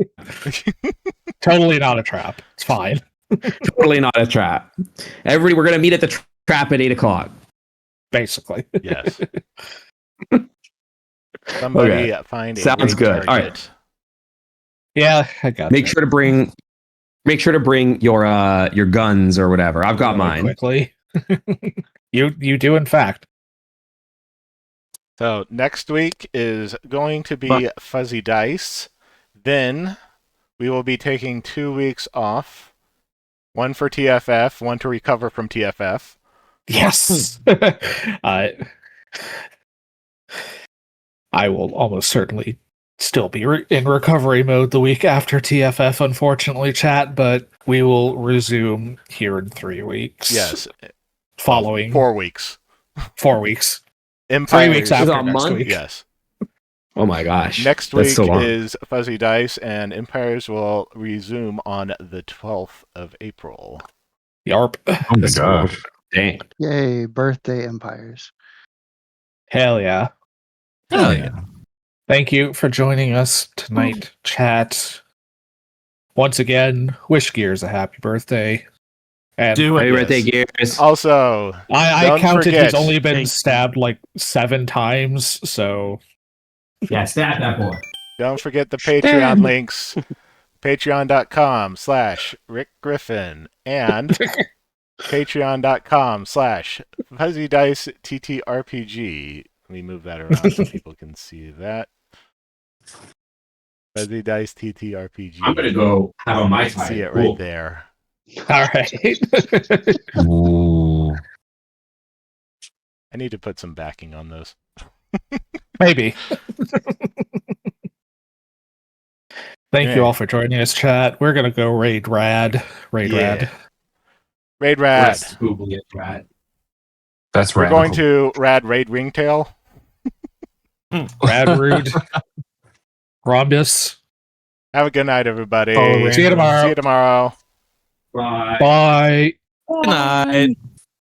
Totally not a trap. It's fine. Totally not a trap. Everybody, we're gonna meet at the trap at 8:00. Basically. Yes. Somebody Okay. find a Sounds raid good. All target. right. Yeah, I got Make that. sure to bring your guns or whatever. I've got Really mine. quickly. You do, in fact. So next week is going to be Fuzzy Dice. Then we will be taking 2 weeks off. One for TFF, one to recover from TFF. Yes. I will almost certainly still be in recovery mode the week after TFF, unfortunately, chat, but we will resume here in 3 weeks. Yes. Following 4 weeks. 4 weeks. Empires. 3 weeks after a next month? week. Yes. Oh my gosh. Next That's week so long. is Fuzzy Dice, and Empires will resume on the 12th of April. Yarp. Oh my gosh. Dang. Yay, birthday empires. Hell yeah. Hell yeah. Thank you for joining us tonight, chat. Once again, wish Gears a happy birthday. And Do it. Happy birthday, Gears. Also, I don't counted forget- he's only been Thank- stabbed like 7 times, so Yeah, stab that boy. don't forget the Patreon links. Patreon.com/Rick Griffin and Patreon.com/Fuzzy Dice TTRPG. Let me move that around so people can see that. Fuzzy Dice TTRPG. I'm gonna go have a Mai You can Tai. see it Cool. right there. All right. Ooh. I need to put some backing on those. Maybe. Thank you Yeah. all for joining us, chat. We're gonna go raid rad. Raid Yeah. rad. Raid Rad. Rest Googly is rat. That's We're radical. going to Rad Raid Ringtail. Rad rude. Rhombus. Have a good night, everybody. See you tomorrow. See you tomorrow. Bye. Bye. Good night.